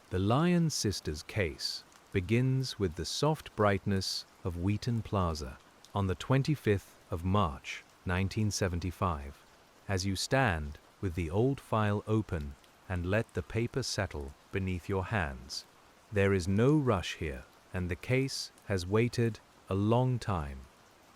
The Lyon sisters' case begins with the soft brightness of Wheaton Plaza on the 25th of March, 1975. As you stand with the old file open and let the paper settle beneath your hands. There is no rush here, and the case has waited a long time.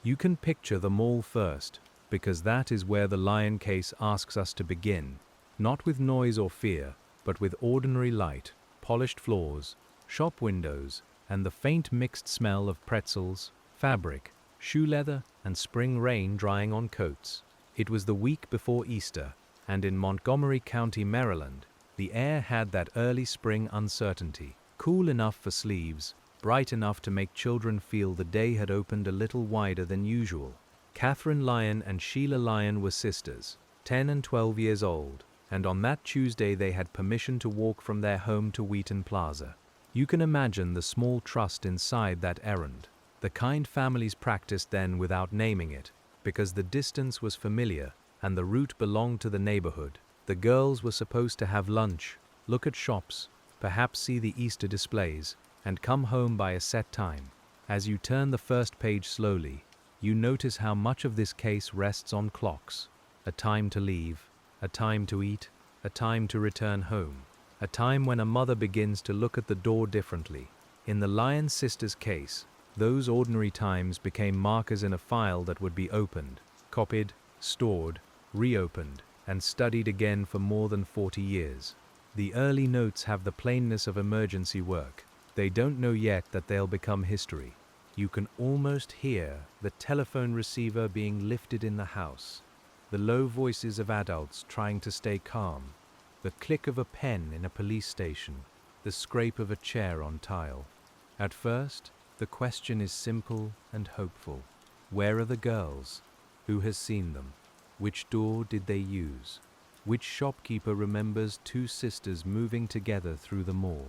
You can picture the mall first, because that is where the Lyon case asks us to begin, not with noise or fear, but with ordinary light, polished floors, shop windows, and the faint mixed smell of pretzels, fabric, shoe leather, and spring rain drying on coats. It was the week before Easter, and in Montgomery County, Maryland, the air had that early spring uncertainty, cool enough for sleeves, bright enough to make children feel the day had opened a little wider than usual. Catherine Lyon and Sheila Lyon were sisters, 10 and 12 years old, and on that Tuesday they had permission to walk from their home to Wheaton Plaza. You can imagine the small trust inside that errand, the kind families practiced then without naming it, because the distance was familiar and the route belonged to the neighborhood. The girls were supposed to have lunch, look at shops, perhaps see the Easter displays, and come home by a set time. As you turn the first page slowly, you notice how much of this case rests on clocks. A time to leave, a time to eat, a time to return home, a time when a mother begins to look at the door differently. In the Lyon sisters' case, those ordinary times became markers in a file that would be opened, copied, stored, reopened, and studied again for more than 40 years. The early notes have the plainness of emergency work. They don't know yet that they'll become history. You can almost hear the telephone receiver being lifted in the house, the low voices of adults trying to stay calm, the click of a pen in a police station, the scrape of a chair on tile. At first, the question is simple and hopeful. Where are the girls? Who has seen them? Which door did they use? Which shopkeeper remembers two sisters moving together through the mall?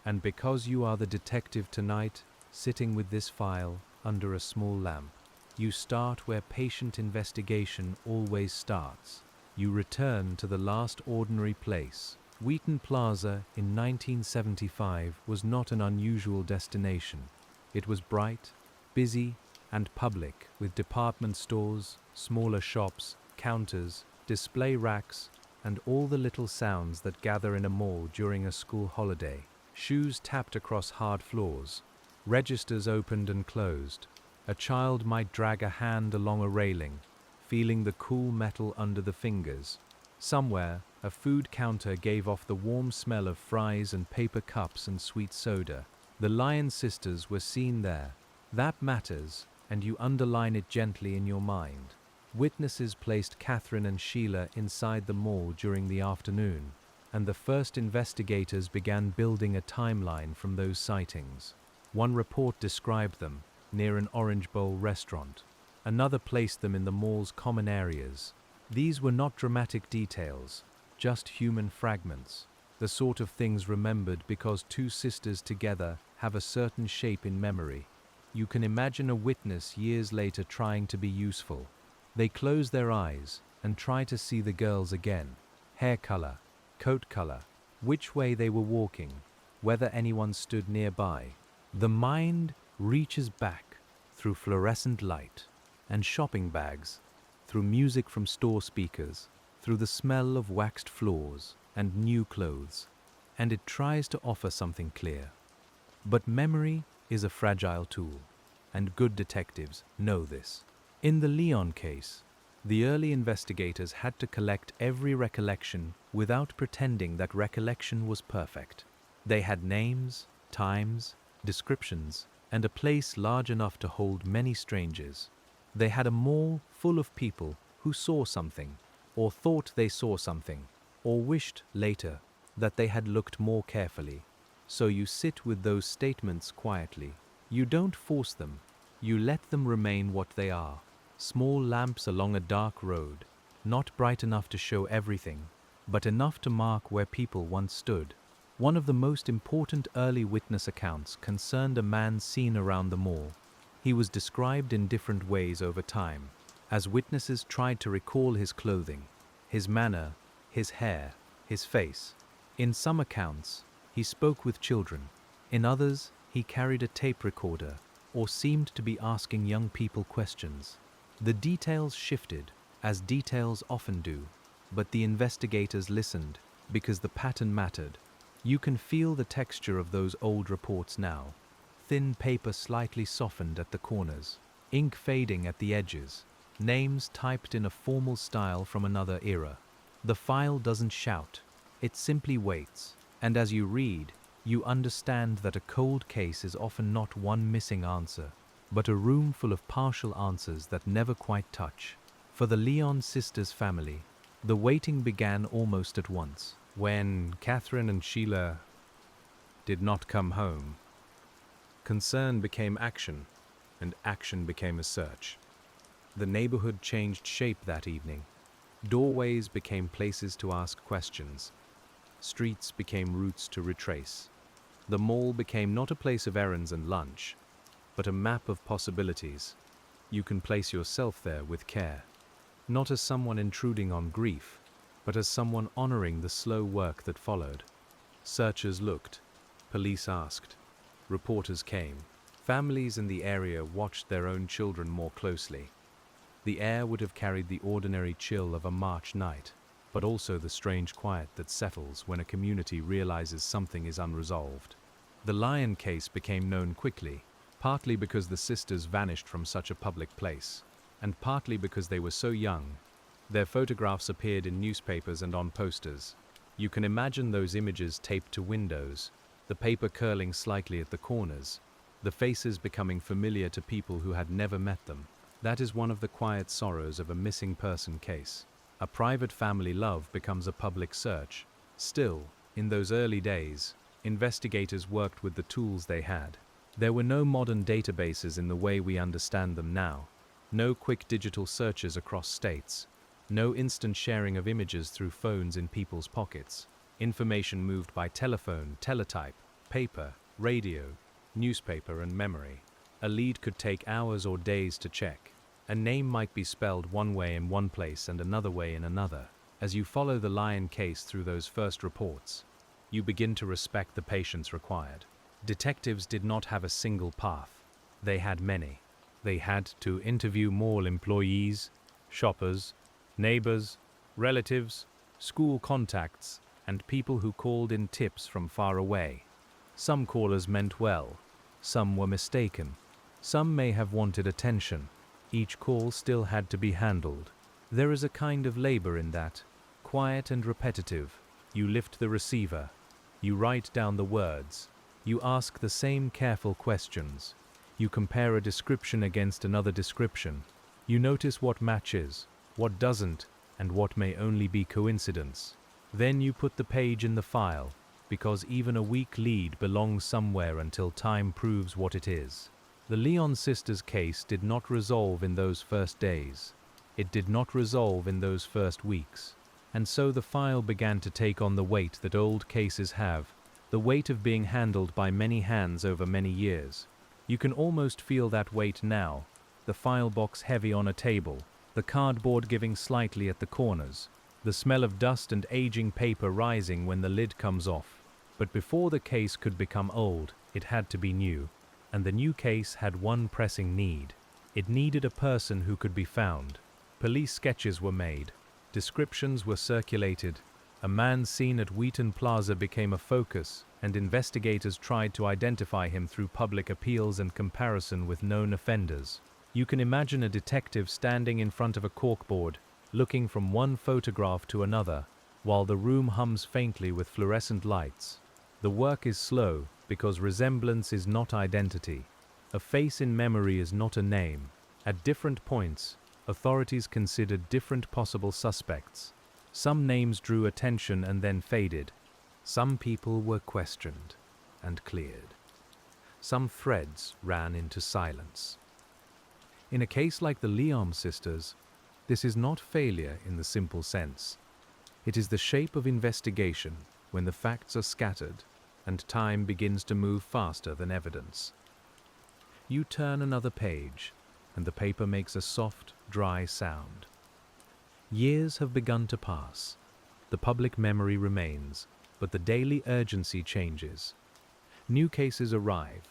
And because you are the detective tonight, sitting with this file under a small lamp, you start where patient investigation always starts. You return to the last ordinary place. Wheaton Plaza in 1975 was not an unusual destination. It was bright, busy, and public, with department stores, smaller shops, counters, display racks, and all the little sounds that gather in a mall during a school holiday. Shoes tapped across hard floors, registers opened and closed. A child might drag a hand along a railing, feeling the cool metal under the fingers. Somewhere, a food counter gave off the warm smell of fries and paper cups and sweet soda. The Lyon sisters were seen there. That matters, and you underline it gently in your mind. Witnesses placed Catherine and Sheila inside the mall during the afternoon, and the first investigators began building a timeline from those sightings. One report described them near an Orange Bowl restaurant. Another placed them in the mall's common areas. These were not dramatic details, just human fragments, the sort of things remembered because two sisters together have a certain shape in memory. You can imagine a witness years later trying to be useful. They close their eyes and try to see the girls again. Hair color, coat color, which way they were walking, whether anyone stood nearby. The mind reaches back through fluorescent light and shopping bags, through music from store speakers, through the smell of waxed floors and new clothes, and it tries to offer something clear. But memory is a fragile tool, and good detectives know this. In the Lyon case, the early investigators had to collect every recollection without pretending that recollection was perfect. They had names, times, descriptions, and a place large enough to hold many strangers. They had a mall full of people who saw something, or thought they saw something, or wished later that they had looked more carefully. So you sit with those statements quietly. You don't force them. You let them remain what they are. Small lamps along a dark road, not bright enough to show everything, but enough to mark where people once stood. One of the most important early witness accounts concerned a man seen around the mall. He was described in different ways over time, as witnesses tried to recall his clothing, his manner, his hair, his face. In some accounts, he spoke with children. In others, he carried a tape recorder or seemed to be asking young people questions. The details shifted, as details often do, but the investigators listened because the pattern mattered. You can feel the texture of those old reports now. Thin paper slightly softened at the corners, ink fading at the edges, names typed in a formal style from another era. The file doesn't shout, it simply waits, and as you read, you understand that a cold case is often not one missing answer, but a room full of partial answers that never quite touch. For the Lyon sisters' family, the waiting began almost at once. When Catherine and Sheila did not come home, concern became action, and action became a search. The neighborhood changed shape that evening. Doorways became places to ask questions. Streets became routes to retrace. The mall became not a place of errands and lunch, but a map of possibilities. You can place yourself there with care, not as someone intruding on grief, but as someone honoring the slow work that followed. Searchers looked, police asked, reporters came. Families in the area watched their own children more closely. The air would have carried the ordinary chill of a March night, but also the strange quiet that settles when a community realizes something is unresolved. The Lyon case became known quickly, partly because the sisters vanished from such a public place, and partly because they were so young. Their photographs appeared in newspapers and on posters. You can imagine those images taped to windows, the paper curling slightly at the corners, the faces becoming familiar to people who had never met them. That is one of the quiet sorrows of a missing person case. A private family love becomes a public search. Still, in those early days, investigators worked with the tools they had. There were no modern databases in the way we understand them now, no quick digital searches across states, no instant sharing of images through phones in people's pockets. Information moved by telephone, teletype, paper, radio, newspaper, and memory. A lead could take hours or days to check. A name might be spelled one way in one place and another way in another. As you follow the Lyon case through those first reports, you begin to respect the patience required. Detectives did not have a single path. They had many. They had to interview mall employees, shoppers, neighbors, relatives, school contacts, and people who called in tips from far away. Some callers meant well. Some were mistaken. Some may have wanted attention. Each call still had to be handled. There is a kind of labor in that, quiet and repetitive. You lift the receiver. You write down the words. You ask the same careful questions. You compare a description against another description. You notice what matches, what doesn't, and what may only be coincidence. Then you put the page in the file, because even a weak lead belongs somewhere until time proves what it is. The Lyon sisters' case did not resolve in those first days. It did not resolve in those first weeks. And so the file began to take on the weight that old cases have, the weight of being handled by many hands over many years. You can almost feel that weight now, the file box heavy on a table, the cardboard giving slightly at the corners, the smell of dust and aging paper rising when the lid comes off. But before the case could become old, it had to be new. And the new case had one pressing need. It needed a person who could be found. Police sketches were made. Descriptions were circulated. A man seen at Wheaton Plaza became a focus, and investigators tried to identify him through public appeals and comparison with known offenders. You can imagine a detective standing in front of a corkboard, looking from one photograph to another, while the room hums faintly with fluorescent lights. The work is slow, because resemblance is not identity. A face in memory is not a name. At different points, authorities considered different possible suspects. Some names drew attention and then faded. Some people were questioned and cleared. Some threads ran into silence. In a case like the Lyon sisters, this is not failure in the simple sense. It is the shape of investigation when the facts are scattered and time begins to move faster than evidence. You turn another page, and the paper makes a soft, dry sound. Years have begun to pass. The public memory remains, but the daily urgency changes. New cases arrive,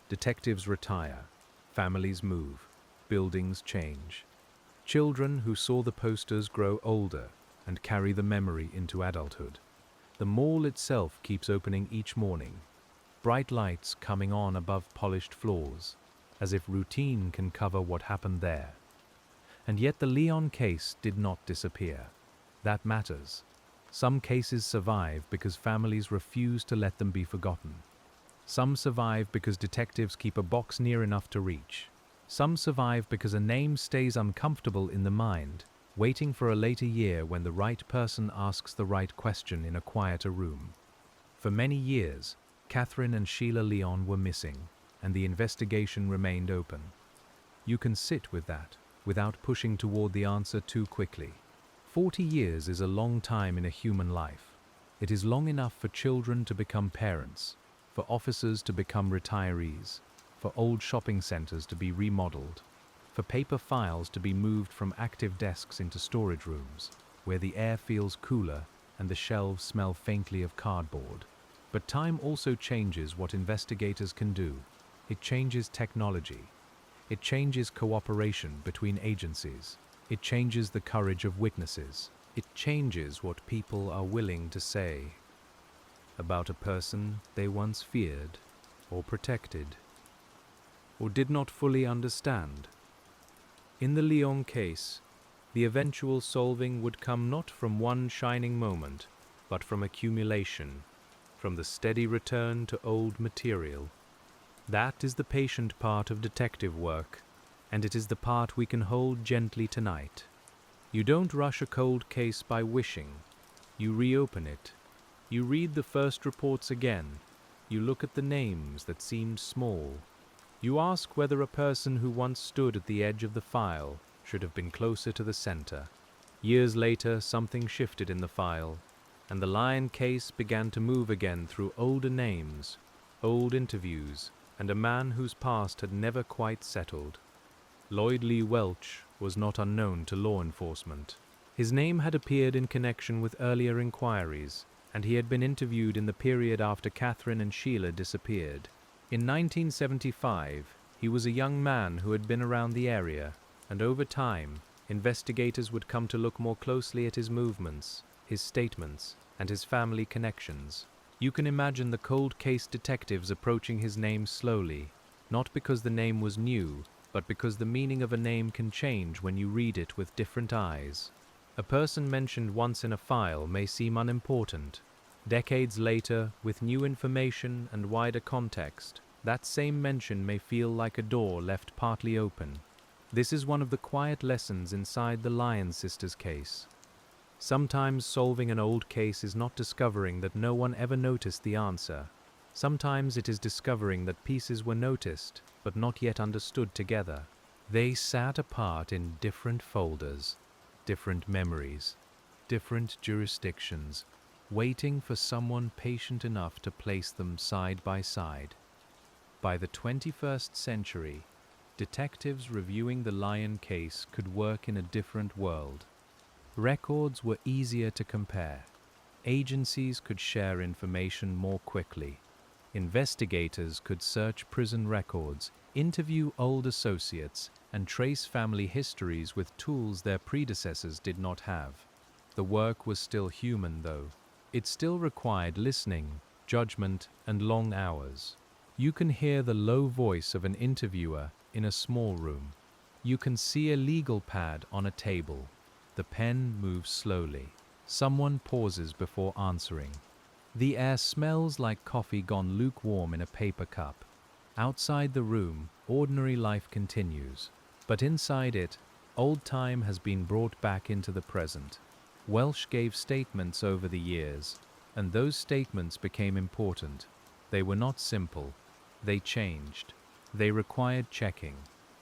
detectives retire, families move, buildings change. Children who saw the posters grow older and carry the memory into adulthood. The mall itself keeps opening each morning, bright lights coming on above polished floors, as if routine can cover what happened there. And yet the Lyon case did not disappear. That matters. Some cases survive because families refuse to let them be forgotten. Some survive because detectives keep a box near enough to reach. Some survive because a name stays uncomfortable in the mind, waiting for a later year when the right person asks the right question in a quieter room. For many years, Catherine and Sheila Lyon were missing, and the investigation remained open. You can sit with that, without pushing toward the answer too quickly. 40 years is a long time in a human life. It is long enough for children to become parents, for officers to become retirees, for old shopping centers to be remodeled, for paper files to be moved from active desks into storage rooms, where the air feels cooler and the shelves smell faintly of cardboard. But time also changes what investigators can do. It changes technology. It changes cooperation between agencies. It changes the courage of witnesses. It changes what people are willing to say about a person they once feared or protected or did not fully understand. In the Lyon case, the eventual solving would come not from one shining moment, but from accumulation, from the steady return to old material. That is the patient part of detective work, and it is the part we can hold gently tonight. You don't rush a cold case by wishing. You reopen it. You read the first reports again. You look at the names that seemed small. You ask whether a person who once stood at the edge of the file should have been closer to the center. Years later, something shifted in the file, and the Lyon case began to move again through older names, old interviews, and a man whose past had never quite settled. Lloyd Lee Welch was not unknown to law enforcement. His name had appeared in connection with earlier inquiries, and he had been interviewed in the period after Catherine and Sheila disappeared. In 1975, he was a young man who had been around the area, and over time, investigators would come to look more closely at his movements, his statements, and his family connections. You can imagine the cold case detectives approaching his name slowly, not because the name was new, but because the meaning of a name can change when you read it with different eyes. A person mentioned once in a file may seem unimportant. Decades later, with new information and wider context, that same mention may feel like a door left partly open. This is one of the quiet lessons inside the Lyon sisters case. Sometimes solving an old case is not discovering that no one ever noticed the answer. Sometimes it is discovering that pieces were noticed, but not yet understood together. They sat apart in different folders, different memories, different jurisdictions, waiting for someone patient enough to place them side by side. By the 21st century, detectives reviewing the Lyon case could work in a different world. Records were easier to compare. Agencies could share information more quickly. Investigators could search prison records, interview old associates, and trace family histories with tools their predecessors did not have. The work was still human, though. It still required listening, judgment, and long hours. You can hear the low voice of an interviewer in a small room. You can see a legal pad on a table. The pen moves slowly. Someone pauses before answering. The air smells like coffee gone lukewarm in a paper cup. Outside the room, ordinary life continues. But inside it, old time has been brought back into the present. Welsh gave statements over the years, and those statements became important. They were not simple. They changed. They required checking.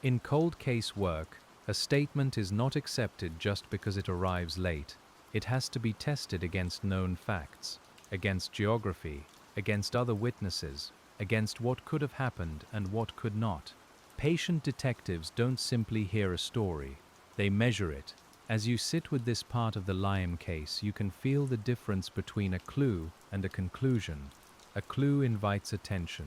In cold case work, a statement is not accepted just because it arrives late. It has to be tested against known facts, against geography, against other witnesses, against what could have happened and what could not. Patient detectives don't simply hear a story. They measure it. As you sit with this part of the Lyon case, you can feel the difference between a clue and a conclusion. A clue invites attention.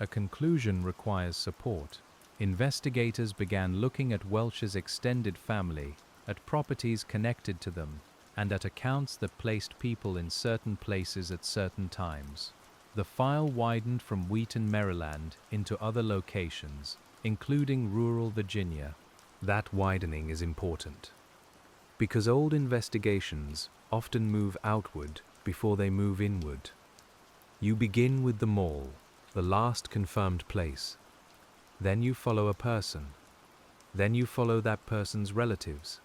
A conclusion requires support. Investigators began looking at Welch's extended family, at properties connected to them, and at accounts that placed people in certain places at certain times. The file widened from Wheaton, Maryland, into other locations, including rural Virginia. That widening is important, because old investigations often move outward before they move inward. You begin with the mall, the last confirmed place. Then you follow a person. Then you follow that person's relatives.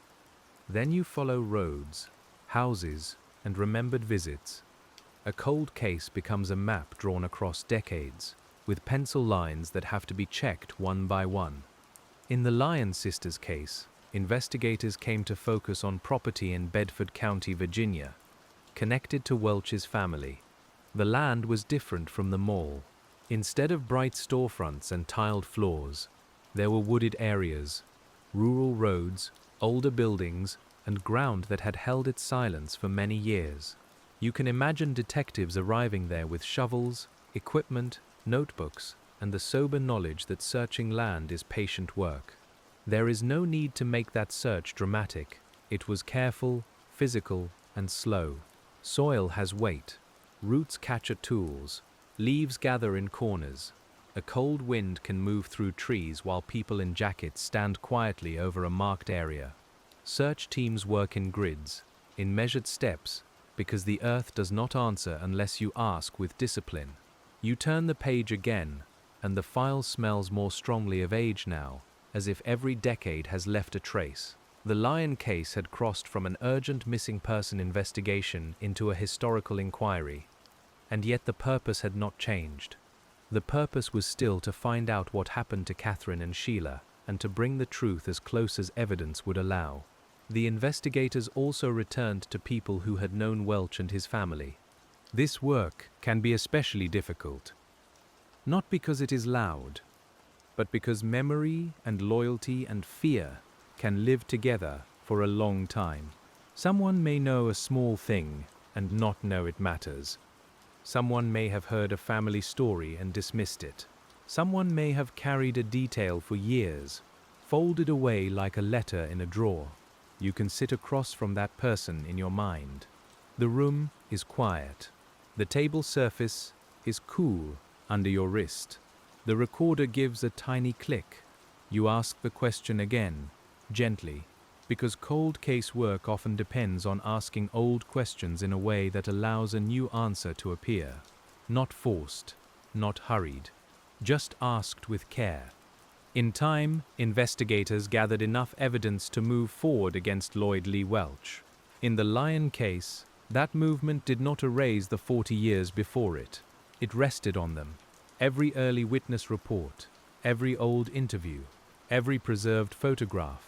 Then you follow roads, houses, and remembered visits. A cold case becomes a map drawn across decades, with pencil lines that have to be checked one by one. In the Lyon sisters case, investigators came to focus on property in Bedford County, Virginia, connected to Welch's family. The land was different from the mall. Instead of bright storefronts and tiled floors, there were wooded areas, rural roads, older buildings, and ground that had held its silence for many years. You can imagine detectives arriving there with shovels, equipment, notebooks, and the sober knowledge that searching land is patient work. There is no need to make that search dramatic. It was careful, physical, and slow. Soil has weight. Roots catch at tools. Leaves gather in corners. A cold wind can move through trees while people in jackets stand quietly over a marked area. Search teams work in grids, in measured steps, because the earth does not answer unless you ask with discipline. You turn the page again, and the file smells more strongly of age now, as if every decade has left a trace. The Lyon case had crossed from an urgent missing person investigation into a historical inquiry, and yet the purpose had not changed. The purpose was still to find out what happened to Catherine and Sheila, and to bring the truth as close as evidence would allow. The investigators also returned to people who had known Welch and his family. This work can be especially difficult, not because it is loud, but because memory and loyalty and fear can live together for a long time. Someone may know a small thing and not know it matters. Someone may have heard a family story and dismissed it. Someone may have carried a detail for years, folded away like a letter in a drawer. You can sit across from that person in your mind. The room is quiet. The table surface is cool under your wrist. The recorder gives a tiny click. You ask the question again, gently, because cold case work often depends on asking old questions in a way that allows a new answer to appear. Not forced, not hurried, just asked with care. In time, investigators gathered enough evidence to move forward against Lloyd Lee Welch. In the Lyon case, that movement did not erase the 40 years before it. It rested on them. Every early witness report, every old interview, every preserved photograph,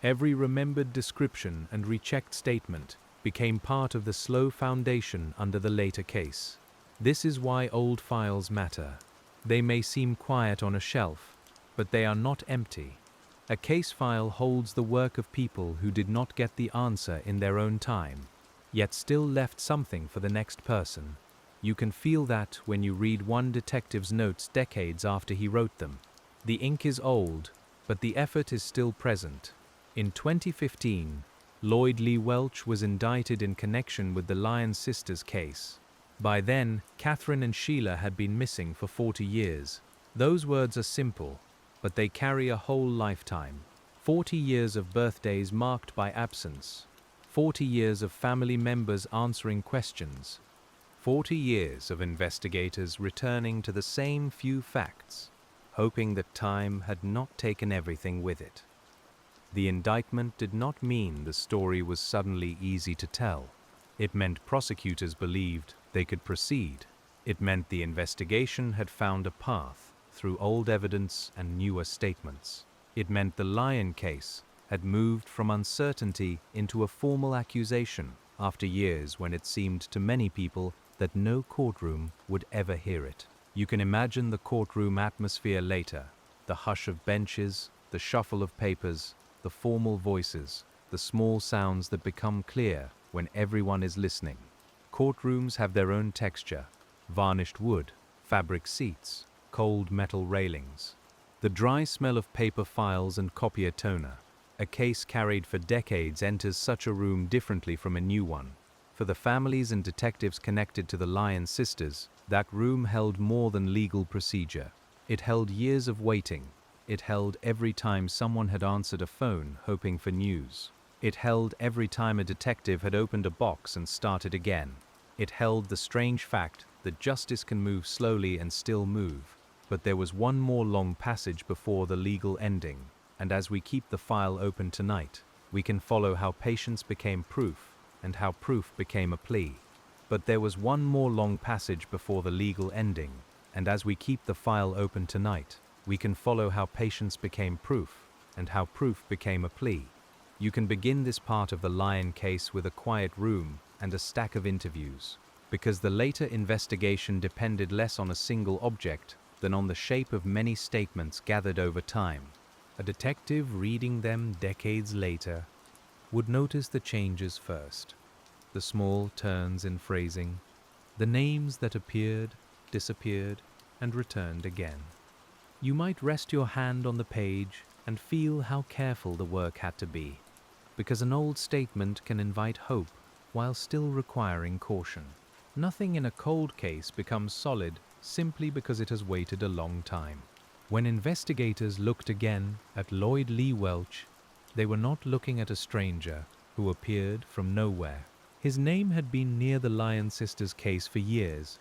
every remembered description and rechecked statement became part of the slow foundation under the later case. This is why old files matter. They may seem quiet on a shelf, but they are not empty. A case file holds the work of people who did not get the answer in their own time, yet still left something for the next person. You can feel that when you read one detective's notes decades after he wrote them. The ink is old, but the effort is still present. In 2015, Lloyd Lee Welch was indicted in connection with the Lyon sisters case. By then, Catherine and Sheila had been missing for 40 years. Those words are simple, but they carry a whole lifetime. 40 years of birthdays marked by absence. 40 years of family members answering questions. 40 years of investigators returning to the same few facts, hoping that time had not taken everything with it. The indictment did not mean the story was suddenly easy to tell. It meant prosecutors believed they could proceed. It meant the investigation had found a path through old evidence and newer statements. It meant the Lyon case had moved from uncertainty into a formal accusation after years when it seemed to many people that no courtroom would ever hear it. You can imagine the courtroom atmosphere later, the hush of benches, the shuffle of papers, the formal voices, the small sounds that become clear when everyone is listening. Courtrooms have their own texture: varnished wood, fabric seats, cold metal railings. The dry smell of paper files and copier toner. A case carried for decades enters such a room differently from a new one. For the families and detectives connected to the Lyon sisters, that room held more than legal procedure. It held years of waiting. It held every time someone had answered a phone hoping for news. It held every time a detective had opened a box and started again. It held the strange fact that justice can move slowly and still move. But there was one more long passage before the legal ending, and as we keep the file open tonight, we can follow how patience became proof and how proof became a plea. But there was one more long passage before the legal ending, and as we keep the file open tonight, we can follow how patience became proof and how proof became a plea. You can begin this part of the Lyon case with a quiet room and a stack of interviews, because the later investigation depended less on a single object than on the shape of many statements gathered over time. A detective reading them decades later would notice the changes first, the small turns in phrasing, the names that appeared, disappeared, and returned again. You might rest your hand on the page and feel how careful the work had to be, because an old statement can invite hope while still requiring caution. Nothing in a cold case becomes solid simply because it has waited a long time. When investigators looked again at Lloyd Lee Welch, they were not looking at a stranger who appeared from nowhere. His name had been near the Lyon sisters' case for years,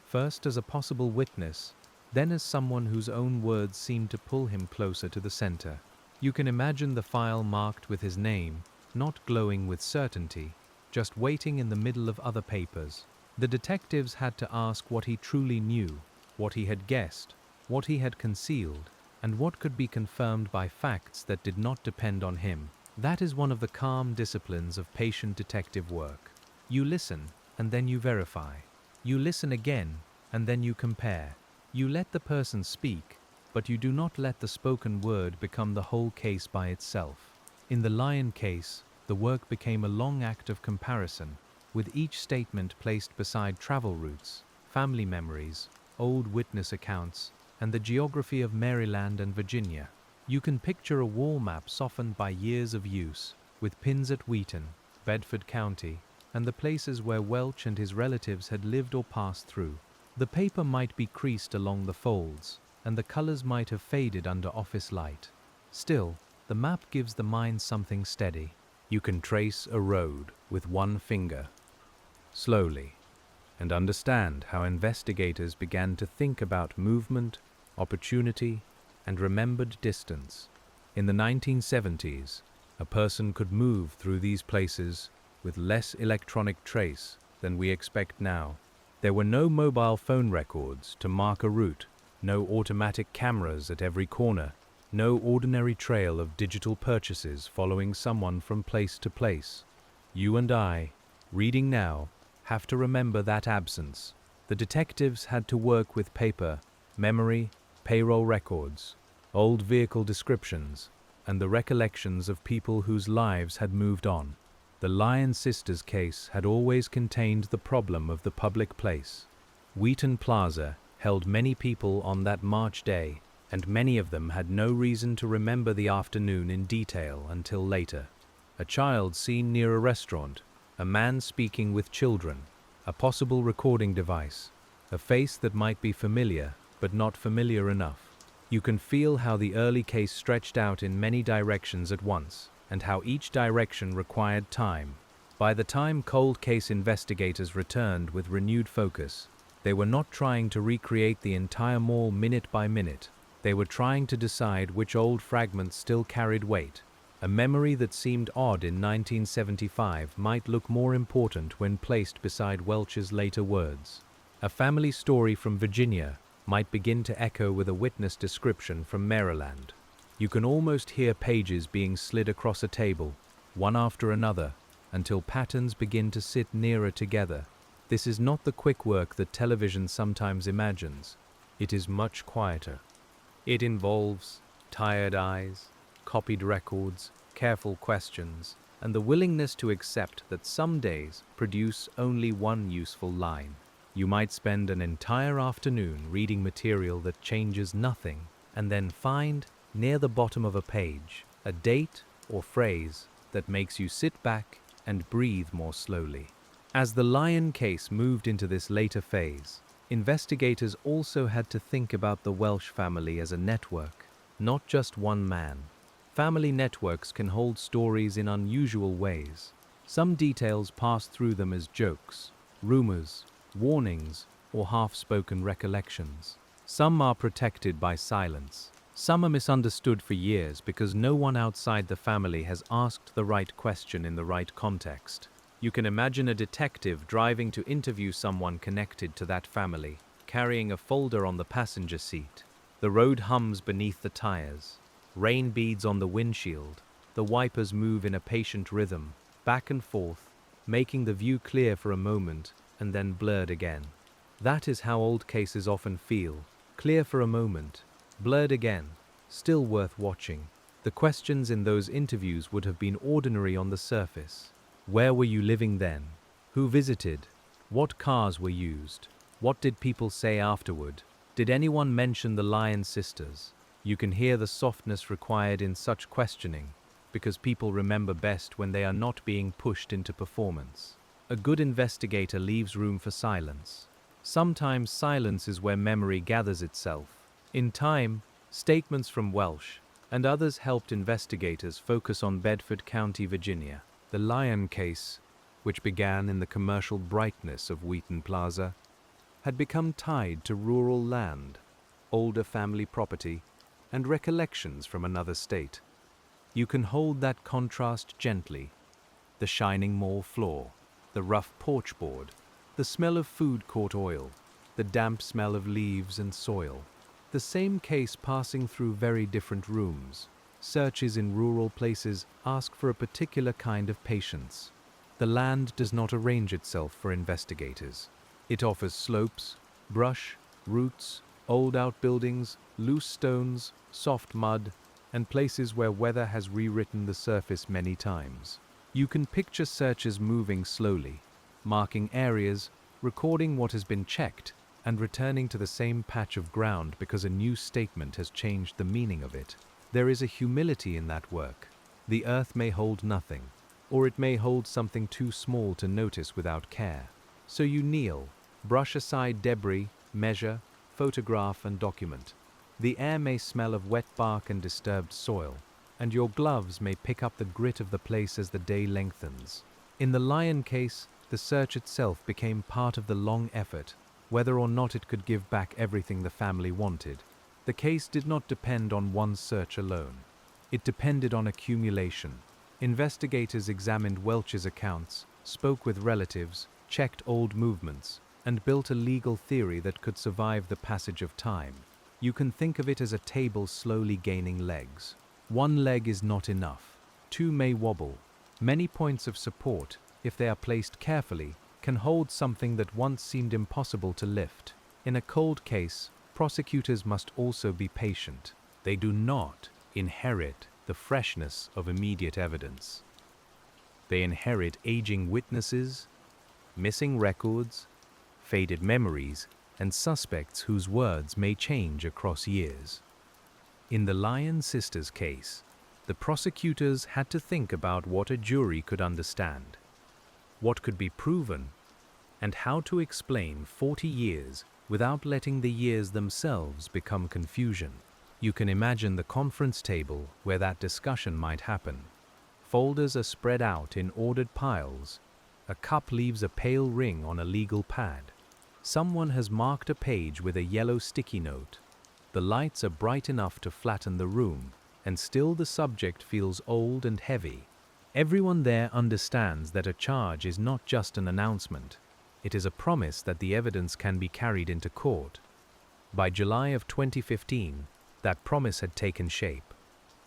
first as a possible witness, then as someone whose own words seemed to pull him closer to the center. You can imagine the file marked with his name, not glowing with certainty, just waiting in the middle of other papers. The detectives had to ask what he truly knew, what he had guessed, what he had concealed, and what could be confirmed by facts that did not depend on him. That is one of the calm disciplines of patient detective work. You listen, and then you verify. You listen again, and then you compare. You let the person speak, but you do not let the spoken word become the whole case by itself. In the Lyon case, the work became a long act of comparison, with each statement placed beside travel routes, family memories, old witness accounts, and the geography of Maryland and Virginia. You can picture a wall map softened by years of use, with pins at Wheaton, Bedford County, and the places where Welch and his relatives had lived or passed through. The paper might be creased along the folds, and the colors might have faded under office light. Still, the map gives the mind something steady. You can trace a road with one finger, slowly, and understand how investigators began to think about movement, opportunity, and remembered distance. In the 1970s, a person could move through these places with less electronic trace than we expect now. There were no mobile phone records to mark a route, no automatic cameras at every corner, no ordinary trail of digital purchases following someone from place to place. You and I, reading now, have to remember that absence. The detectives had to work with paper, memory, payroll records, old vehicle descriptions, and the recollections of people whose lives had moved on. The Lyon sisters case had always contained the problem of the public place. Wheaton Plaza held many people on that March day, and many of them had no reason to remember the afternoon in detail until later. A child seen near a restaurant, a man speaking with children, a possible recording device, a face that might be familiar but not familiar enough. You can feel how the early case stretched out in many directions at once, and how each direction required time. By the time cold case investigators returned with renewed focus, they were not trying to recreate the entire mall minute by minute. They were trying to decide which old fragments still carried weight. A memory that seemed odd in 1975 might look more important when placed beside Welch's later words. A family story from Virginia might begin to echo with a witness description from Maryland. You can almost hear pages being slid across a table, one after another, until patterns begin to sit nearer together. This is not the quick work that television sometimes imagines. It is much quieter. It involves tired eyes, copied records, careful questions, and the willingness to accept that some days produce only one useful line. You might spend an entire afternoon reading material that changes nothing, and then find, near the bottom of a page, a date or phrase that makes you sit back and breathe more slowly. As the Lyon case moved into this later phase, investigators also had to think about the Welsh family as a network, not just one man. Family networks can hold stories in unusual ways. Some details pass through them as jokes, rumors, warnings, or half-spoken recollections. Some are protected by silence. Some are misunderstood for years because no one outside the family has asked the right question in the right context. You can imagine a detective driving to interview someone connected to that family, carrying a folder on the passenger seat. The road hums beneath the tires. Rain beads on the windshield. The wipers move in a patient rhythm, back and forth, making the view clear for a moment and then blurred again. That is how old cases often feel. Clear for a moment, blurred again, still worth watching. The questions in those interviews would have been ordinary on the surface. Where were you living then? Who visited? What cars were used? What did people say afterward? Did anyone mention the Lyon sisters? You can hear the softness required in such questioning, because people remember best when they are not being pushed into performance. A good investigator leaves room for silence. Sometimes silence is where memory gathers itself. In time, statements from Welsh and others helped investigators focus on Bedford County, Virginia. The Lyon case, which began in the commercial brightness of Wheaton Plaza, had become tied to rural land, older family property, and recollections from another state. You can hold that contrast gently. The shining mall floor, the rough porch board, the smell of food court oil, the damp smell of leaves and soil. The same case passing through very different rooms. Searches in rural places ask for a particular kind of patience. The land does not arrange itself for investigators. It offers slopes, brush, roots, old outbuildings, loose stones, soft mud, and places where weather has rewritten the surface many times. You can picture searchers moving slowly, marking areas, recording what has been checked, and returning to the same patch of ground because a new statement has changed the meaning of it. There is a humility in that work. The earth may hold nothing, or it may hold something too small to notice without care. So you kneel, brush aside debris, measure, photograph, and document. The air may smell of wet bark and disturbed soil, and your gloves may pick up the grit of the place as the day lengthens. In the Lyon case, the search itself became part of the long effort, whether or not it could give back everything the family wanted. The case did not depend on one search alone. It depended on accumulation. Investigators examined Welch's accounts, spoke with relatives, checked old movements, and built a legal theory that could survive the passage of time. You can think of it as a table slowly gaining legs. One leg is not enough. Two may wobble. Many points of support, if they are placed carefully, can hold something that once seemed impossible to lift. In a cold case, prosecutors must also be patient. They do not inherit the freshness of immediate evidence. They inherit aging witnesses, missing records, faded memories, and suspects whose words may change across years. In the Lyon sisters case, the prosecutors had to think about what a jury could understand, what could be proven, and how to explain 40 years without letting the years themselves become confusion. You can imagine the conference table where that discussion might happen. Folders are spread out in ordered piles. A cup leaves a pale ring on a legal pad. Someone has marked a page with a yellow sticky note. The lights are bright enough to flatten the room, and still the subject feels old and heavy. Everyone there understands that a charge is not just an announcement. It is a promise that the evidence can be carried into court. By July of 2015, that promise had taken shape.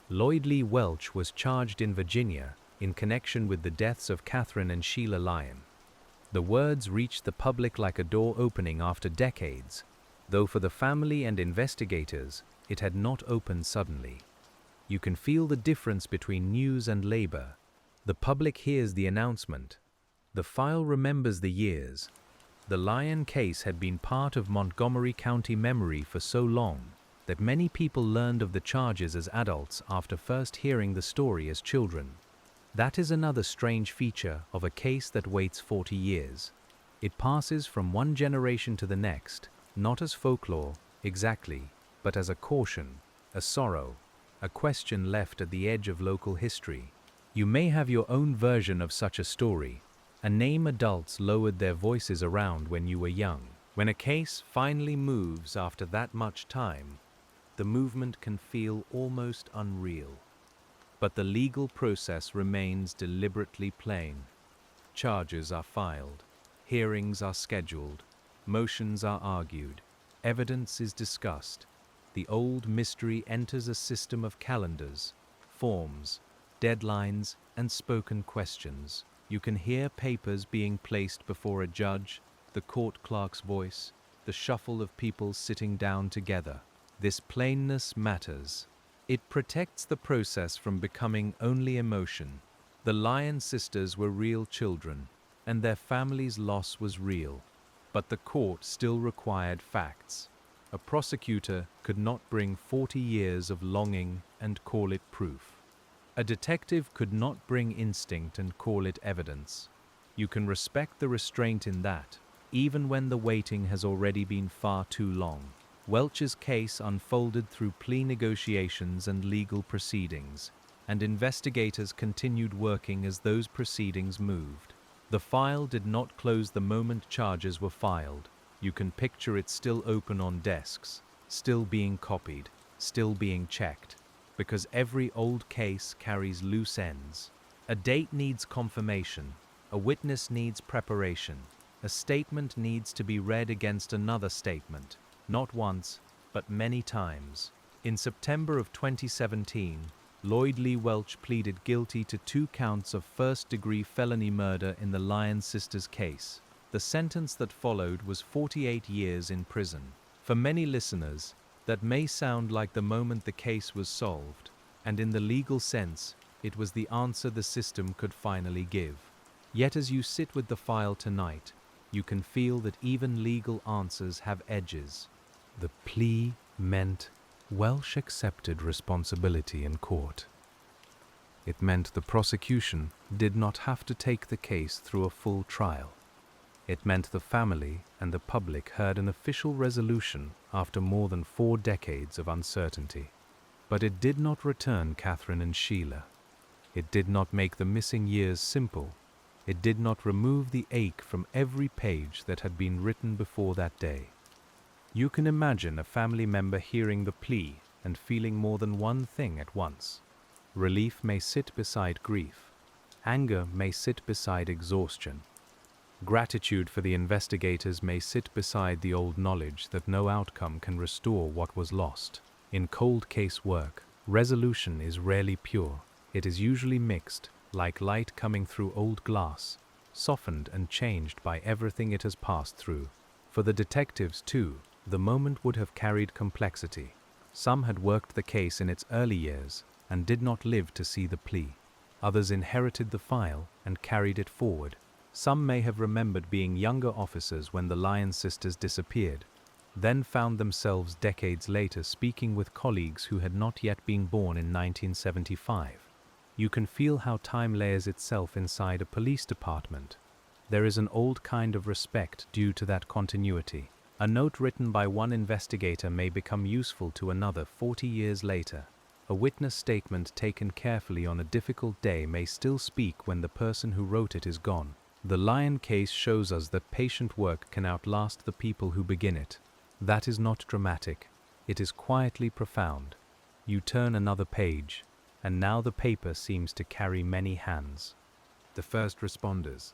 Lloyd Lee Welch was charged in Virginia in connection with the deaths of Catherine and Sheila Lyon. The words reached the public like a door opening after decades, though for the family and investigators, it had not opened suddenly. You can feel the difference between news and labor. The public hears the announcement. The file remembers the years. The Lyon case had been part of Montgomery County memory for so long that many people learned of the charges as adults after first hearing the story as children. That is another strange feature of a case that waits 40 years. It passes from one generation to the next, not as folklore, exactly, but as a caution, a sorrow, a question left at the edge of local history. You may have your own version of such a story, a name adults lowered their voices around when you were young. When a case finally moves after that much time, the movement can feel almost unreal. But the legal process remains deliberately plain. Charges are filed, hearings are scheduled, motions are argued, evidence is discussed. The old mystery enters a system of calendars, forms, deadlines, and spoken questions. You can hear papers being placed before a judge, the court clerk's voice, the shuffle of people sitting down together. This plainness matters. It protects the process from becoming only emotion. The Lyon sisters were real children, and their family's loss was real. But the court still required facts. A prosecutor could not bring 40 years of longing and call it proof. A detective could not bring instinct and call it evidence. You can respect the restraint in that, even when the waiting has already been far too long. Welch's case unfolded through plea negotiations and legal proceedings, and investigators continued working as those proceedings moved. The file did not close the moment charges were filed. You can picture it still open on desks, still being copied, still being checked. Because every old case carries loose ends. A date needs confirmation, a witness needs preparation, a statement needs to be read against another statement, not once, but many times. In September of 2017, Lloyd Lee Welch pleaded guilty to 2 counts of first-degree felony murder in the Lyon sisters case. The sentence that followed was 48 years in prison. For many listeners, that may sound like the moment the case was solved, and in the legal sense, it was the answer the system could finally give. Yet as you sit with the file tonight, you can feel that even legal answers have edges. The plea meant Welch accepted responsibility in court. It meant the prosecution did not have to take the case through a full trial. It meant the family and the public heard an official resolution after more than 4 decades of uncertainty. But it did not return Catherine and Sheila. It did not make the missing years simple. It did not remove the ache from every page that had been written before that day. You can imagine a family member hearing the plea and feeling more than one thing at once. Relief may sit beside grief. Anger may sit beside exhaustion. Gratitude for the investigators may sit beside the old knowledge that no outcome can restore what was lost. In cold case work, resolution is rarely pure. It is usually mixed, like light coming through old glass, softened and changed by everything it has passed through. For the detectives, too, the moment would have carried complexity. Some had worked the case in its early years and did not live to see the plea. Others inherited the file and carried it forward. Some may have remembered being younger officers when the Lyon sisters disappeared, then found themselves decades later speaking with colleagues who had not yet been born in 1975. You can feel how time layers itself inside a police department. There is an old kind of respect due to that continuity. A note written by one investigator may become useful to another 40 years later. A witness statement taken carefully on a difficult day may still speak when the person who wrote it is gone. The Lyon case shows us that patient work can outlast the people who begin it. That is not dramatic. It is quietly profound. You turn another page, and now the paper seems to carry many hands. The first responders,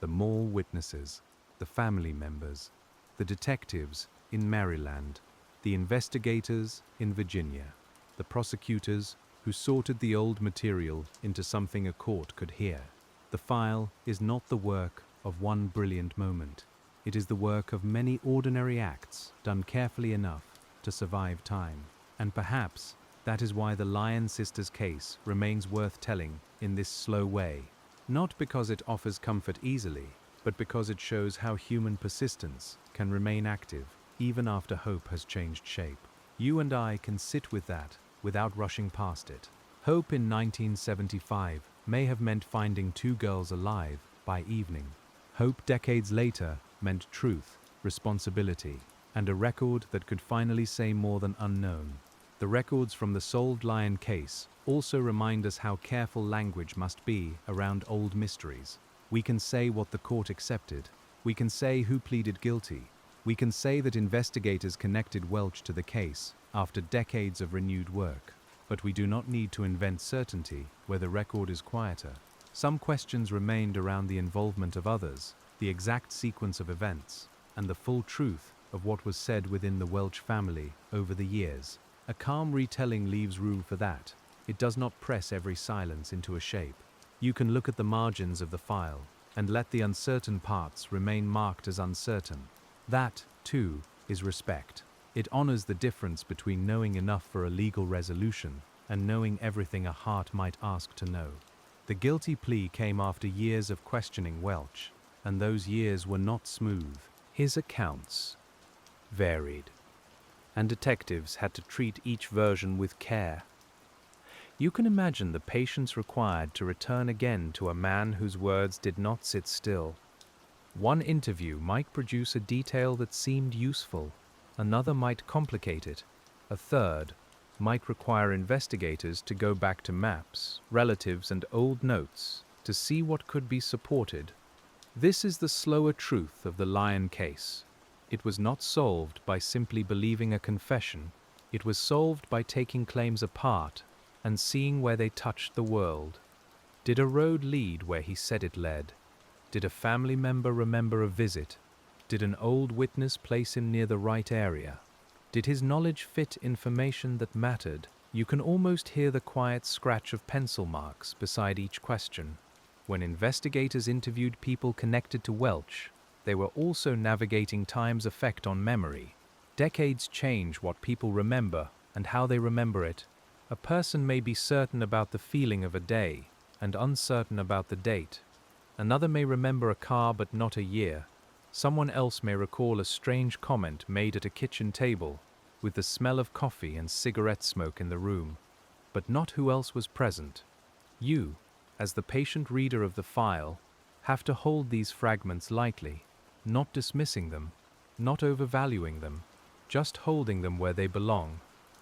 the mall witnesses, the family members, the detectives in Maryland, the investigators in Virginia, the prosecutors who sorted the old material into something a court could hear. The file is not the work of one brilliant moment. It is the work of many ordinary acts done carefully enough to survive time. And perhaps That is why the Lyon sisters' case remains worth telling in this slow way. Not because it offers comfort easily, but because it shows how human persistence can remain active even after hope has changed shape. You and I can sit with that without rushing past it. Hope in 1975 may have meant finding 2 girls alive by evening. Hope decades later meant truth, responsibility, and a record that could finally say more than unknown. The records from the solved Lyon case also remind us how careful language must be around old mysteries. We can say what the court accepted. We can say who pleaded guilty. We can say that investigators connected Welch to the case after decades of renewed work. But we do not need to invent certainty where the record is quieter. Some questions remained around the involvement of others, the exact sequence of events, and the full truth of what was said within the Welch family over the years. A calm retelling leaves room for that. It does not press every silence into a shape. You can look at the margins of the file and let the uncertain parts remain marked as uncertain. That, too, is respect. It honors the difference between knowing enough for a legal resolution and knowing everything a heart might ask to know. The guilty plea came after years of questioning Welch, and those years were not smooth. His accounts varied, and detectives had to treat each version with care. You can imagine the patience required to return again to a man whose words did not sit still. One interview might produce a detail that seemed useful, another might complicate it, a third might require investigators to go back to maps, relatives, and old notes to see what could be supported. This is the slower truth of the Lyon case. It was not solved by simply believing a confession. It was solved by taking claims apart and seeing where they touched the world. Did a road lead where he said it led? Did a family member remember a visit? Did an old witness place him near the right area? Did his knowledge fit information that mattered? You can almost hear the quiet scratch of pencil marks beside each question. When investigators interviewed people connected to Welch, they were also navigating time's effect on memory. Decades change what people remember and how they remember it. A person may be certain about the feeling of a day and uncertain about the date. Another may remember a car but not a year. Someone else may recall a strange comment made at a kitchen table with the smell of coffee and cigarette smoke in the room, but not who else was present. You, as the patient reader of the file, have to hold these fragments lightly, not dismissing them, not overvaluing them, just holding them where they belong.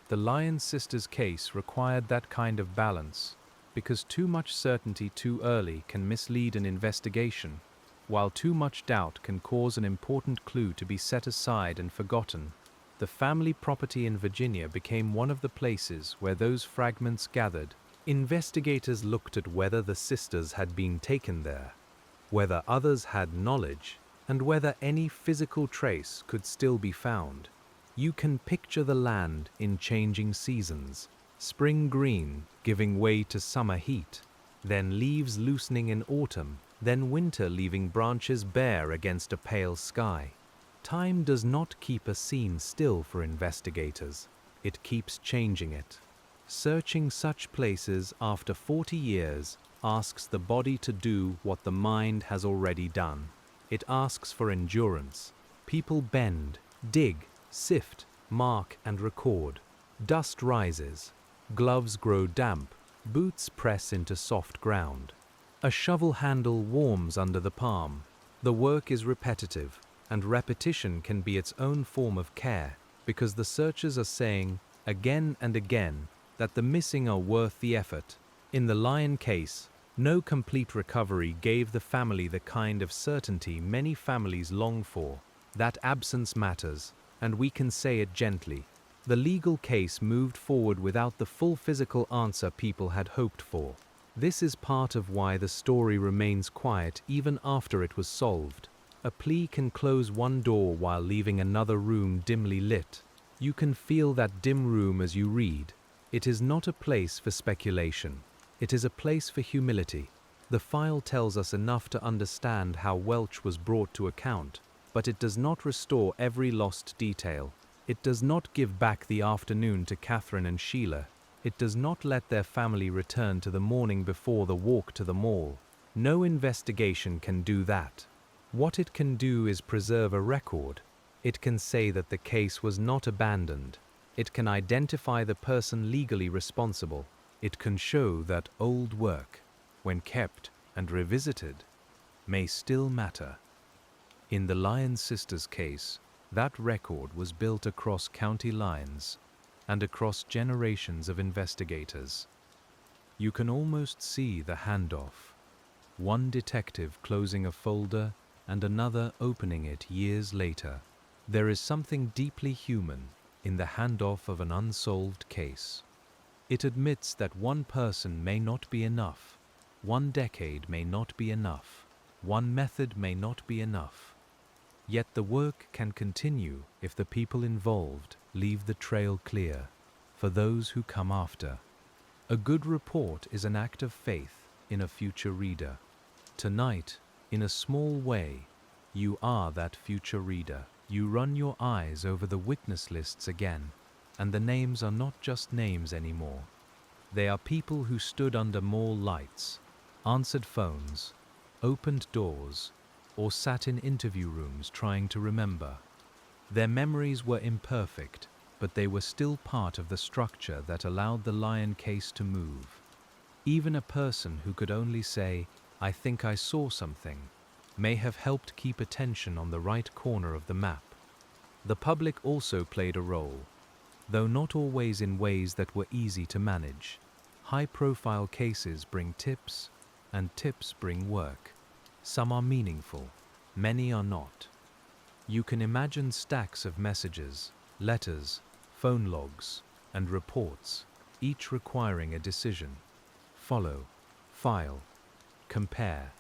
The Lyon sisters' case required that kind of balance, because too much certainty too early can mislead an investigation, while too much doubt can cause an important clue to be set aside and forgotten. The family property in Virginia became one of the places where those fragments gathered. Investigators looked at whether the sisters had been taken there, whether others had knowledge, and whether any physical trace could still be found. You can picture the land in changing seasons, spring green giving way to summer heat, then leaves loosening in autumn, then winter leaving branches bare against a pale sky. Time does not keep a scene still for investigators. It keeps changing it. Searching such places after 40 years asks the body to do what the mind has already done. It asks for endurance. People bend, dig, sift, mark, and record. Dust rises. Gloves grow damp. Boots press into soft ground. A shovel handle warms under the palm. The work is repetitive, and repetition can be its own form of care, because the searchers are saying, again and again, that the missing are worth the effort. In the Lyon case, no complete recovery gave the family the kind of certainty many families long for. That absence matters, and we can say it gently. The legal case moved forward without the full physical answer people had hoped for. This is part of why the story remains quiet even after it was solved. A plea can close one door while leaving another room dimly lit. You can feel that dim room as you read. It is not a place for speculation. It is a place for humility. The file tells us enough to understand how Welch was brought to account, but it does not restore every lost detail. It does not give back the afternoon to Catherine and Sheila. It does not let their family return to the morning before the walk to the mall. No investigation can do that. What it can do is preserve a record. It can say that the case was not abandoned. It can identify the person legally responsible. It can show that old work, when kept and revisited, may still matter. In the Lyon sisters' case, that record was built across county lines and across generations of investigators. You can almost see the handoff. One detective closing a folder and another opening it years later. There is something deeply human in the handoff of an unsolved case. It admits that one person may not be enough, one decade may not be enough, one method may not be enough. Yet the work can continue if the people involved leave the trail clear for those who come after. A good report is an act of faith in a future reader. Tonight, in a small way, you are that future reader. You run your eyes over the witness lists again, and the names are not just names anymore. They are people who stood under mall lights, answered phones, opened doors, or sat in interview rooms trying to remember. Their memories were imperfect, but they were still part of the structure that allowed the Lyon case to move. Even a person who could only say, "I think I saw something," may have helped keep attention on the right corner of the map. The public also played a role, though not always in ways that were easy to manage. High-profile cases bring tips, and tips bring work. Some are meaningful, many are not. You can imagine stacks of messages, letters, phone logs, and reports, each requiring a decision. Follow, file, compare,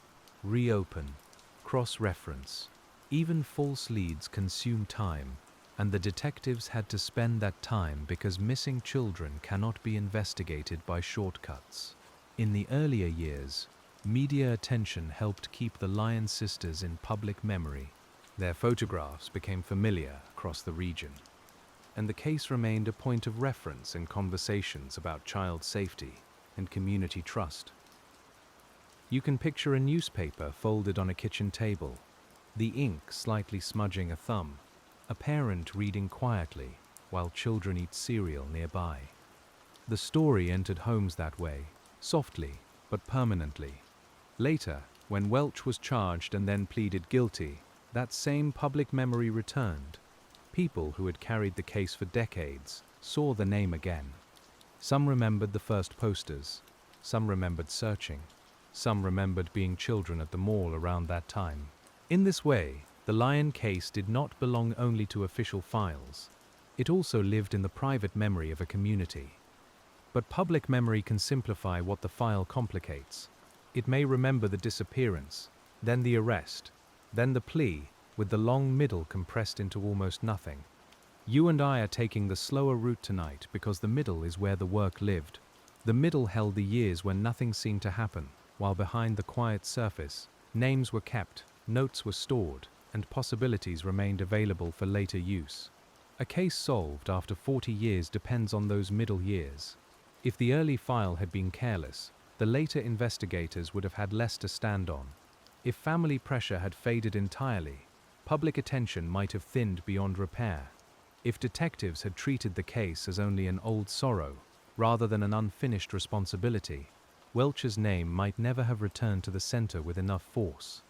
reopen, cross-reference. Even false leads consume time, and the detectives had to spend that time because missing children cannot be investigated by shortcuts. In the earlier years, media attention helped keep the Lyon sisters in public memory. Their photographs became familiar across the region, and the case remained a point of reference in conversations about child safety and community trust. You can picture a newspaper folded on a kitchen table, the ink slightly smudging a thumb, a parent reading quietly while children eat cereal nearby. The story entered homes that way, softly but permanently. Later, when Welch was charged and then pleaded guilty, that same public memory returned. People who had carried the case for decades saw the name again. Some remembered the first posters, some remembered searching, some remembered being children at the mall around that time. In this way, the Lyon case did not belong only to official files. It also lived in the private memory of a community. But public memory can simplify what the file complicates. It may remember the disappearance, then the arrest, then the plea, with the long middle compressed into almost nothing. You and I are taking the slower route tonight because the middle is where the work lived. The middle held the years when nothing seemed to happen, while behind the quiet surface, names were kept, notes were stored, and possibilities remained available for later use. A case solved after 40 years depends on those middle years. If the early file had been careless, the later investigators would have had less to stand on. If family pressure had faded entirely, public attention might have thinned beyond repair. If detectives had treated the case as only an old sorrow, rather than an unfinished responsibility, Welch's name might never have returned to the center with enough force.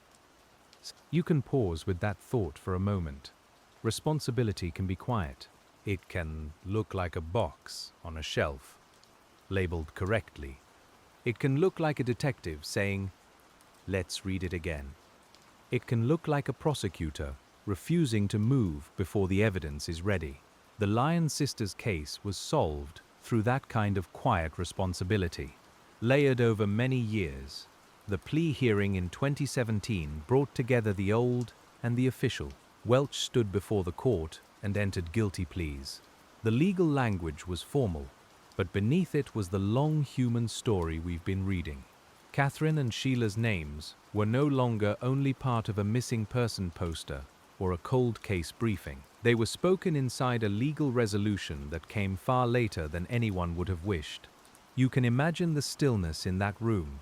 You can pause with that thought for a moment. Responsibility can be quiet. It can look like a box on a shelf, labeled correctly. It can look like a detective saying, "Let's read it again." It can look like a prosecutor refusing to move before the evidence is ready. The Lyon sisters' case was solved through that kind of quiet responsibility, layered over many years. The plea hearing in 2017 brought together the old and the official. Welch stood before the court and entered guilty pleas. The legal language was formal, but beneath it was the long human story we've been reading. Catherine and Sheila's names were no longer only part of a missing person poster or a cold case briefing. They were spoken inside a legal resolution that came far later than anyone would have wished. You can imagine the stillness in that room,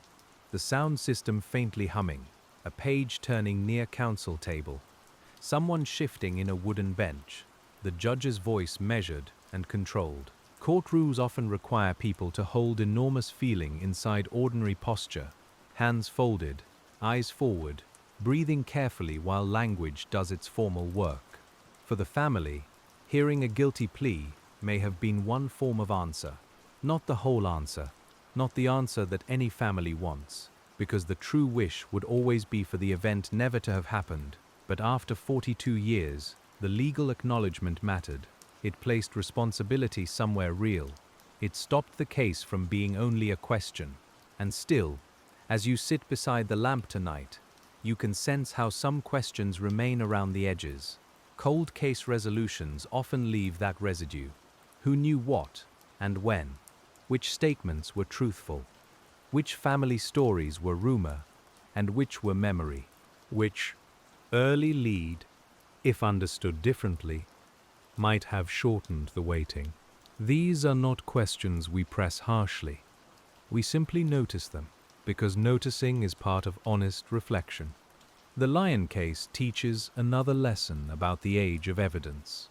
the sound system faintly humming, a page turning near counsel table, someone shifting in a wooden bench, the judge's voice measured and controlled. Courtrooms often require people to hold enormous feeling inside ordinary posture, hands folded, eyes forward, breathing carefully while language does its formal work. For the family, hearing a guilty plea may have been one form of answer, not the whole answer, not the answer that any family wants, because the true wish would always be for the event never to have happened. But after 42 years, the legal acknowledgement mattered. It placed responsibility somewhere real. It stopped the case from being only a question. And still, as you sit beside the lamp tonight, you can sense how some questions remain around the edges. Cold case resolutions often leave that residue. Who knew what and when? Which statements were truthful? Which family stories were rumor and which were memory? Which early lead, if understood differently, might have shortened the waiting? These are not questions we press harshly. We simply notice them, because noticing is part of honest reflection. The Lyon case teaches another lesson about the age of evidence.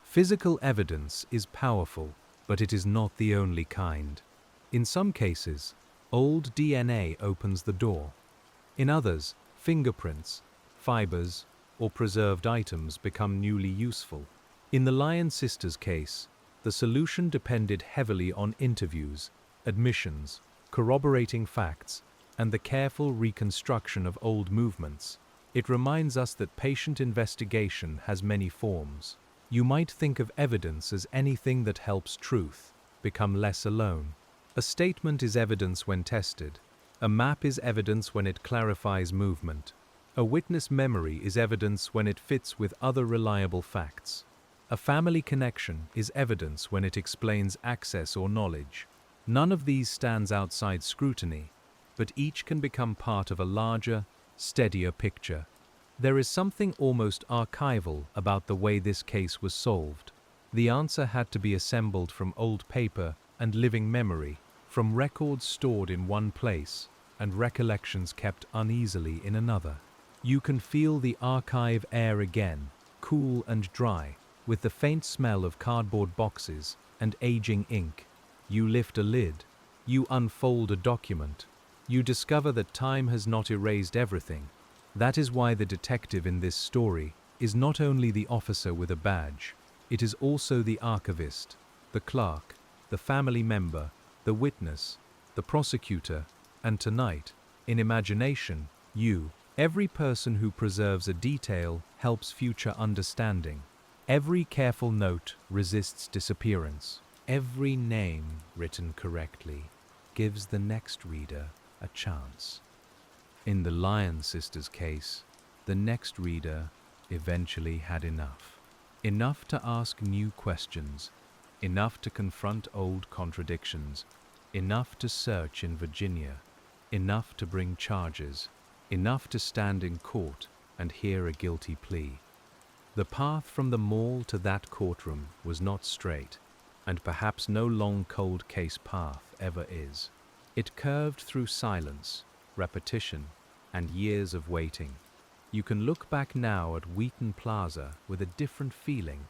Physical evidence is powerful, but it is not the only kind. In some cases, old DNA opens the door. In others, fingerprints, fibers, or preserved items become newly useful. In the Lyon sisters' case, the solution depended heavily on interviews, admissions, corroborating facts, and the careful reconstruction of old movements. It reminds us that patient investigation has many forms. You might think of evidence as anything that helps truth become less alone. A statement is evidence when tested. A map is evidence when it clarifies movement. A witness memory is evidence when it fits with other reliable facts. A family connection is evidence when it explains access or knowledge. None of these stands outside scrutiny, but each can become part of a larger, steadier picture. There is something almost archival about the way this case was solved. The answer had to be assembled from old paper and living memory, from records stored in one place and recollections kept uneasily in another. You can feel the archive air again, cool and dry, with the faint smell of cardboard boxes and aging ink. You lift a lid. You unfold a document. You discover that time has not erased everything. That is why the detective in this story is not only the officer with a badge, it is also the archivist, the clerk, the family member, the witness, the prosecutor, and tonight, in imagination, you. Every person who preserves a detail helps future understanding. Every careful note resists disappearance. Every name written correctly gives the next reader a chance. In the Lyon sisters' case, the next reader eventually had enough. Enough to ask new questions, enough to confront old contradictions, enough to search in Virginia, enough to bring charges, enough to stand in court and hear a guilty plea. The path from the mall to that courtroom was not straight, and perhaps no long cold case path ever is. It curved through silence, repetition, and years of waiting. You can look back now at Wheaton Plaza with a different feeling.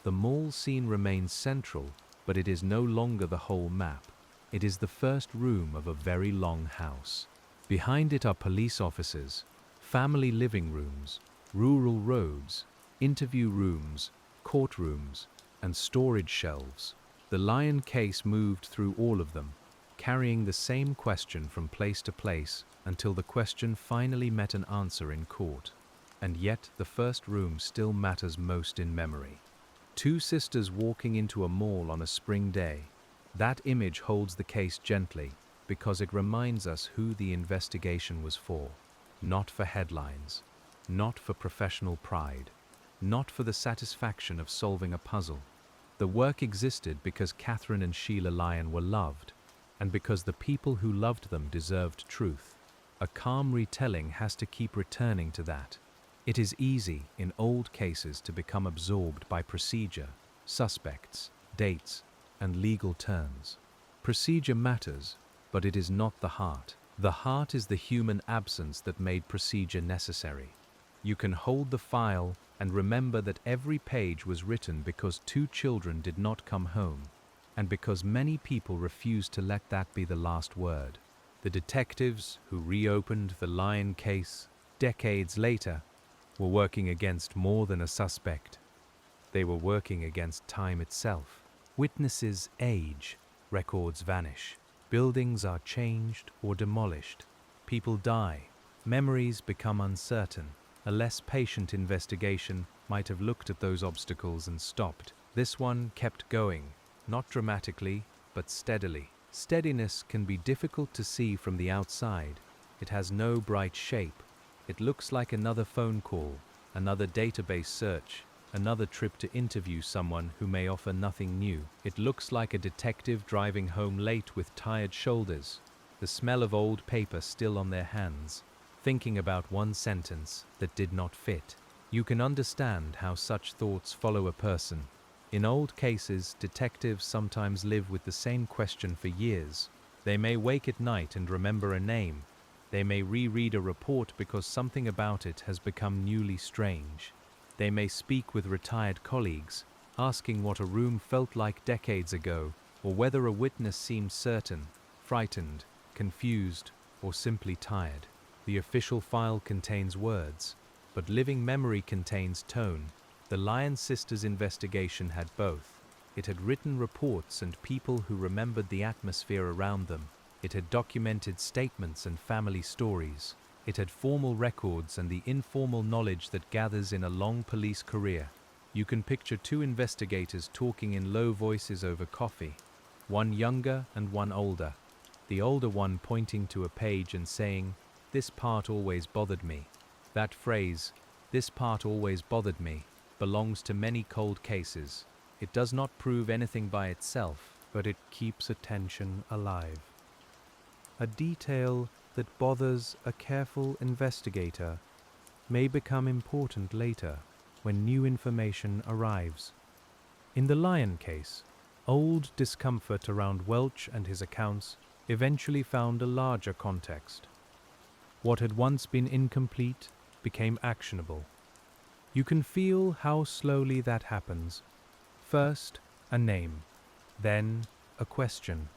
The mall scene remains central, but it is no longer the whole map. It is the first room of a very long house. Behind it are police offices, family living rooms, rural roads, interview rooms, courtrooms, and storage shelves. The Lyon case moved through all of them, carrying the same question from place to place until the question finally met an answer in court. And yet the first room still matters most in memory. Two sisters walking into a mall on a spring day. That image holds the case gently because it reminds us who the investigation was for. Not for headlines, not for professional pride, not for the satisfaction of solving a puzzle. The work existed because Catherine and Sheila Lyon were loved, and because the people who loved them deserved truth. A calm retelling has to keep returning to that. It is easy in old cases to become absorbed by procedure, suspects, dates, and legal terms. Procedure matters, but it is not the heart. The heart is the human absence that made procedure necessary. You can hold the file and remember that every page was written because 2 children did not come home, and because many people refused to let that be the last word. The detectives who reopened the Lyon case decades later were working against more than a suspect. They were working against time itself. Witnesses age, records vanish, buildings are changed or demolished, people die, memories become uncertain. A less patient investigation might have looked at those obstacles and stopped. This one kept going, not dramatically, but steadily. Steadiness can be difficult to see from the outside. It has no bright shape. It looks like another phone call, another database search, another trip to interview someone who may offer nothing new. It looks like a detective driving home late with tired shoulders, the smell of old paper still on their hands, thinking about one sentence that did not fit. You can understand how such thoughts follow a person. In old cases, detectives sometimes live with the same question for years. They may wake at night and remember a name. They may reread a report because something about it has become newly strange. They may speak with retired colleagues, asking what a room felt like decades ago, or whether a witness seemed certain, frightened, confused, or simply tired. The official file contains words, but living memory contains tone. The Lyon sisters' investigation had both. It had written reports and people who remembered the atmosphere around them. It had documented statements and family stories. It had formal records and the informal knowledge that gathers in a long police career. You can picture 2 investigators talking in low voices over coffee, one younger and one older. The older one pointing to a page and saying, "This part always bothered me." That phrase, "this part always bothered me," belongs to many cold cases. It does not prove anything by itself, but it keeps attention alive. A detail that bothers a careful investigator may become important later when new information arrives. In the Lyon case, old discomfort around Welch and his accounts eventually found a larger context. What had once been incomplete became actionable. You can feel how slowly that happens. First, a name, then a question,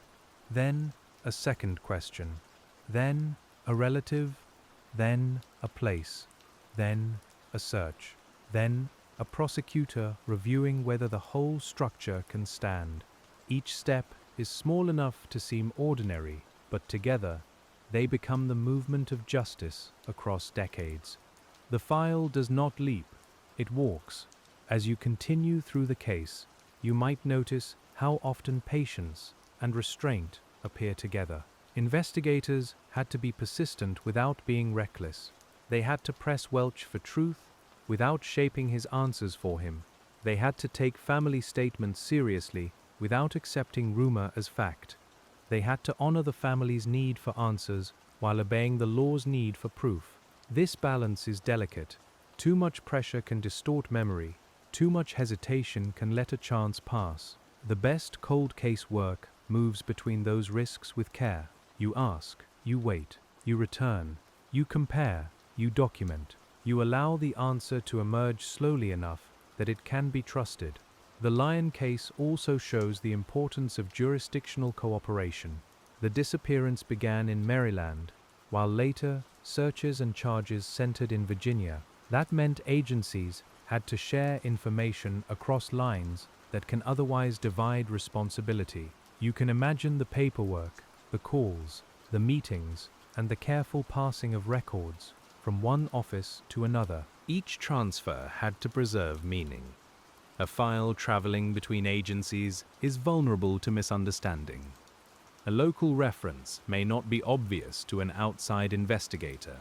then a second question, then a relative, then a place, then a search, then a prosecutor reviewing whether the whole structure can stand. Each step is small enough to seem ordinary, but together they become the movement of justice across decades. The file does not leap, it walks. As you continue through the case, you might notice how often patience and restraint appear together. Investigators had to be persistent without being reckless. They had to press Welch for truth without shaping his answers for him. They had to take family statements seriously without accepting rumor as fact. They had to honor the family's need for answers while obeying the law's need for proof. This balance is delicate. Too much pressure can distort memory. Too much hesitation can let a chance pass. The best cold case work moves between those risks with care. You ask, you wait, you return, you compare, you document. You allow the answer to emerge slowly enough that it can be trusted. The Lyon case also shows the importance of jurisdictional cooperation. The disappearance began in Maryland, while later searches and charges centered in Virginia. That meant agencies had to share information across lines that can otherwise divide responsibility. You can imagine the paperwork, the calls, the meetings, and the careful passing of records from one office to another. Each transfer had to preserve meaning. A file traveling between agencies is vulnerable to misunderstanding. A local reference may not be obvious to an outside investigator.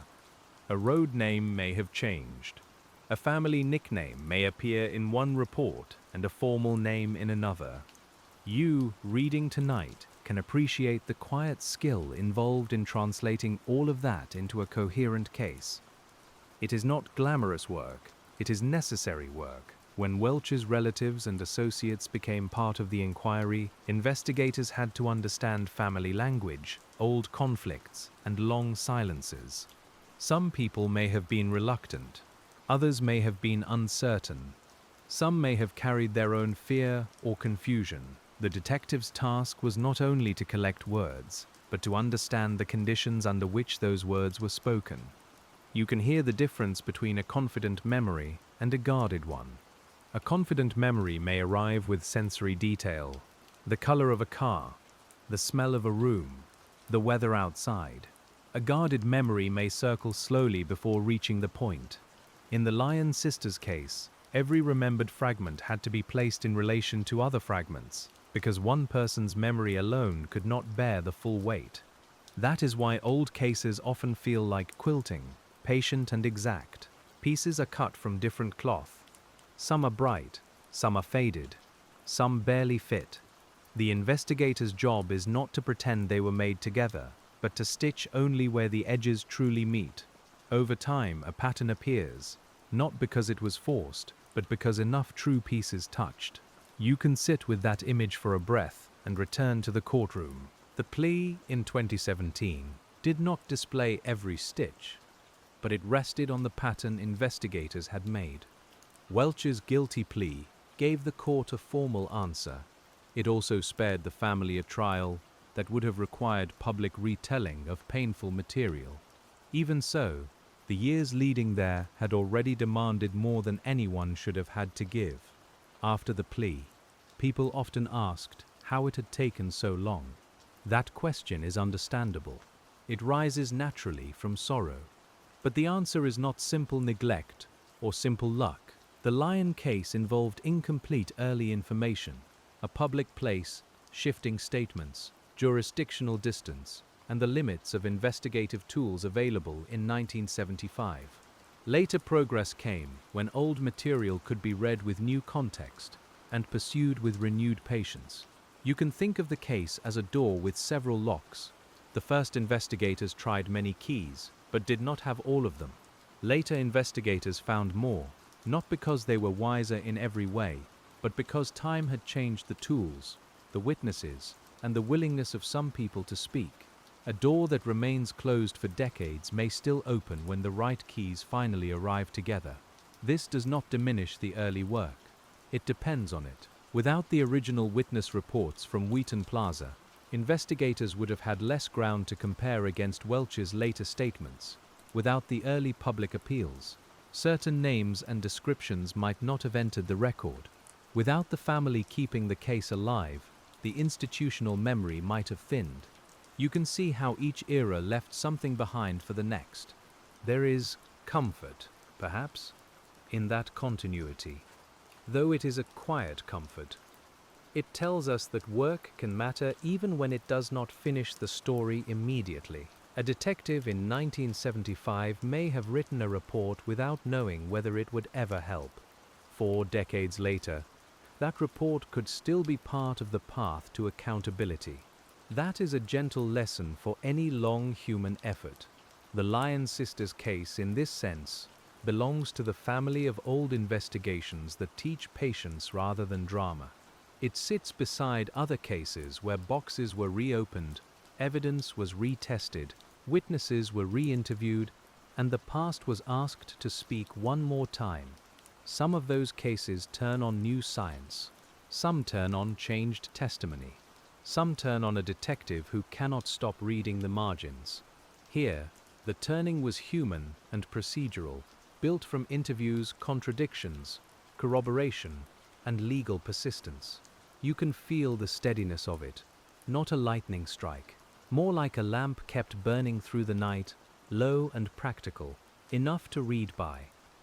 A road name may have changed. A family nickname may appear in one report and a formal name in another. You, reading tonight, can appreciate the quiet skill involved in translating all of that into a coherent case. It is not glamorous work, it is necessary work. When Welch's relatives and associates became part of the inquiry, investigators had to understand family language, old conflicts, and long silences. Some people may have been reluctant, others may have been uncertain. Some may have carried their own fear or confusion. The detective's task was not only to collect words, but to understand the conditions under which those words were spoken. You can hear the difference between a confident memory and a guarded one. A confident memory may arrive with sensory detail, the color of a car, the smell of a room, the weather outside. A guarded memory may circle slowly before reaching the point. In the Lyon sisters' case, every remembered fragment had to be placed in relation to other fragments, because one person's memory alone could not bear the full weight. That is why old cases often feel like quilting, patient and exact. Pieces are cut from different cloth. Some are bright, some are faded, some barely fit. The investigator's job is not to pretend they were made together, but to stitch only where the edges truly meet. Over time, a pattern appears, not because it was forced, but because enough true pieces touched. You can sit with that image for a breath and return to the courtroom. The plea in 2017 did not display every stitch, but it rested on the pattern investigators had made. Welch's guilty plea gave the court a formal answer. It also spared the family a trial that would have required public retelling of painful material. Even so, the years leading there had already demanded more than anyone should have had to give. After the plea, people often asked how it had taken so long. That question is understandable. It rises naturally from sorrow. But the answer is not simple neglect or simple luck. The Lyon case involved incomplete early information, a public place, shifting statements, jurisdictional distance, and the limits of investigative tools available in 1975. Later progress came when old material could be read with new context and pursued with renewed patience. You can think of the case as a door with several locks. The first investigators tried many keys, but did not have all of them. Later investigators found more, not because they were wiser in every way, but because time had changed the tools, the witnesses, and the willingness of some people to speak. A door that remains closed for decades may still open when the right keys finally arrive together. This does not diminish the early work. It depends on it. Without the original witness reports from Wheaton Plaza, investigators would have had less ground to compare against Welch's later statements. Without the early public appeals, certain names and descriptions might not have entered the record. Without the family keeping the case alive, the institutional memory might have thinned. You can see how each era left something behind for the next. There is comfort, perhaps, in that continuity, though it is a quiet comfort. It tells us that work can matter even when it does not finish the story immediately. A detective in 1975 may have written a report without knowing whether it would ever help. 4 decades later, that report could still be part of the path to accountability. That is a gentle lesson for any long human effort. The Lyon sisters case, in this sense, belongs to the family of old investigations that teach patience rather than drama. It sits beside other cases where boxes were reopened, evidence was retested, witnesses were re-interviewed, and the past was asked to speak one more time. Some of those cases turn on new science. Some turn on changed testimony. Some turn on a detective who cannot stop reading the margins. Here, the turning was human and procedural, built from interviews, contradictions, corroboration, and legal persistence. You can feel the steadiness of it, not a lightning strike, more like a lamp kept burning through the night, low and practical, enough to read by.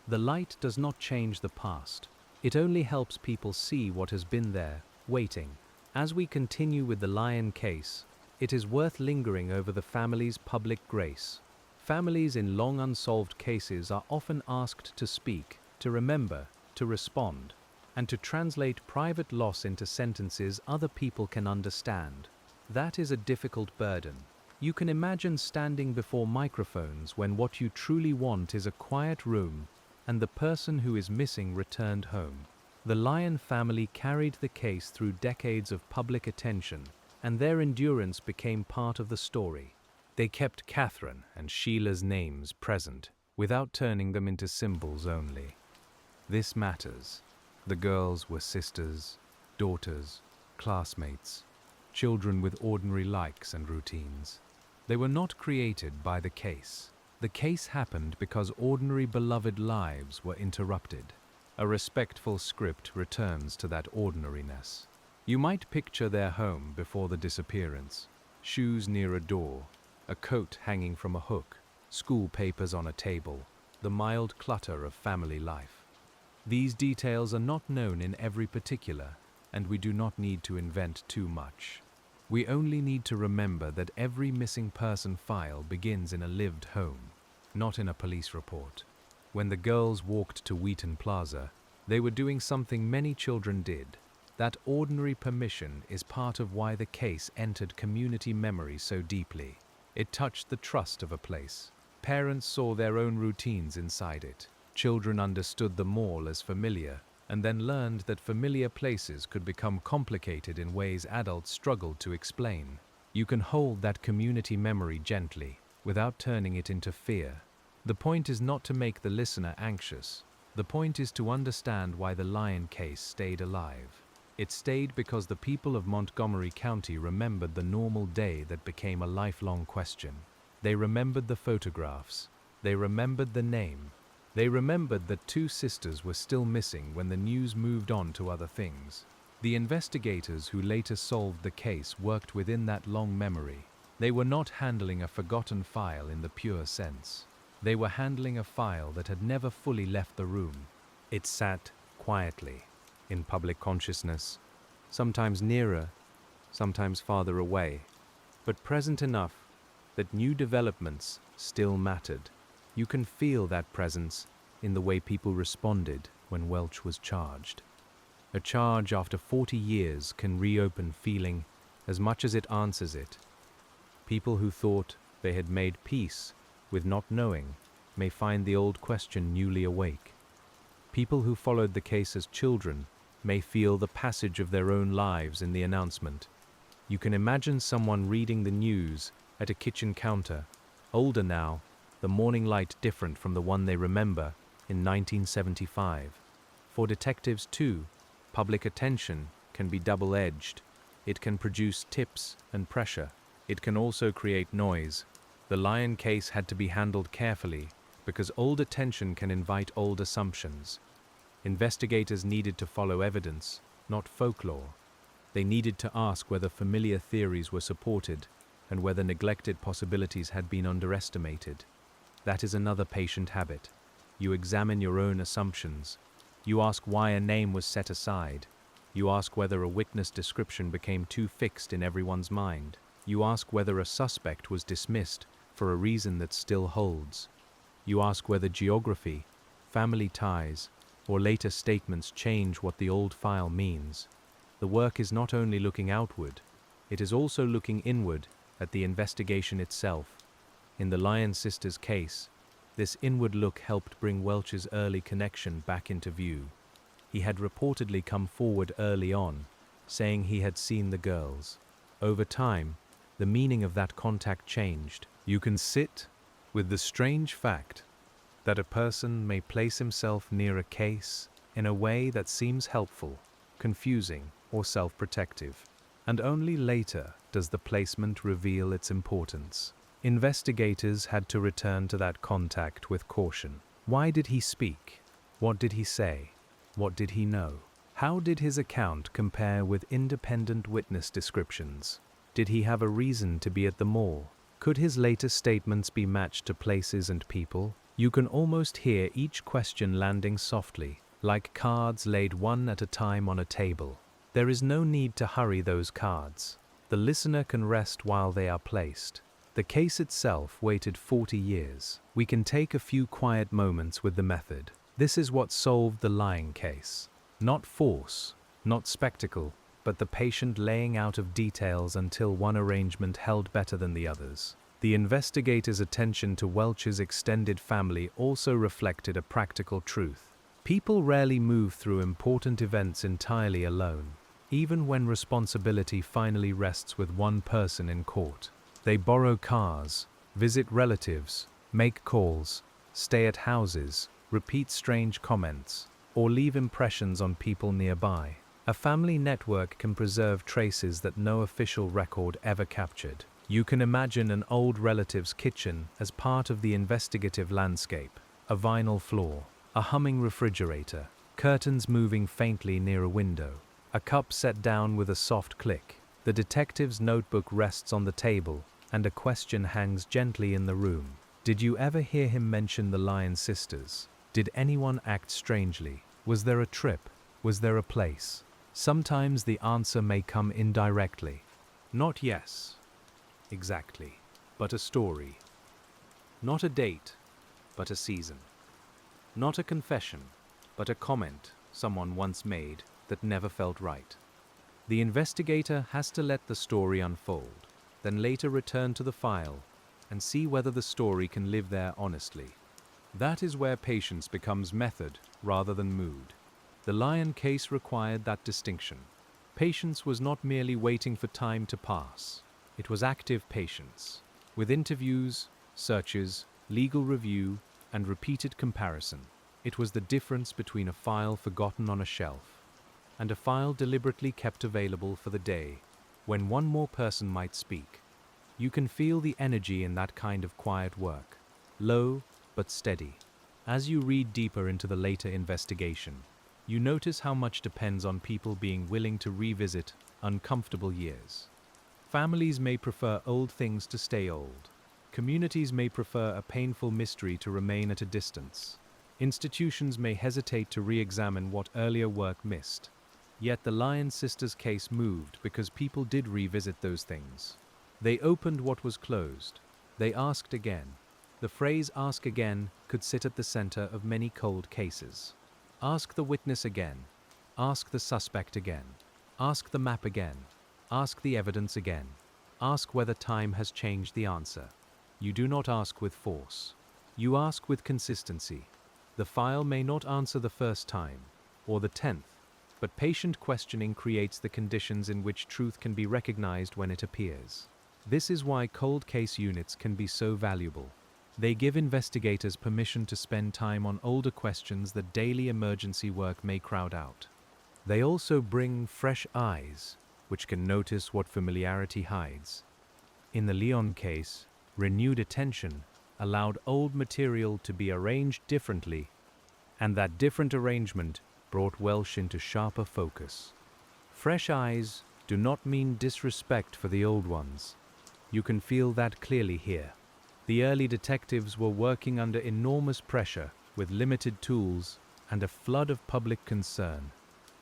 The light does not change the past. It only helps people see what has been there, waiting. As we continue with the Lyon case, it is worth lingering over the family's public grace. Families in long unsolved cases are often asked to speak, to remember, to respond, and to translate private loss into sentences other people can understand. That is a difficult burden. You can imagine standing before microphones when what you truly want is a quiet room and the person who is missing returned home. The Lyon family carried the case through decades of public attention, and their endurance became part of the story. They kept Catherine and Sheila's names present, without turning them into symbols only. This matters. The girls were sisters, daughters, classmates, children with ordinary likes and routines. They were not created by the case. The case happened because ordinary beloved lives were interrupted. A respectful script returns to that ordinariness. You might picture their home before the disappearance. Shoes near a door, a coat hanging from a hook, school papers on a table, the mild clutter of family life. These details are not known in every particular, and we do not need to invent too much. We only need to remember that every missing person file begins in a lived home, not in a police report. When the girls walked to Wheaton Plaza, they were doing something many children did. That ordinary permission is part of why the case entered community memory so deeply. It touched the trust of a place. Parents saw their own routines inside it. Children understood the mall as familiar, and then learned that familiar places could become complicated in ways adults struggled to explain. You can hold that community memory gently, without turning it into fear. The point is not to make the listener anxious. The point is to understand why the Lyon case stayed alive. It stayed because the people of Montgomery County remembered the normal day that became a lifelong question. They remembered the photographs. They remembered the name. They remembered that two sisters were still missing when the news moved on to other things. The investigators who later solved the case worked within that long memory. They were not handling a forgotten file in the pure sense. They were handling a file that had never fully left the room. It sat quietly, in public consciousness, sometimes nearer, sometimes farther away, but present enough that new developments still mattered. You can feel that presence in the way people responded when Welch was charged. A charge after 40 years can reopen feeling as much as it answers it. People who thought they had made peace with not knowing may find the old question newly awake. People who followed the case as children may feel the passage of their own lives in the announcement. You can imagine someone reading the news at a kitchen counter, older now, the morning light different from the one they remember in 1975. For detectives too, public attention can be double-edged. It can produce tips and pressure. It can also create noise. The Lyon case had to be handled carefully because old attention can invite old assumptions. Investigators needed to follow evidence, not folklore. They needed to ask whether familiar theories were supported and whether neglected possibilities had been underestimated. That is another patient habit. You examine your own assumptions. You ask why a name was set aside. You ask whether a witness description became too fixed in everyone's mind. You ask whether a suspect was dismissed for a reason that still holds. You ask whether geography, family ties, or later statements change what the old file means. The work is not only looking outward, it is also looking inward at the investigation itself. In the Lyon sisters' case, this inward look helped bring Welch's early connection back into view. He had reportedly come forward early on, saying he had seen the girls. Over time, the meaning of that contact changed. You can sit with the strange fact that a person may place himself near a case in a way that seems helpful, confusing, or self-protective, and only later does the placement reveal its importance. Investigators had to return to that contact with caution. Why did he speak? What did he say? What did he know? How did his account compare with independent witness descriptions? Did he have a reason to be at the mall? Could his later statements be matched to places and people? You can almost hear each question landing softly, like cards laid one at a time on a table. There is no need to hurry those cards. The listener can rest while they are placed. The case itself waited 40 years. We can take a few quiet moments with the method. This is what solved the Lyon case. Not force, not spectacle, but the patient laying out of details until one arrangement held better than the others. The investigator's attention to Welch's extended family also reflected a practical truth. People rarely move through important events entirely alone, even when responsibility finally rests with one person in court. They borrow cars, visit relatives, make calls, stay at houses, repeat strange comments, or leave impressions on people nearby. A family network can preserve traces that no official record ever captured. You can imagine an old relative's kitchen as part of the investigative landscape. A vinyl floor, a humming refrigerator, curtains moving faintly near a window, a cup set down with a soft click. The detective's notebook rests on the table, and a question hangs gently in the room. Did you ever hear him mention the Lyon sisters? Did anyone act strangely? Was there a trip? Was there a place? Sometimes the answer may come indirectly. Not yes, exactly, but a story. Not a date, but a season. Not a confession, but a comment someone once made that never felt right. The investigator has to let the story unfold, then later return to the file and see whether the story can live there honestly. That is where patience becomes method rather than mood. The Lyon case required that distinction. Patience was not merely waiting for time to pass. It was active patience, with interviews, searches, legal review, and repeated comparison. It was the difference between a file forgotten on a shelf and a file deliberately kept available for the day when one more person might speak. You can feel the energy in that kind of quiet work, low but steady. As you read deeper into the later investigation, you notice how much depends on people being willing to revisit uncomfortable years. Families may prefer old things to stay old. Communities may prefer a painful mystery to remain at a distance. Institutions may hesitate to re-examine what earlier work missed. Yet the Lyon sisters case moved because people did revisit those things. They opened what was closed. They asked again. The phrase "ask again" could sit at the center of many cold cases. Ask the witness again. Ask the suspect again. Ask the map again. Ask the evidence again. Ask whether time has changed the answer. You do not ask with force. You ask with consistency. The file may not answer the first time, or the 10th, but patient questioning creates the conditions in which truth can be recognized when it appears. This is why cold case units can be so valuable. They give investigators permission to spend time on older questions that daily emergency work may crowd out. They also bring fresh eyes, which can notice what familiarity hides. In the Lyon case, renewed attention allowed old material to be arranged differently, and that different arrangement brought Welch into sharper focus. Fresh eyes do not mean disrespect for the old ones. You can feel that clearly here. The early detectives were working under enormous pressure with limited tools and a flood of public concern.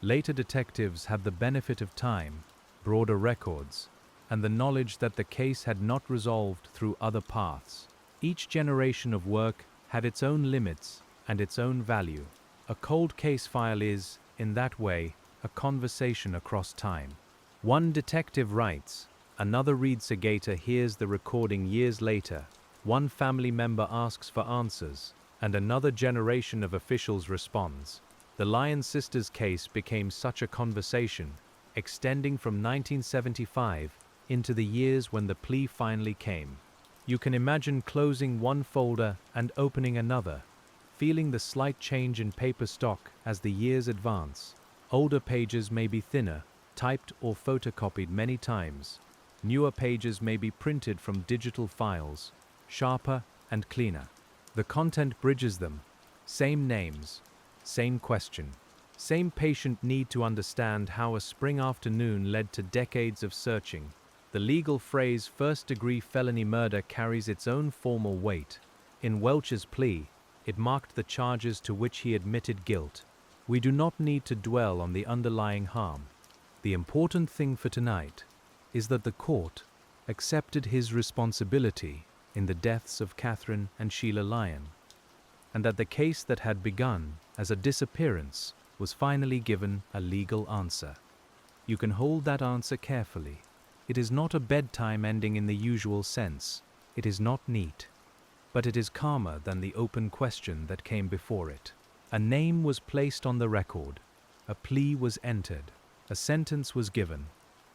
Later detectives had the benefit of time, broader records, and the knowledge that the case had not resolved through other paths. Each generation of work had its own limits and its own value. A cold case file is, in that way, a conversation across time. One detective writes, another Reed Segata hears the recording years later, one family member asks for answers, and another generation of officials responds. The Lyon sisters case became such a conversation, extending from 1975 into the years when the plea finally came. You can imagine closing one folder and opening another, feeling the slight change in paper stock as the years advance. Older pages may be thinner, typed or photocopied many times. Newer pages may be printed from digital files, sharper and cleaner. The content bridges them. Same names, same question, same patient need to understand how a spring afternoon led to decades of searching. The legal phrase first-degree felony murder carries its own formal weight. In Welch's plea, it marked the charges to which he admitted guilt. We do not need to dwell on the underlying harm. The important thing for tonight is that the court accepted his responsibility in the deaths of Catherine and Sheila Lyon, and that the case that had begun as a disappearance was finally given a legal answer. You can hold that answer carefully. It is not a bedtime ending in the usual sense. It is not neat. But it is calmer than the open question that came before it. A name was placed on the record. A plea was entered. A sentence was given.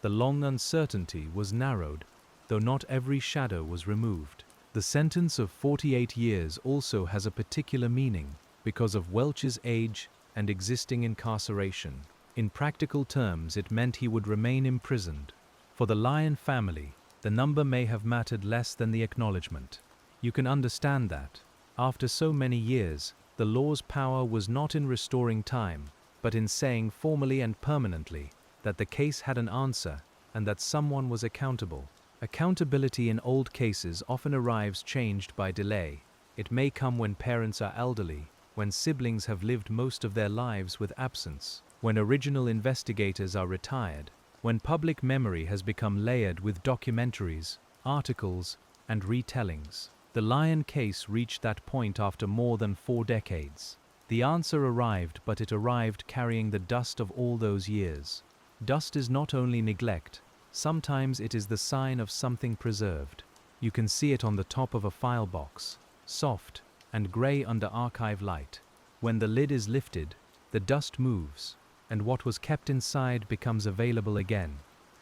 The long uncertainty was narrowed, though not every shadow was removed. The sentence of 48 years also has a particular meaning because of Welch's age and existing incarceration. In practical terms, it meant he would remain imprisoned. For the Lyon family, the number may have mattered less than the acknowledgement. You can understand that, after so many years, the law's power was not in restoring time, but in saying formally and permanently that the case had an answer and that someone was accountable. Accountability in old cases often arrives changed by delay. It may come when parents are elderly, when siblings have lived most of their lives with absence, when original investigators are retired, when public memory has become layered with documentaries, articles, and retellings. The Lyon case reached that point after more than 4 decades. The answer arrived, but it arrived carrying the dust of all those years. Dust is not only neglect, sometimes it is the sign of something preserved. You can see it on the top of a file box, soft and gray under archive light. When the lid is lifted, the dust moves, and what was kept inside becomes available again.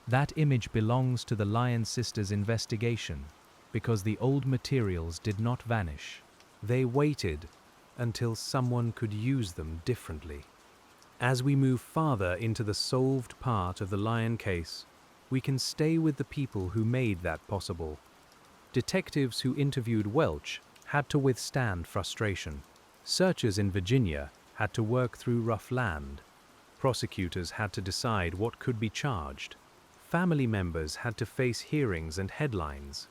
That image belongs to the Lyon sisters' investigation, because the old materials did not vanish. They waited until someone could use them differently. As we move farther into the solved part of the Lyon case, we can stay with the people who made that possible. Detectives who interviewed Welch had to withstand frustration. Searchers in Virginia had to work through rough land. Prosecutors had to decide what could be charged. Family members had to face hearings and headlines.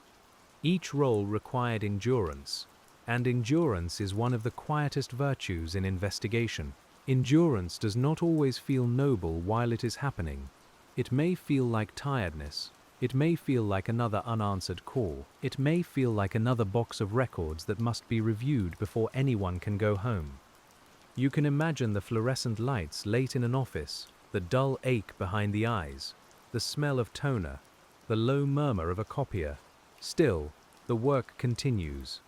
Each role required endurance, and endurance is one of the quietest virtues in investigation. Endurance does not always feel noble while it is happening. It may feel like tiredness. It may feel like another unanswered call. It may feel like another box of records that must be reviewed before anyone can go home. You can imagine the fluorescent lights late in an office, the dull ache behind the eyes, the smell of toner, the low murmur of a copier. Still, the work continues.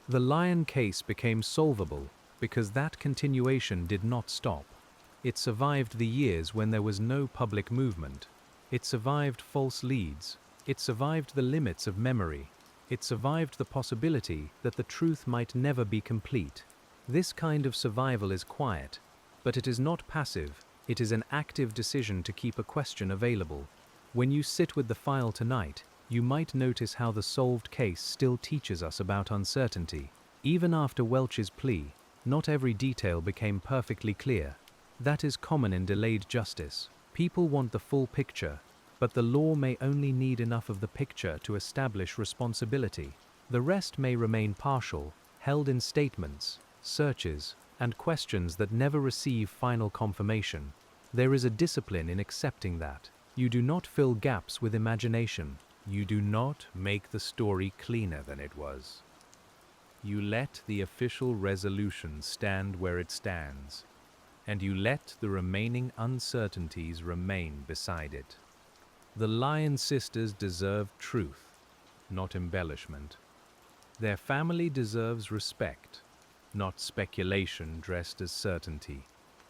The Lyon case became solvable because that continuation did not stop. It survived the years when there was no public movement. It survived false leads. It survived the limits of memory. It survived the possibility that the truth might never be complete. This kind of survival is quiet, but it is not passive. It is an active decision to keep a question available. When you sit with the file tonight, you might notice how the solved case still teaches us about uncertainty. Even after Welch's plea, not every detail became perfectly clear. That is common in delayed justice. People want the full picture, but the law may only need enough of the picture to establish responsibility. The rest may remain partial, held in statements, searches, and questions that never receive final confirmation. There is a discipline in accepting that. You do not fill gaps with imagination. You do not make the story cleaner than it was. You let the official resolution stand where it stands, and you let the remaining uncertainties remain beside it. The Lyon sisters deserve truth, not embellishment. Their family deserves respect, not speculation dressed as certainty.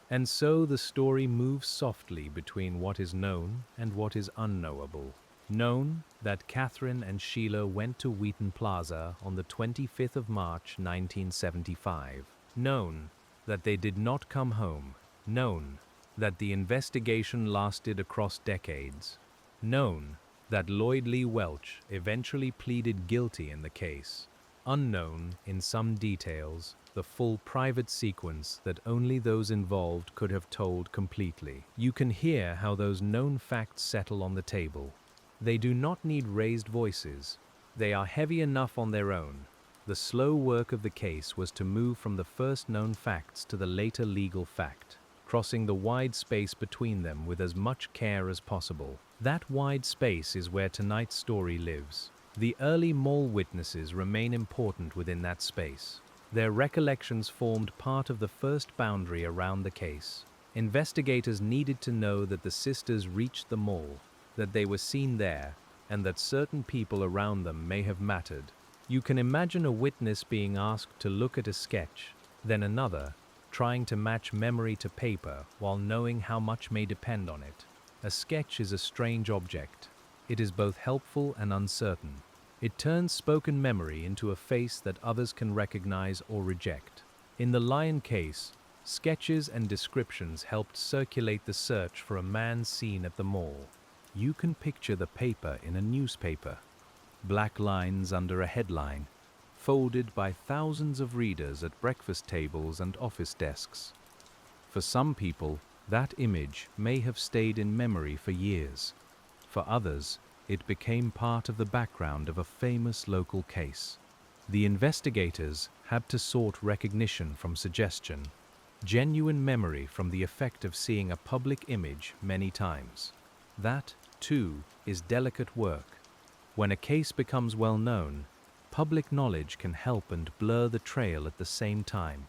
And so the story moves softly between what is known and what is unknowable. Known that Catherine and Sheila went to Wheaton Plaza on the 25th of March 1975. Known that they did not come home. Known that the investigation lasted across decades. Known that Lloyd Lee Welch eventually pleaded guilty in the case. Unknown, in some details, the full private sequence that only those involved could have told completely. You can hear how those known facts settle on the table. They do not need raised voices. They are heavy enough on their own. The slow work of the case was to move from the first known facts to the later legal fact, crossing the wide space between them with as much care as possible. That wide space is where tonight's story lives. The early mall witnesses remain important within that space. Their recollections formed part of the first boundary around the case. Investigators needed to know that the sisters reached the mall, that they were seen there, and that certain people around them may have mattered. You can imagine a witness being asked to look at a sketch, then another, trying to match memory to paper while knowing how much may depend on it. A sketch is a strange object. It is both helpful and uncertain. It turns spoken memory into a face that others can recognize or reject. In the Lyon case, sketches and descriptions helped circulate the search for a man seen at the mall. You can picture the paper in a newspaper. Black lines under a headline, folded by thousands of readers at breakfast tables and office desks. For some people, that image may have stayed in memory for years. For others, it became part of the background of a famous local case. The investigators had to sort recognition from suggestion, genuine memory from the effect of seeing a public image many times. That, too, is delicate work. When a case becomes well known, public knowledge can help and blur the trail at the same time.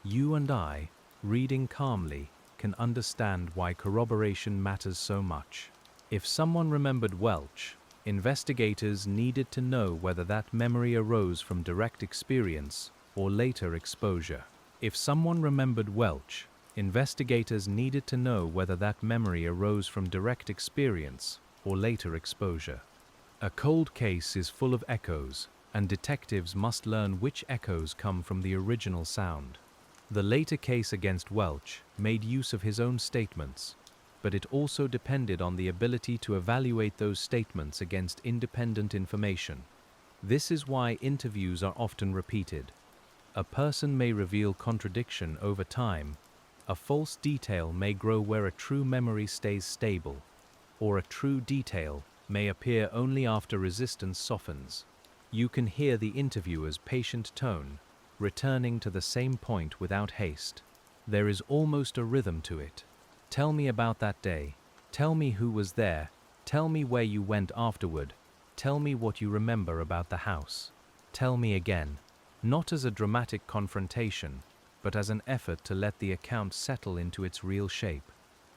You and I, reading calmly, can understand why corroboration matters so much. If someone remembered Welch, investigators needed to know whether that memory arose from direct experience or later exposure. If someone remembered Welch, investigators needed to know whether that memory arose from direct experience or later exposure. A cold case is full of echoes, and detectives must learn which echoes come from the original sound. The later case against Welch made use of his own statements, but it also depended on the ability to evaluate those statements against independent information. This is why interviews are often repeated. A person may reveal contradiction over time. A false detail may grow where a true memory stays stable, or a true detail may appear only after resistance softens. You can hear the interviewer's patient tone, returning to the same point without haste. There is almost a rhythm to it. Tell me about that day. Tell me who was there. Tell me where you went afterward. Tell me what you remember about the house. Tell me again. Not as a dramatic confrontation, but as an effort to let the account settle into its real shape.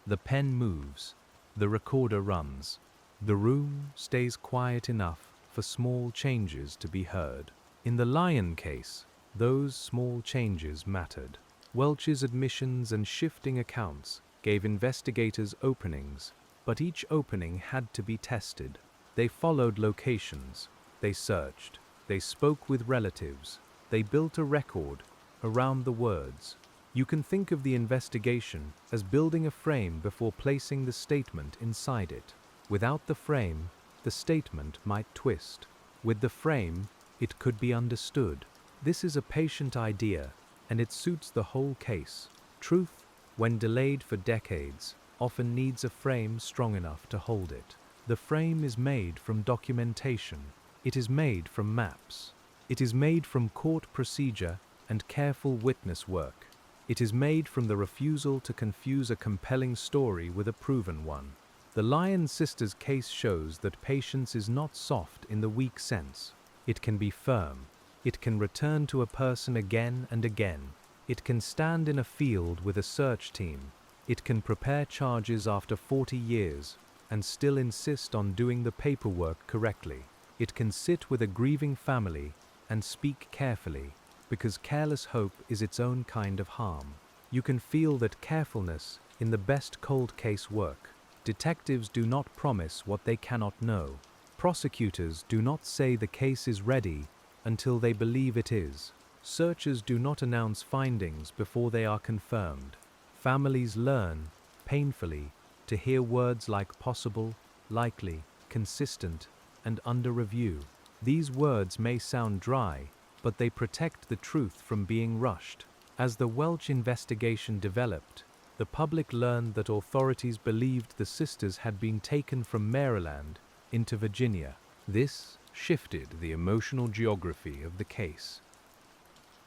The pen moves. The recorder runs. The room stays quiet enough for small changes to be heard. In the Lyon case, those small changes mattered. Welch's admissions and shifting accounts gave investigators openings, but each opening had to be tested. They followed locations, they searched, they spoke with relatives, they built a record around the words. You can think of the investigation as building a frame before placing the statement inside it. Without the frame, the statement might twist. With the frame, it could be understood. This is a patient idea, and it suits the whole case. Truth, when delayed for decades, often needs a frame strong enough to hold it. The frame is made from documentation. It is made from maps. It is made from court procedure and careful witness work. It is made from the refusal to confuse a compelling story with a proven one. The Lyon sisters case shows that patience is not soft in the weak sense. It can be firm. It can return to a person again and again. It can stand in a field with a search team. It can prepare charges after 40 years and still insist on doing the paperwork correctly. It can sit with a grieving family and speak carefully, because careless hope is its own kind of harm. You can feel that carefulness in the best cold case work. Detectives do not promise what they cannot know. Prosecutors do not say the case is ready until they believe it is. Searchers do not announce findings before they are confirmed. Families learn, painfully, to hear words like possible, likely, consistent, and under review. These words may sound dry, but they protect the truth from being rushed. As the Welch investigation developed, the public learned that authorities believed the sisters had been taken from Maryland into Virginia. This shifted the emotional geography of the case.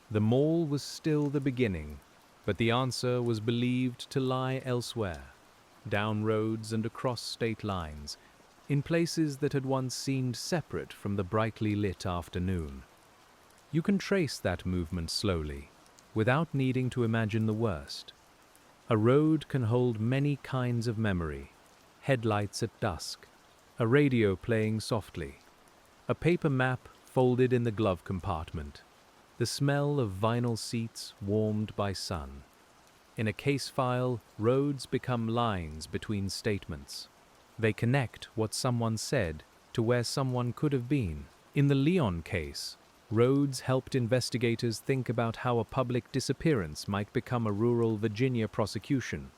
The mall was still the beginning, but the answer was believed to lie elsewhere, down roads and across state lines, in places that had once seemed separate from the brightly lit afternoon. You can trace that movement slowly, without needing to imagine the worst. A road can hold many kinds of memory. Headlights at dusk, a radio playing softly, a paper map folded in the glove compartment, the smell of vinyl seats warmed by sun. In a case file, roads become lines between statements. They connect what someone said to where someone could have been. In the Lyon case, roads helped investigators think about how a public disappearance might become a rural Virginia prosecution.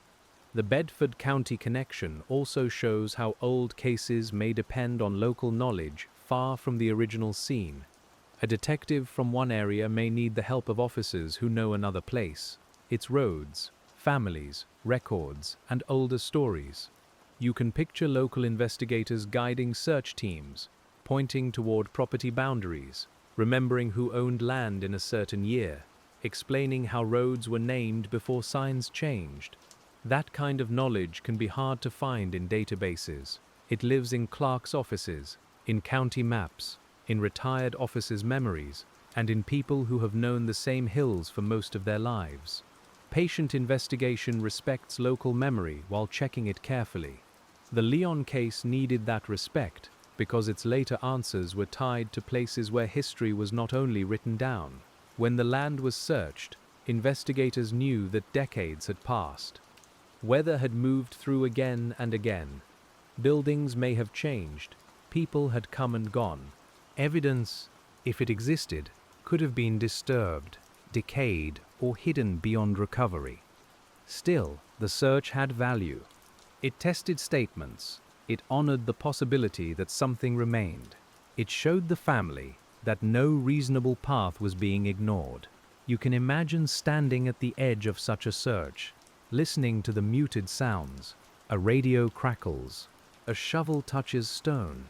The Bedford County connection also shows how old cases may depend on local knowledge far from the original scene. A detective from one area may need the help of officers who know another place, its roads, families, records, and older stories. You can picture local investigators guiding search teams, pointing toward property boundaries, remembering who owned land in a certain year, explaining how roads were named before signs changed. That kind of knowledge can be hard to find in databases. It lives in clerks' offices, in county maps, in retired officers' memories, and in people who have known the same hills for most of their lives. Patient investigation respects local memory while checking it carefully. The Lyon case needed that respect because its later answers were tied to places where history was not only written down. When the land was searched, investigators knew that decades had passed. Weather had moved through again and again. Buildings may have changed. People had come and gone. Evidence, if it existed, could have been disturbed, decayed, or hidden beyond recovery. Still, the search had value. It tested statements. It honored the possibility that something remained. It showed the family that no reasonable path was being ignored. You can imagine standing at the edge of such a search, listening to the muted sounds. A radio crackles. A shovel touches stone.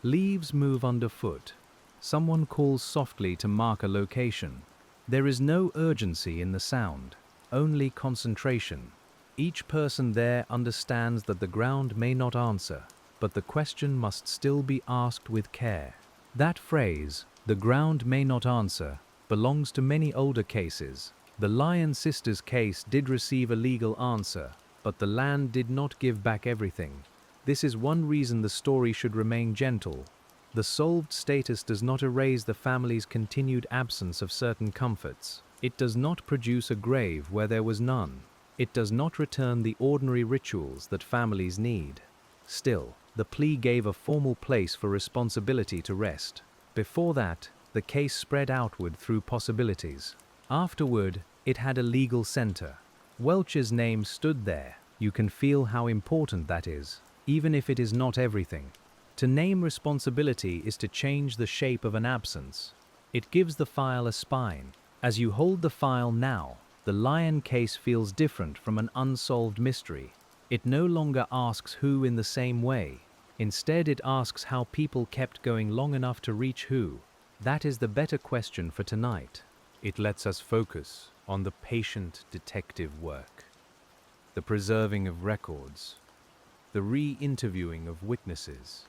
Leaves move underfoot. Someone calls softly to mark a location. There is no urgency in the sound, only concentration. Each person there understands that the ground may not answer, but the question must still be asked with care. That phrase, "the ground may not answer," belongs to many older cases. The Lyon sisters' case did receive a legal answer, but the land did not give back everything. This is one reason the story should remain gentle. The solved status does not erase the family's continued absence of certain comforts. It does not produce a grave where there was none. It does not return the ordinary rituals that families need. Still, the plea gave a formal place for responsibility to rest. Before that, the case spread outward through possibilities. Afterward, it had a legal center. Welch's name stood there. You can feel how important that is, even if it is not everything. To name responsibility is to change the shape of an absence. It gives the file a spine. As you hold the file now, the Lyon case feels different from an unsolved mystery. It no longer asks who in the same way. Instead, it asks how people kept going long enough to reach who. That is the better question for tonight. It lets us focus on the patient detective work, the preserving of records, the re-interviewing of witnesses,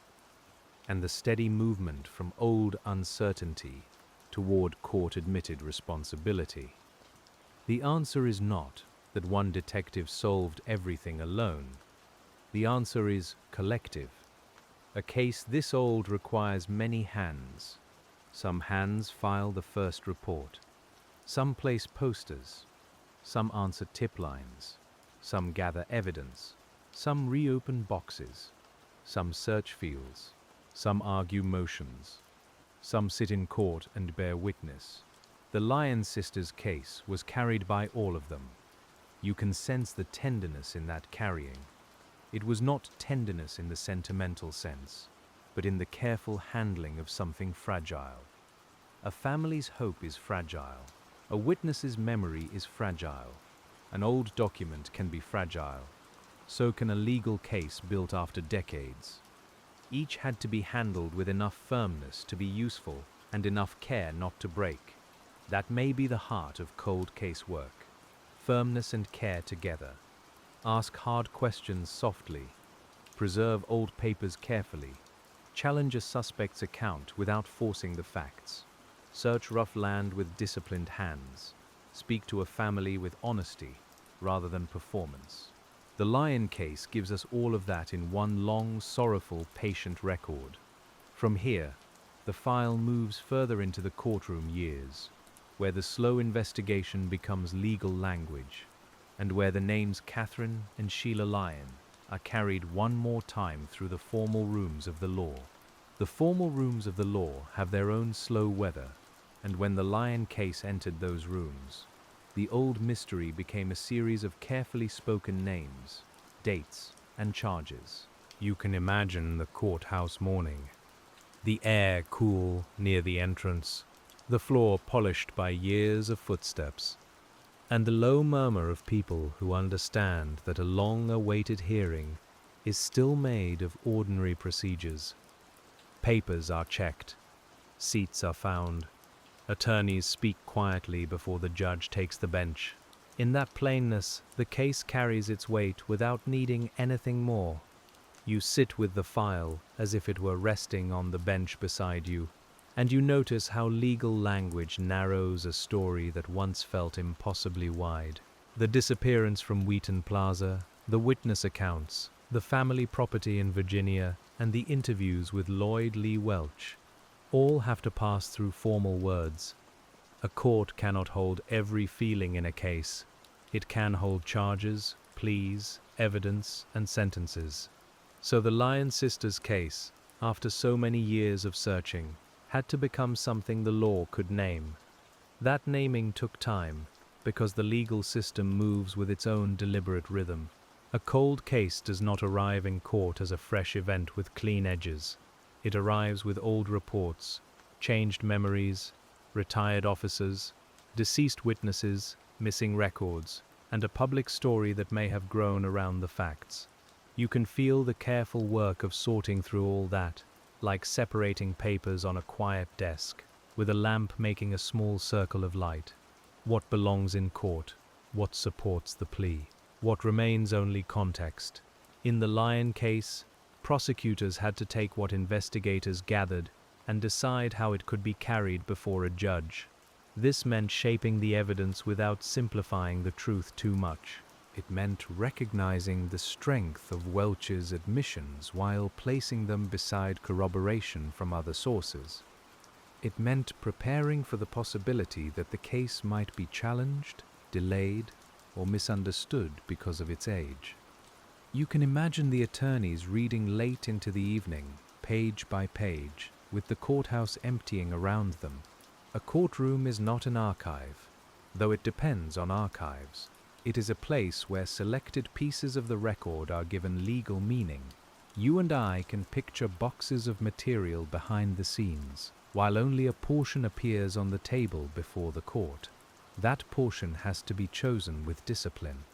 and the steady movement from old uncertainty toward court-admitted responsibility. The answer is not that one detective solved everything alone. The answer is collective. A case this old requires many hands. Some hands file the first report. Some place posters. Some answer tip lines. Some gather evidence. Some reopen boxes. Some search fields. Some argue motions. Some sit in court and bear witness. The Lyon sisters' case was carried by all of them. You can sense the tenderness in that carrying. It was not tenderness in the sentimental sense, but in the careful handling of something fragile. A family's hope is fragile. A witness's memory is fragile. An old document can be fragile. So can a legal case built after decades. Each had to be handled with enough firmness to be useful and enough care not to break. That may be the heart of cold case work. Firmness and care together. Ask hard questions softly. Preserve old papers carefully. Challenge a suspect's account without forcing the facts. Search rough land with disciplined hands. Speak to a family with honesty. rather than performance. The Lyon case gives us all of that in one long, sorrowful, patient record. From here, the file moves further into the courtroom years, where the slow investigation becomes legal language, and where the names Catherine and Sheila Lyon are carried one more time through the formal rooms of the law. The formal rooms of the law have their own slow weather, and when the Lyon case entered those rooms, the old mystery became a series of carefully spoken names, dates, and charges. You can imagine the courthouse morning. The air cool near the entrance, the floor polished by years of footsteps, and the low murmur of people who understand that a long-awaited hearing is still made of ordinary procedures. Papers are checked, seats are found, attorneys speak quietly before the judge takes the bench. In that plainness, the case carries its weight without needing anything more. You sit with the file as if it were resting on the bench beside you, and you notice how legal language narrows a story that once felt impossibly wide. The disappearance from Wheaton Plaza, the witness accounts, the family property in Virginia, and the interviews with Lloyd Lee Welch all have to pass through formal words. A court cannot hold every feeling in a case. It can hold charges, pleas, evidence, and sentences. So the Lyon sisters' case, after so many years of searching, had to become something the law could name. That naming took time, because the legal system moves with its own deliberate rhythm. A cold case does not arrive in court as a fresh event with clean edges. It arrives with old reports, changed memories, retired officers, deceased witnesses, missing records, and a public story that may have grown around the facts. You can feel the careful work of sorting through all that, like separating papers on a quiet desk, with a lamp making a small circle of light. What belongs in court? What supports the plea? What remains only context? In the Lyon case, prosecutors had to take what investigators gathered and decide how it could be carried before a judge. This meant shaping the evidence without simplifying the truth too much. It meant recognizing the strength of Welch's admissions while placing them beside corroboration from other sources. It meant preparing for the possibility that the case might be challenged, delayed, or misunderstood because of its age. You can imagine the attorneys reading late into the evening, page by page, with the courthouse emptying around them. A courtroom is not an archive, though it depends on archives. It is a place where selected pieces of the record are given legal meaning. You and I can picture boxes of material behind the scenes, while only a portion appears on the table before the court. That portion has to be chosen with discipline.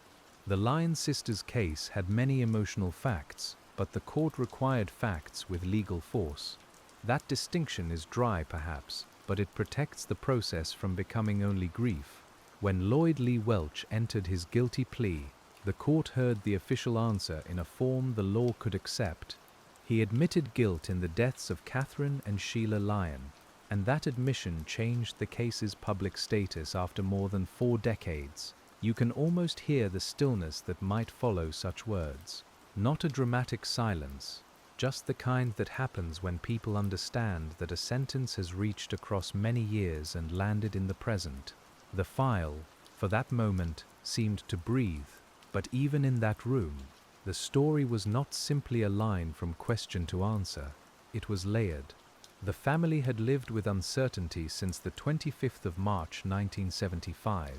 The Lyon sisters' case had many emotional facts, but the court required facts with legal force. That distinction is dry, perhaps, but it protects the process from becoming only grief. When Lloyd Lee Welch entered his guilty plea, the court heard the official answer in a form the law could accept. He admitted guilt in the deaths of Catherine and Sheila Lyon, and that admission changed the case's public status after more than 4 decades. You can almost hear the stillness that might follow such words. Not a dramatic silence, just the kind that happens when people understand that a sentence has reached across many years and landed in the present. The file, for that moment, seemed to breathe, but even in that room, the story was not simply a line from question to answer, it was layered. The family had lived with uncertainty since the 25th of March 1975.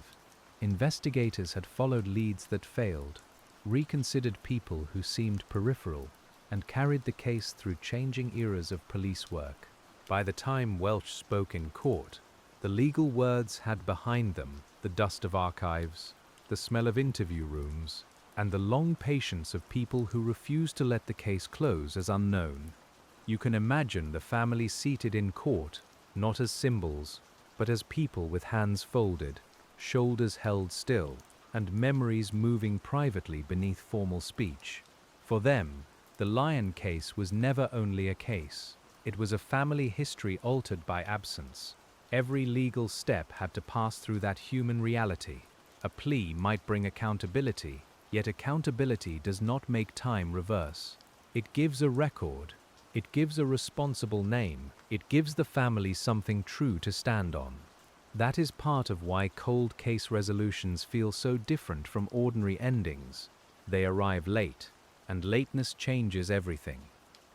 Investigators had followed leads that failed, reconsidered people who seemed peripheral, and carried the case through changing eras of police work. By the time Welch spoke in court, the legal words had behind them the dust of archives, the smell of interview rooms, and the long patience of people who refused to let the case close as unknown. You can imagine the family seated in court, not as symbols, but as people with hands folded, shoulders held still, and memories moving privately beneath formal speech. For them, the Lyon case was never only a case. It was a family history altered by absence. Every legal step had to pass through that human reality. A plea might bring accountability, yet accountability does not make time reverse. It gives a record. It gives a responsible name. It gives the family something true to stand on. That is part of why cold case resolutions feel so different from ordinary endings. They arrive late, and lateness changes everything.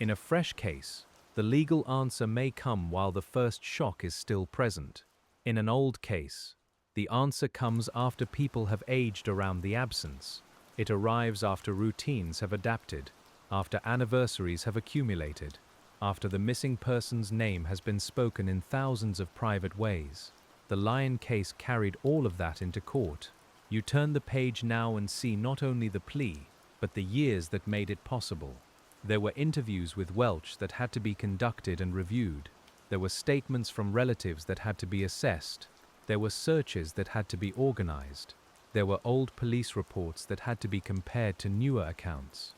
In a fresh case, the legal answer may come while the first shock is still present. In an old case, the answer comes after people have aged around the absence. It arrives after routines have adapted, after anniversaries have accumulated, after the missing person's name has been spoken in thousands of private ways. The Lyon case carried all of that into court. You turn the page now and see not only the plea, but the years that made it possible. There were interviews with Welch that had to be conducted and reviewed. There were statements from relatives that had to be assessed. There were searches that had to be organized. There were old police reports that had to be compared to newer accounts.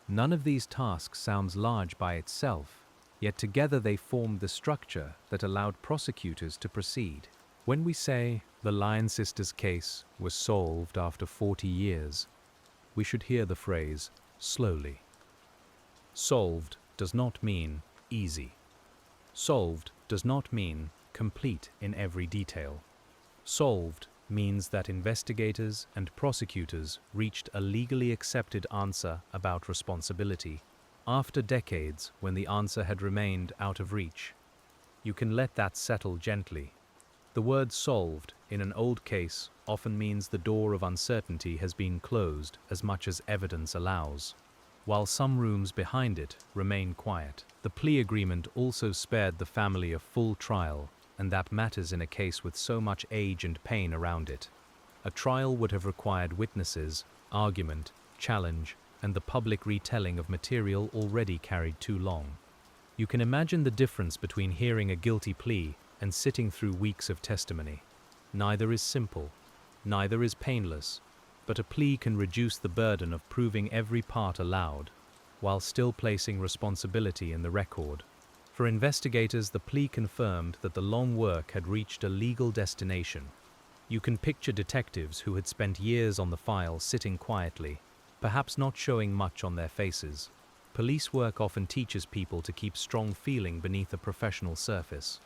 None of these tasks sounds large by itself, yet together they formed the structure that allowed prosecutors to proceed. When we say the Lyon sisters' case was solved after 40 years, we should hear the phrase slowly. Solved does not mean easy. Solved does not mean complete in every detail. Solved means that investigators and prosecutors reached a legally accepted answer about responsibility after decades when the answer had remained out of reach. You can let that settle gently. The word solved in an old case often means the door of uncertainty has been closed as much as evidence allows. While some rooms behind it remain quiet, the plea agreement also spared the family a full trial, and that matters in a case with so much age and pain around it. A trial would have required witnesses, argument, challenge, and the public retelling of material already carried too long. You can imagine the difference between hearing a guilty plea and sitting through weeks of testimony. Neither is simple, neither is painless, but a plea can reduce the burden of proving every part aloud, while still placing responsibility in the record. For investigators, the plea confirmed that the long work had reached a legal destination. You can picture detectives who had spent years on the file sitting quietly, perhaps not showing much on their faces. Police work often teaches people to keep strong feeling beneath a professional surface.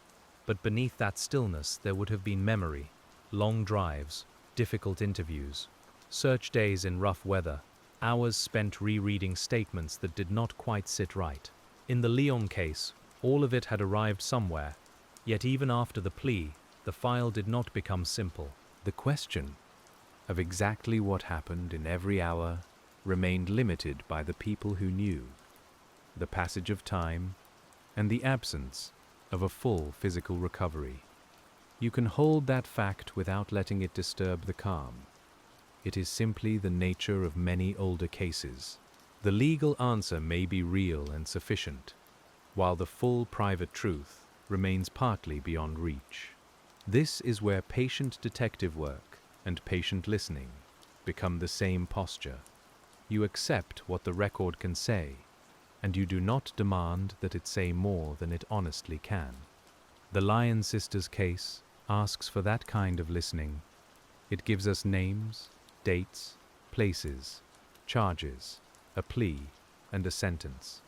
But beneath that stillness there would have been memory, long drives, difficult interviews, search days in rough weather, hours spent rereading statements that did not quite sit right. In the Lyon case, all of it had arrived somewhere, yet even after the plea, the file did not become simple. The question of exactly what happened in every hour remained limited by the people who knew, the passage of time, and the absence of a full physical recovery. You can hold that fact without letting it disturb the calm. It is simply the nature of many older cases. The legal answer may be real and sufficient, while the full private truth remains partly beyond reach. This is where patient detective work and patient listening become the same posture. You accept what the record can say, and you do not demand that it say more than it honestly can. The Lyon sisters case asks for that kind of listening. It gives us names, dates, places, charges, a plea, and a sentence.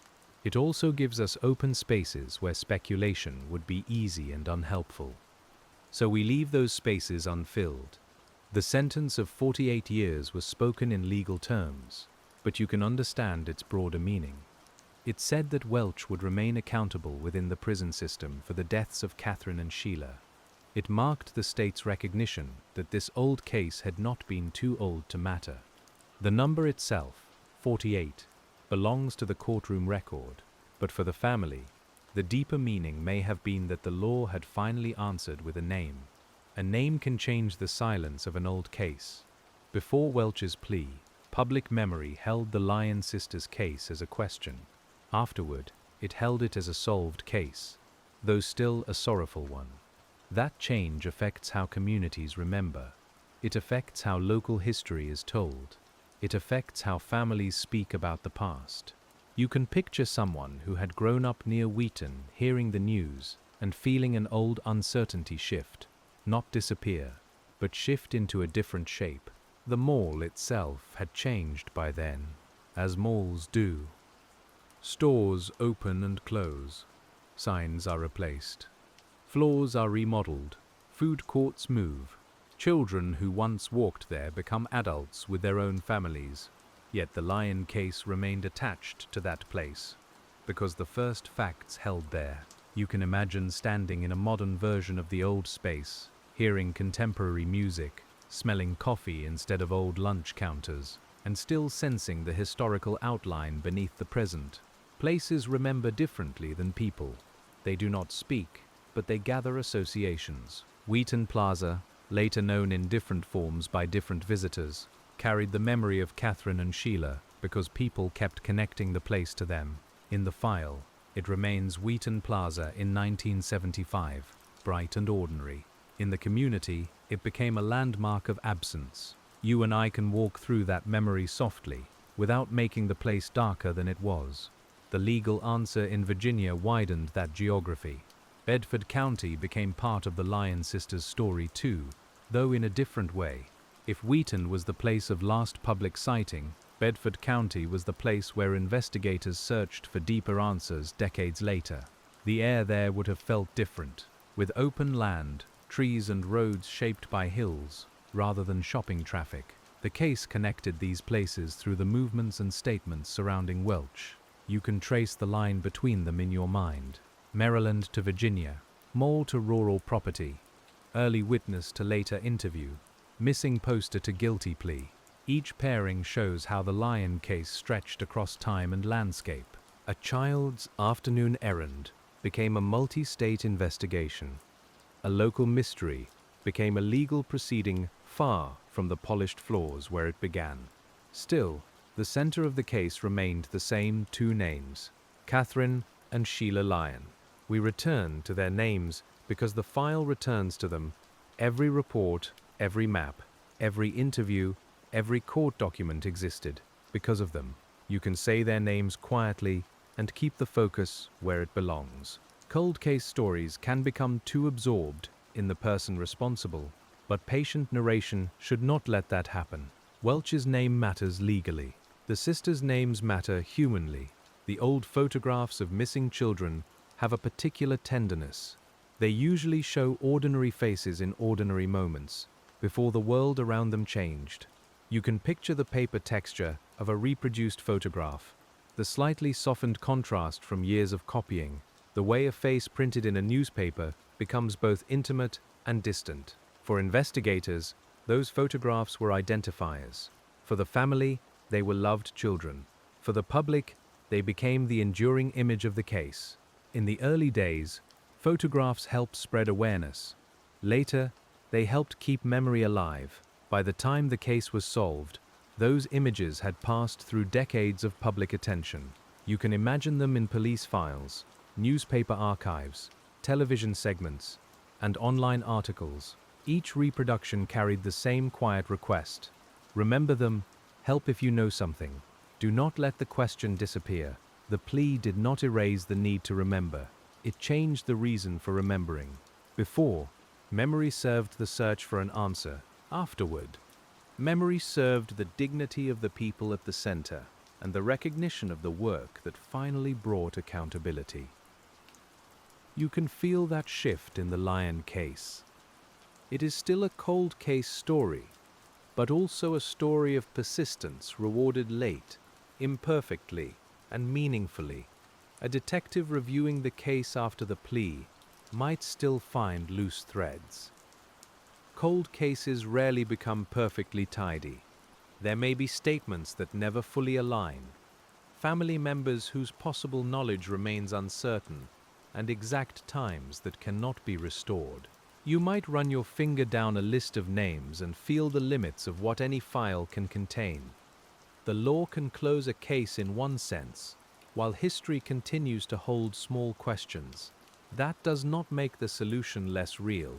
It also gives us open spaces where speculation would be easy and unhelpful. So we leave those spaces unfilled. The sentence of 48 years was spoken in legal terms, but you can understand its broader meaning. It said that Welch would remain accountable within the prison system for the deaths of Catherine and Sheila. It marked the state's recognition that this old case had not been too old to matter. The number itself, 48, belongs to the courtroom record, but for the family, the deeper meaning may have been that the law had finally answered with a name. A name can change the silence of an old case. Before Welch's plea, public memory held the Lyon sisters' case as a question. Afterward, it held it as a solved case, though still a sorrowful one. That change affects how communities remember. It affects how local history is told. It affects how families speak about the past. You can picture someone who had grown up near Wheaton hearing the news and feeling an old uncertainty shift, not disappear. but shift into a different shape. The mall itself had changed by then, as malls do. Stores open and close. Signs are replaced. Floors are remodeled. Food courts move. Children who once walked there become adults with their own families. Yet the Lyon case remained attached to that place, because the first facts held there. You can imagine standing in a modern version of the old space, hearing contemporary music, smelling coffee instead of old lunch counters, and still sensing the historical outline beneath the present. Places remember differently than people. They do not speak, but they gather associations. Wheaton Plaza, later known in different forms by different visitors, carried the memory of Catherine and Sheila because people kept connecting the place to them. In the file, it remains Wheaton Plaza in 1975, bright and ordinary. In the community, it became a landmark of absence. You and I can walk through that memory softly, without making the place darker than it was. The legal answer in Virginia widened that geography. Bedford County became part of the Lyon sisters' story too, though in a different way. If Wheaton was the place of last public sighting, Bedford County was the place where investigators searched for deeper answers decades later. The air there would have felt different, with open land, trees and roads shaped by hills, rather than shopping traffic. The case connected these places through the movements and statements surrounding Welch. You can trace the line between them in your mind. Maryland to Virginia, mall to rural property, early witness to later interview, missing poster to guilty plea. Each pairing shows how the Lyon case stretched across time and landscape. A child's afternoon errand became a multi-state investigation. A local mystery became a legal proceeding far from the polished floors where it began. Still, the center of the case remained the same two names, Catherine and Sheila Lyon. We return to their names because the file returns to them. Every report, every map, every interview, every court document existed because of them. You can say their names quietly and keep the focus where it belongs. Cold case stories can become too absorbed in the person responsible, but patient narration should not let that happen. Welch's name matters legally. The sisters' names matter humanly. The old photographs of missing children have a particular tenderness. They usually show ordinary faces in ordinary moments, before the world around them changed. You can picture the paper texture of a reproduced photograph, the slightly softened contrast from years of copying, the way a face printed in a newspaper becomes both intimate and distant. For investigators, those photographs were identifiers. For the family, they were loved children. For the public, they became the enduring image of the case. In the early days, photographs helped spread awareness. Later, they helped keep memory alive. By the time the case was solved, those images had passed through decades of public attention. You can imagine them in police files, newspaper archives, television segments, and online articles. Each reproduction carried the same quiet request. Remember them, help if you know something. Do not let the question disappear. The plea did not erase the need to remember. It changed the reason for remembering. Before, memory served the search for an answer. Afterward, memory served the dignity of the people at the center and the recognition of the work that finally brought accountability. You can feel that shift in the Lyon case. It is still a cold case story, but also a story of persistence rewarded late, imperfectly, and meaningfully. A detective reviewing the case after the plea might still find loose threads. Cold cases rarely become perfectly tidy. There may be statements that never fully align, family members whose possible knowledge remains uncertain, and exact times that cannot be restored. You might run your finger down a list of names and feel the limits of what any file can contain. The law can close a case in one sense, while history continues to hold small questions. That does not make the solution less real.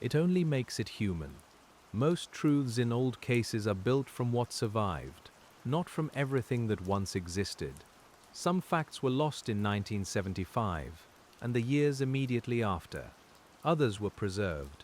It only makes it human. Most truths in old cases are built from what survived, not from everything that once existed. Some facts were lost in 1975 and the years immediately after. Others were preserved.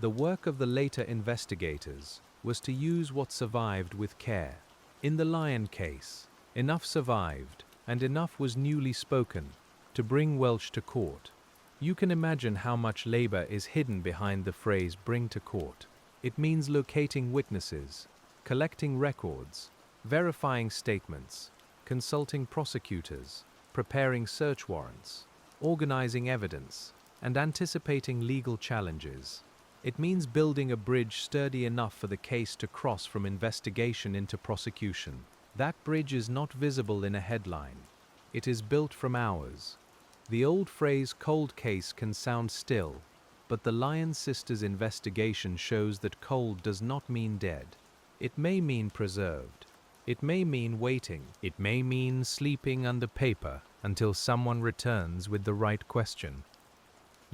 The work of the later investigators was to use what survived with care. In the Lyon case, enough survived, and enough was newly spoken to bring Welsh to court. You can imagine how much labor is hidden behind the phrase "bring to court." It means locating witnesses, collecting records, verifying statements, consulting prosecutors, preparing search warrants, organizing evidence, and anticipating legal challenges. It means building a bridge sturdy enough for the case to cross from investigation into prosecution. That bridge is not visible in a headline. It is built from hours. The old phrase "cold case" can sound still, but the Lyon sisters' investigation shows that cold does not mean dead. It may mean preserved. It may mean waiting. It may mean sleeping under paper until someone returns with the right question.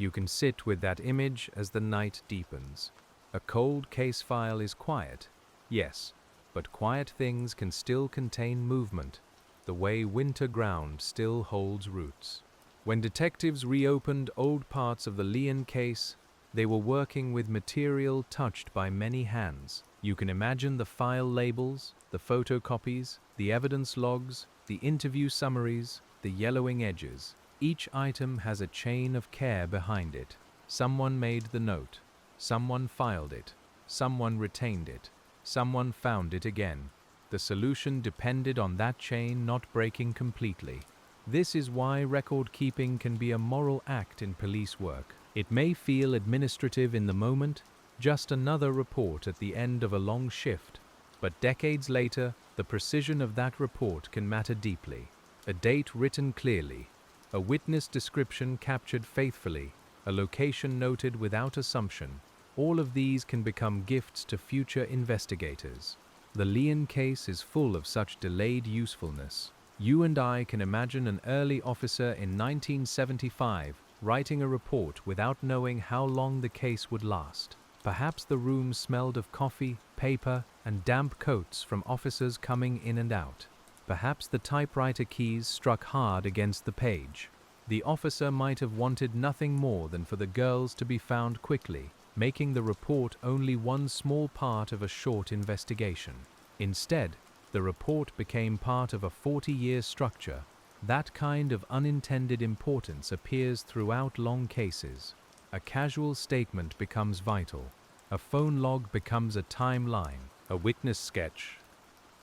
You can sit with that image as the night deepens. A cold case file is quiet, yes, but quiet things can still contain movement, the way winter ground still holds roots. When detectives reopened old parts of the Lyon case, they were working with material touched by many hands. You can imagine the file labels, the photocopies, the evidence logs, the interview summaries, the yellowing edges. Each item has a chain of care behind it. Someone made the note. Someone filed it. Someone retained it. Someone found it again. The solution depended on that chain not breaking completely. This is why record keeping can be a moral act in police work. It may feel administrative in the moment, just another report at the end of a long shift, but decades later, the precision of that report can matter deeply. A date written clearly, a witness description captured faithfully, a location noted without assumption. All of these can become gifts to future investigators. The Lyon case is full of such delayed usefulness. You and I can imagine an early officer in 1975 writing a report without knowing how long the case would last. Perhaps the room smelled of coffee, paper, and damp coats from officers coming in and out. Perhaps the typewriter keys struck hard against the page. The officer might have wanted nothing more than for the girls to be found quickly, making the report only one small part of a short investigation. Instead, the report became part of a 40-year structure. That kind of unintended importance appears throughout long cases. A casual statement becomes vital. A phone log becomes a timeline. A witness sketch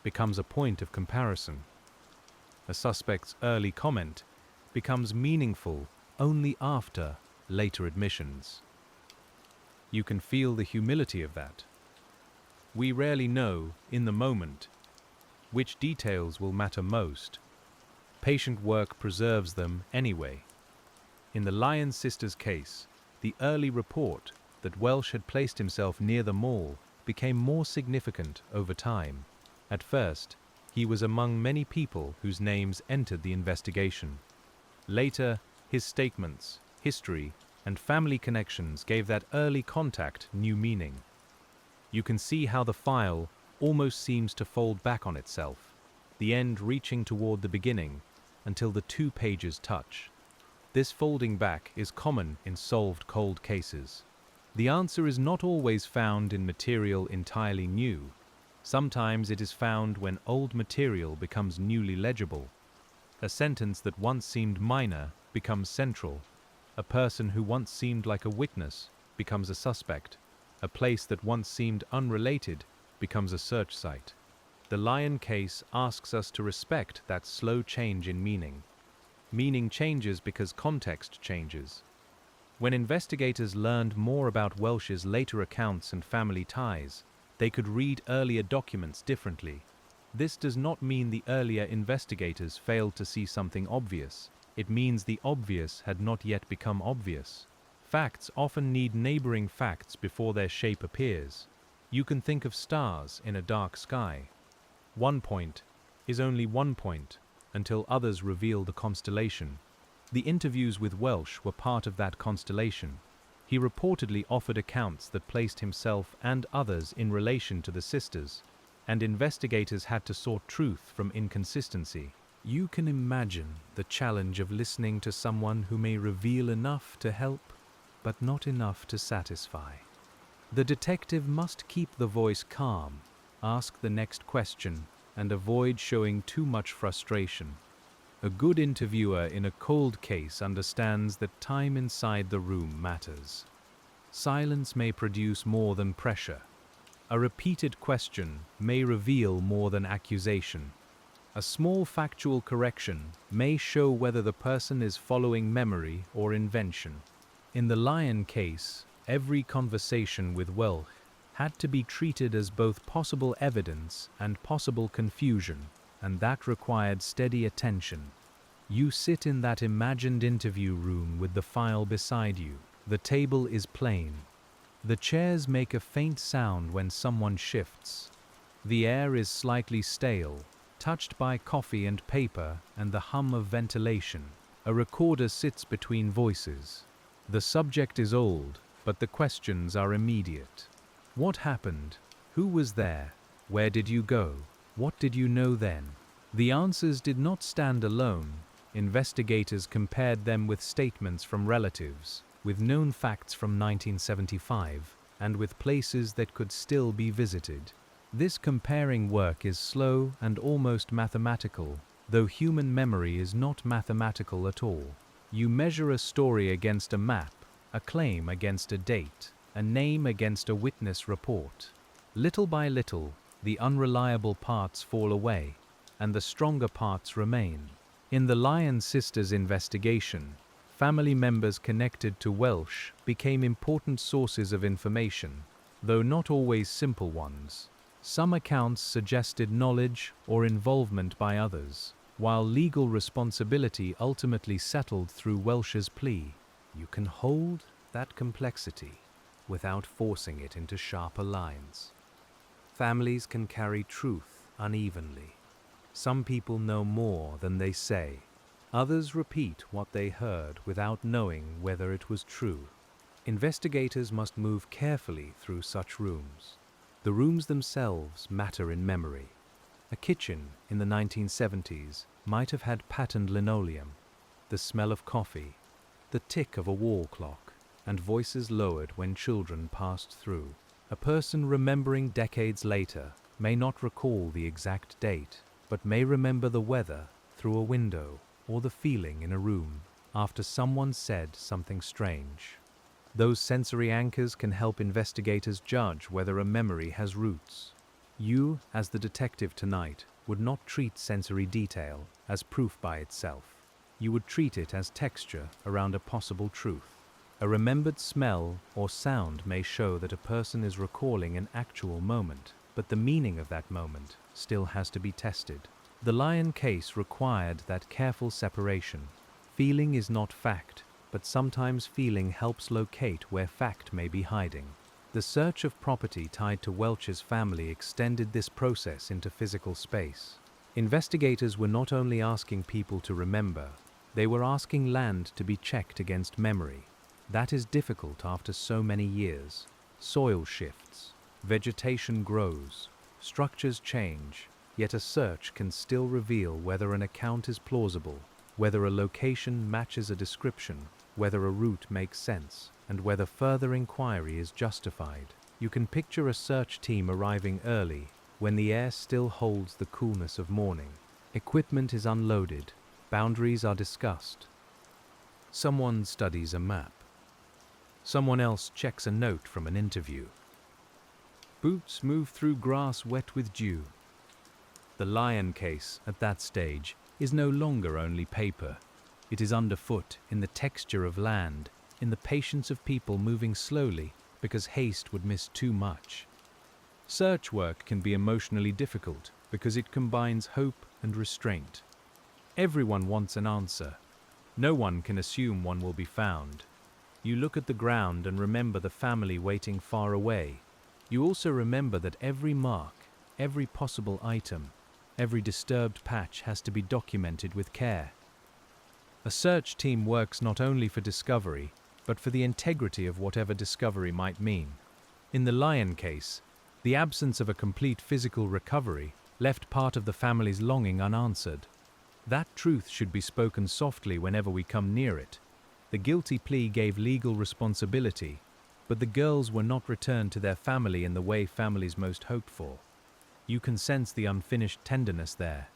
becomes a point of comparison. A suspect's early comment becomes meaningful only after later admissions. You can feel the humility of that. We rarely know, in the moment, which details will matter most. Patient work preserves them anyway. In the Lyon sisters' case, the early report that Welsh had placed himself near the mall became more significant over time. At first, he was among many people whose names entered the investigation. Later, his statements, history, and family connections gave that early contact new meaning. You can see how the file almost seems to fold back on itself, the end reaching toward the beginning until the 2 pages touch. This folding back is common in solved cold cases. The answer is not always found in material entirely new. Sometimes it is found when old material becomes newly legible. A sentence that once seemed minor becomes central. A person who once seemed like a witness becomes a suspect. A place that once seemed unrelated becomes a search site. The Lyon case asks us to respect that slow change in meaning. Meaning changes because context changes. When investigators learned more about Welsh's later accounts and family ties, they could read earlier documents differently. This does not mean the earlier investigators failed to see something obvious. It means the obvious had not yet become obvious. Facts often need neighboring facts before their shape appears. You can think of stars in a dark sky. One point is only one point until others reveal the constellation. The interviews with Welsh were part of that constellation. He reportedly offered accounts that placed himself and others in relation to the sisters, and investigators had to sort truth from inconsistency. You can imagine the challenge of listening to someone who may reveal enough to help, but not enough to satisfy. The detective must keep the voice calm, ask the next question, and avoid showing too much frustration. A good interviewer in a cold case understands that time inside the room matters. Silence may produce more than pressure. A repeated question may reveal more than accusation. A small factual correction may show whether the person is following memory or invention. In the Lyon case, every conversation with Welch had to be treated as both possible evidence and possible confusion, and that required steady attention. You sit in that imagined interview room with the file beside you. The table is plain. The chairs make a faint sound when someone shifts. The air is slightly stale, touched by coffee and paper and the hum of ventilation. A recorder sits between voices. The subject is old, but the questions are immediate. What happened? Who was there? Where did you go? What did you know then? The answers did not stand alone. Investigators compared them with statements from relatives, with known facts from 1975, and with places that could still be visited. This comparing work is slow and almost mathematical, though human memory is not mathematical at all. You measure a story against a map, a claim against a date, a name against a witness report. Little by little, the unreliable parts fall away, and the stronger parts remain. In the Lyon sisters' investigation, family members connected to Welch became important sources of information, though not always simple ones. Some accounts suggested knowledge or involvement by others, while legal responsibility ultimately settled through Welch's plea. You can hold that complexity without forcing it into sharper lines. Families can carry truth unevenly. Some people know more than they say. Others repeat what they heard without knowing whether it was true. Investigators must move carefully through such rooms. The rooms themselves matter in memory. A kitchen in the 1970s might have had patterned linoleum, the smell of coffee, the tick of a wall clock, and voices lowered when children passed through. A person remembering decades later may not recall the exact date, but may remember the weather through a window or the feeling in a room after someone said something strange. Those sensory anchors can help investigators judge whether a memory has roots. You, as the detective tonight, would not treat sensory detail as proof by itself. You would treat it as texture around a possible truth. A remembered smell or sound may show that a person is recalling an actual moment, but the meaning of that moment still has to be tested. The Lyon case required that careful separation. Feeling is not fact, but sometimes feeling helps locate where fact may be hiding. The search of property tied to Welch's family extended this process into physical space. Investigators were not only asking people to remember, they were asking land to be checked against memory. That is difficult after so many years. Soil shifts, vegetation grows, structures change, yet a search can still reveal whether an account is plausible, whether a location matches a description, whether a route makes sense, and whether further inquiry is justified. You can picture a search team arriving early, when the air still holds the coolness of morning. Equipment is unloaded, boundaries are discussed. Someone studies a map. Someone else checks a note from an interview. Boots move through grass wet with dew. The Lyon case, at that stage, is no longer only paper. It is underfoot, in the texture of land, in the patience of people moving slowly because haste would miss too much. Search work can be emotionally difficult because it combines hope and restraint. Everyone wants an answer. No one can assume one will be found. You look at the ground and remember the family waiting far away. You also remember that every mark, every possible item, every disturbed patch has to be documented with care. A search team works not only for discovery, but for the integrity of whatever discovery might mean. In the Lyon case, the absence of a complete physical recovery left part of the family's longing unanswered. That truth should be spoken softly whenever we come near it. The guilty plea gave legal responsibility, But the girls were not returned to their family in the way families most hoped for. You can sense the unfinished tenderness there.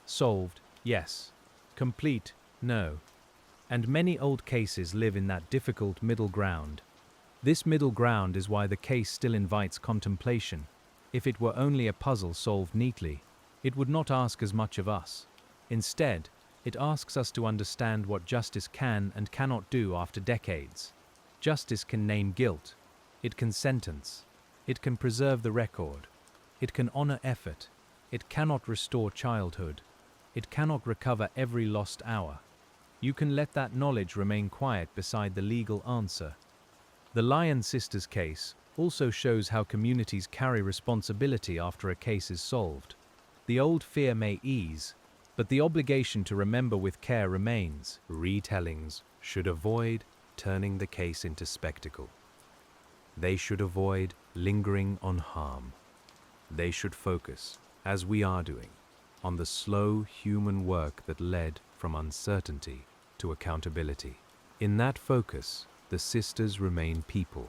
Solved, yes. Complete, no. And many old cases live in that difficult middle ground. This middle ground is why the case still invites contemplation. If it were only a puzzle solved neatly, it would not ask as much of us. Instead, it asks us to understand what justice can and cannot do after decades. Justice can name guilt. It can sentence. It can preserve the record. It can honor effort. It cannot restore childhood. It cannot recover every lost hour. You can let that knowledge remain quiet beside the legal answer. The Lyon sisters case also shows how communities carry responsibility after a case is solved. The old fear may ease, but the obligation to remember with care remains. Retellings should avoid turning the case into spectacle. They should avoid lingering on harm. They should focus, as we are doing, on the slow human work that led from uncertainty to accountability. In that focus, the sisters remain people,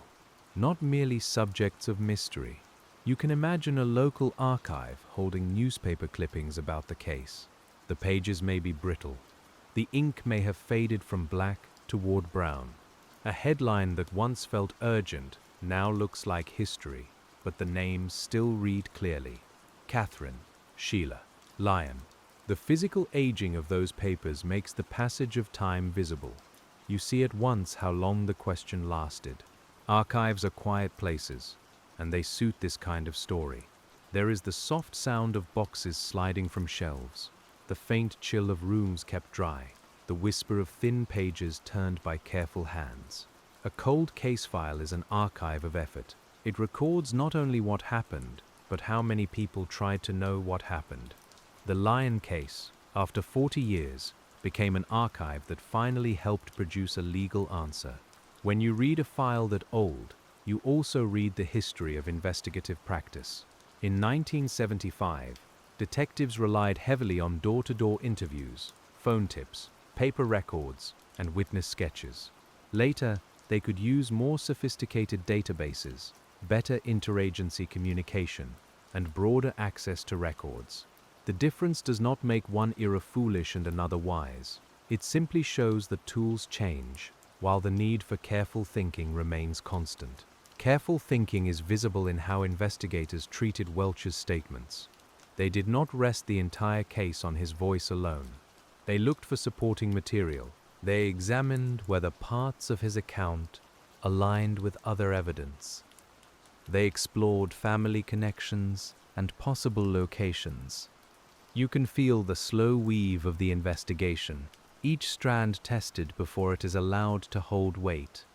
not merely subjects of mystery. You can imagine a local archive holding newspaper clippings about the case. The pages may be brittle. The ink may have faded from black toward brown. A headline that once felt urgent now looks like history, but the names still read clearly. Catherine, Sheila, Lyon. The physical aging of those papers makes the passage of time visible. You see at once how long the question lasted. Archives are quiet places, and they suit this kind of story. There is the soft sound of boxes sliding from shelves, the faint chill of rooms kept dry, the whisper of thin pages turned by careful hands. A cold case file is an archive of effort. It records not only what happened, but how many people tried to know what happened. The Lyon case, after 40 years, became an archive that finally helped produce a legal answer. When you read a file that old, you also read the history of investigative practice. In 1975, detectives relied heavily on door-to-door interviews, phone tips, paper records, and witness sketches. Later, they could use more sophisticated databases, better interagency communication, and broader access to records. The difference does not make one era foolish and another wise. It simply shows that tools change, while the need for careful thinking remains constant. Careful thinking is visible in how investigators treated Welch's statements. They did not rest the entire case on his voice alone. They looked for supporting material. They examined whether parts of his account aligned with other evidence. They explored family connections and possible locations. You can feel the slow weave of the investigation, each strand tested before it is allowed to hold weight.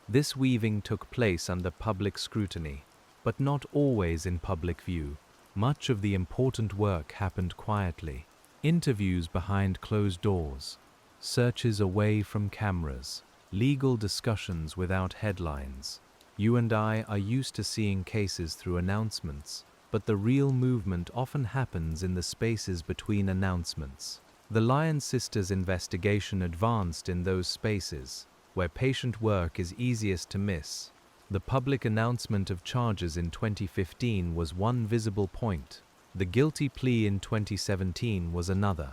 This weaving took place under public scrutiny, but not always in public view. Much of the important work happened quietly. Interviews behind closed doors, searches away from cameras, legal discussions without headlines. You and I are used to seeing cases through announcements, but the real movement often happens in the spaces between announcements. The Lyon sisters' investigation advanced in those spaces, where patient work is easiest to miss. The public announcement of charges in 2015 was one visible point. The guilty plea in 2017 was another.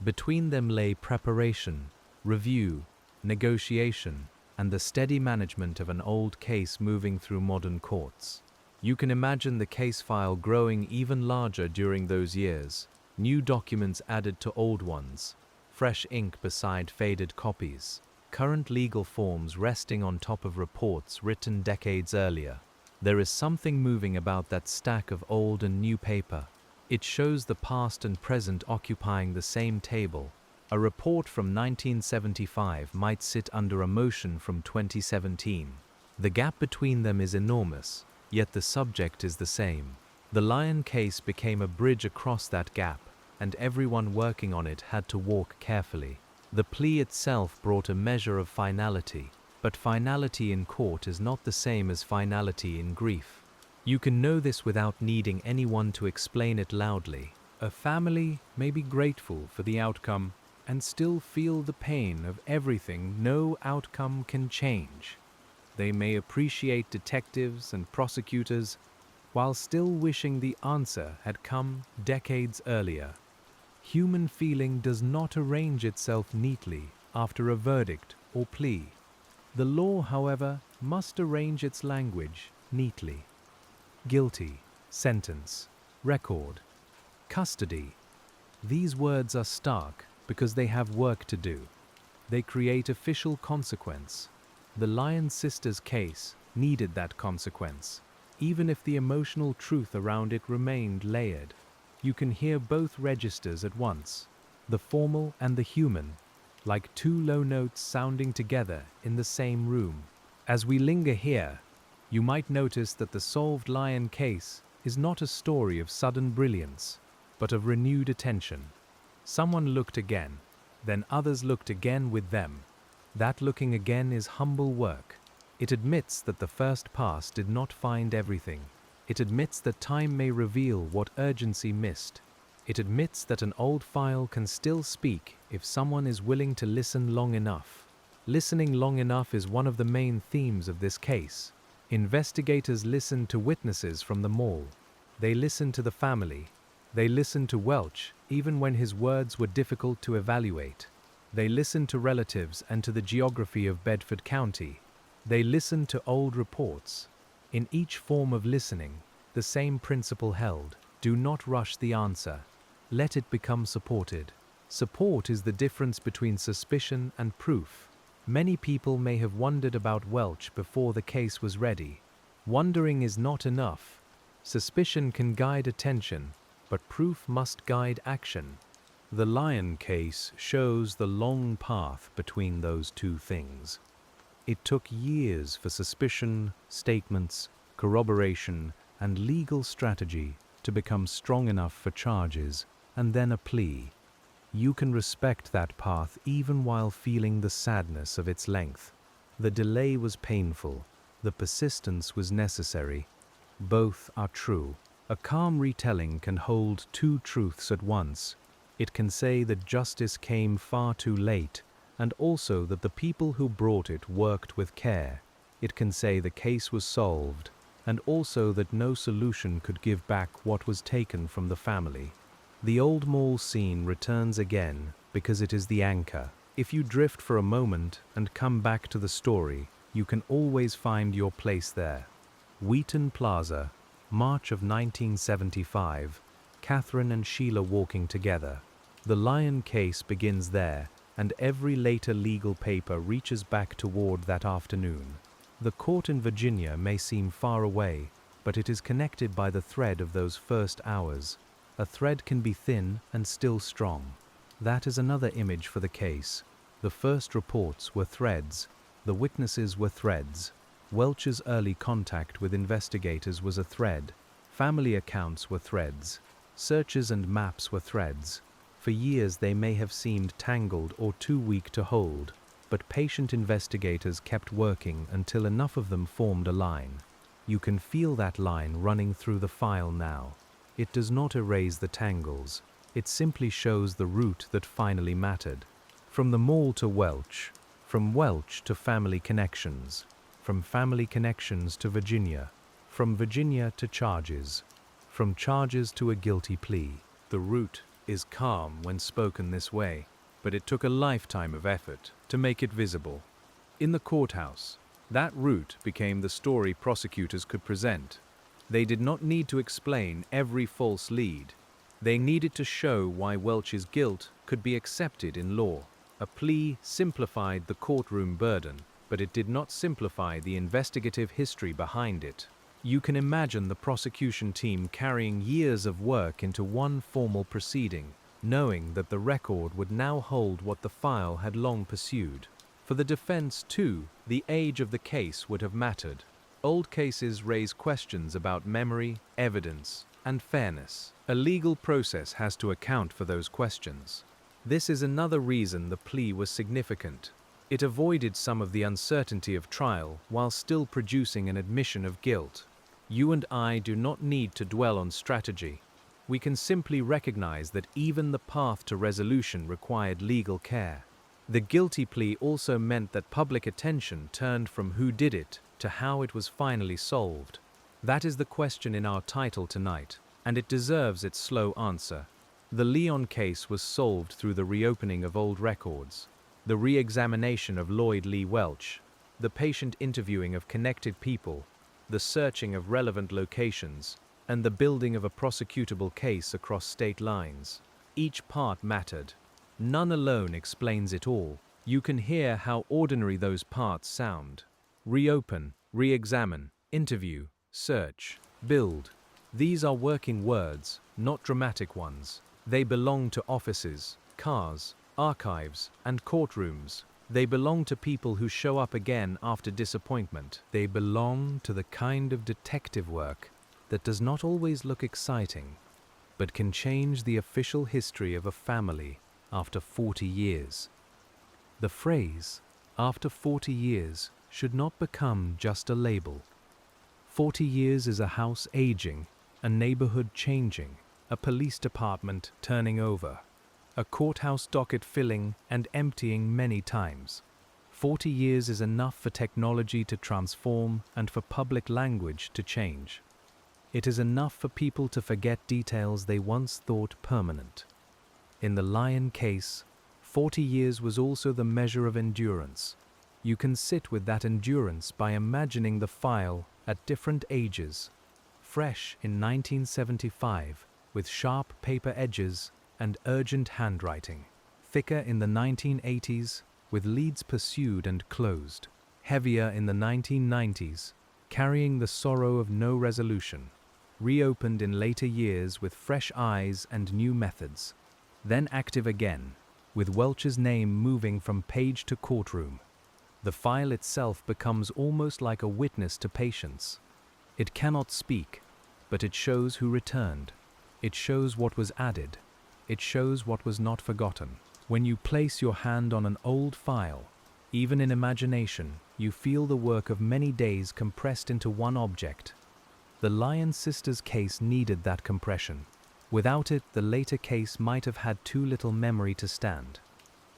Between them lay preparation, review, negotiation, and the steady management of an old case moving through modern courts. You can imagine the case file growing even larger during those years, new documents added to old ones, fresh ink beside faded copies, current legal forms resting on top of reports written decades earlier. There is something moving about that stack of old and new paper. It shows the past and present occupying the same table. A report from 1975 might sit under a motion from 2017. The gap between them is enormous, yet the subject is the same. The Lyon case became a bridge across that gap, and everyone working on it had to walk carefully. The plea itself brought a measure of finality, but finality in court is not the same as finality in grief. You can know this without needing anyone to explain it loudly. A family may be grateful for the outcome and still feel the pain of everything no outcome can change. They may appreciate detectives and prosecutors while still wishing the answer had come decades earlier. Human feeling does not arrange itself neatly after a verdict or plea. The law, however, must arrange its language neatly. Guilty, sentence, record, custody. These words are stark because they have work to do. They create official consequence. The Lyon sisters' case needed that consequence, even if the emotional truth around it remained layered. You can hear both registers at once, the formal and the human, like two low notes sounding together in the same room. As we linger here, you might notice that the solved Lyon case is not a story of sudden brilliance, but of renewed attention. Someone looked again, then others looked again with them. That looking again is humble work. It admits that the first pass did not find everything. It admits that time may reveal what urgency missed. It admits that an old file can still speak if someone is willing to listen long enough. Listening long enough is one of the main themes of this case. Investigators listened to witnesses from the mall. They listened to the family. They listened to Welch, even when his words were difficult to evaluate. They listened to relatives and to the geography of Bedford County. They listened to old reports. In each form of listening, the same principle held. Do not rush the answer. Let it become supported. Support is the difference between suspicion and proof. Many people may have wondered about Welch before the case was ready. Wondering is not enough. Suspicion can guide attention, but proof must guide action. The Lyon case shows the long path between those two things. It took years for suspicion, statements, corroboration, and legal strategy to become strong enough for charges, and then a plea. You can respect that path even while feeling the sadness of its length. The delay was painful. The persistence was necessary. Both are true. A calm retelling can hold two truths at once. It can say that justice came far too late, and also that the people who brought it worked with care. It can say the case was solved, and also that no solution could give back what was taken from the family. The old mall scene returns again because it is the anchor. If you drift for a moment and come back to the story, you can always find your place there. Wheaton Plaza, March of 1975, Catherine and Sheila walking together. The Lyon case begins there, and every later legal paper reaches back toward that afternoon. The court in Virginia may seem far away, but it is connected by the thread of those first hours. A thread can be thin and still strong. That is another image for the case. The first reports were threads. The witnesses were threads. Welch's early contact with investigators was a thread. Family accounts were threads. Searches and maps were threads. For years they may have seemed tangled or too weak to hold, but patient investigators kept working until enough of them formed a line. You can feel that line running through the file now. It does not erase the tangles. It simply shows the route that finally mattered. From the mall to Welch, from Welch to family connections, from family connections to Virginia, from Virginia to charges, from charges to a guilty plea. The route is calm when spoken this way, but it took a lifetime of effort to make it visible. In the courthouse, that route became the story prosecutors could present. They did not need to explain every false lead. They needed to show why Welch's guilt could be accepted in law. A plea simplified the courtroom burden, but it did not simplify the investigative history behind it. You can imagine the prosecution team carrying years of work into one formal proceeding, knowing that the record would now hold what the file had long pursued. For the defense, too, the age of the case would have mattered. Old cases raise questions about memory, evidence, and fairness. A legal process has to account for those questions. This is another reason the plea was significant. It avoided some of the uncertainty of trial while still producing an admission of guilt. You and I do not need to dwell on strategy. We can simply recognize that even the path to resolution required legal care. The guilty plea also meant that public attention turned from who did it to how it was finally solved. That is the question in our title tonight, and it deserves its slow answer. The Lyon case was solved through the reopening of old records, the re-examination of Lloyd Lee Welch, the patient interviewing of connected people, the searching of relevant locations, and the building of a prosecutable case across state lines. Each part mattered. None alone explains it all. You can hear how ordinary those parts sound. Reopen, re-examine, interview, search, build. These are working words, not dramatic ones. They belong to offices, cars, archives, and courtrooms. They belong to people who show up again after disappointment. They belong to the kind of detective work that does not always look exciting, but can change the official history of a family after 40 years. The phrase, "after 40 years," should not become just a label. 40 years is a house aging, a neighborhood changing, a police department turning over, a courthouse docket filling and emptying many times. 40 years is enough for technology to transform and for public language to change. It is enough for people to forget details they once thought permanent. In the Lyon case, 40 years was also the measure of endurance. You can sit with that endurance by imagining the file at different ages, fresh in 1975, with sharp paper edges and urgent handwriting, thicker in the 1980s, with leads pursued and closed, heavier in the 1990s, carrying the sorrow of no resolution, reopened in later years with fresh eyes and new methods, then active again, with Welch's name moving from page to courtroom. The file itself becomes almost like a witness to patience. It cannot speak, but it shows who returned. It shows what was added. It shows what was not forgotten. When you place your hand on an old file, even in imagination, you feel the work of many days compressed into one object. The Lyon sisters' case needed that compression. Without it, the later case might have had too little memory to stand.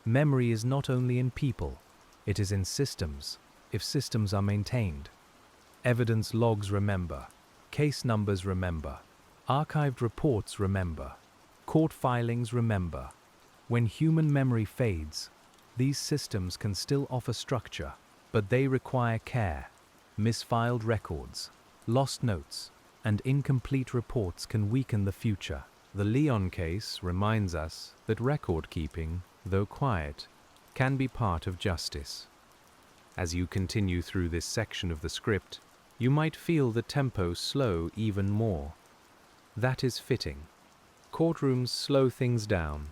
Memory is not only in people, it is in systems, if systems are maintained. Evidence logs remember. Case numbers remember. Archived reports remember. Court filings remember. When human memory fades, these systems can still offer structure, but they require care. Misfiled records, lost notes, and incomplete reports can weaken the future. The Lyon case reminds us that record keeping, though quiet, can be part of justice. As you continue through this section of the script, you might feel the tempo slow even more. That is fitting. Courtrooms slow things down.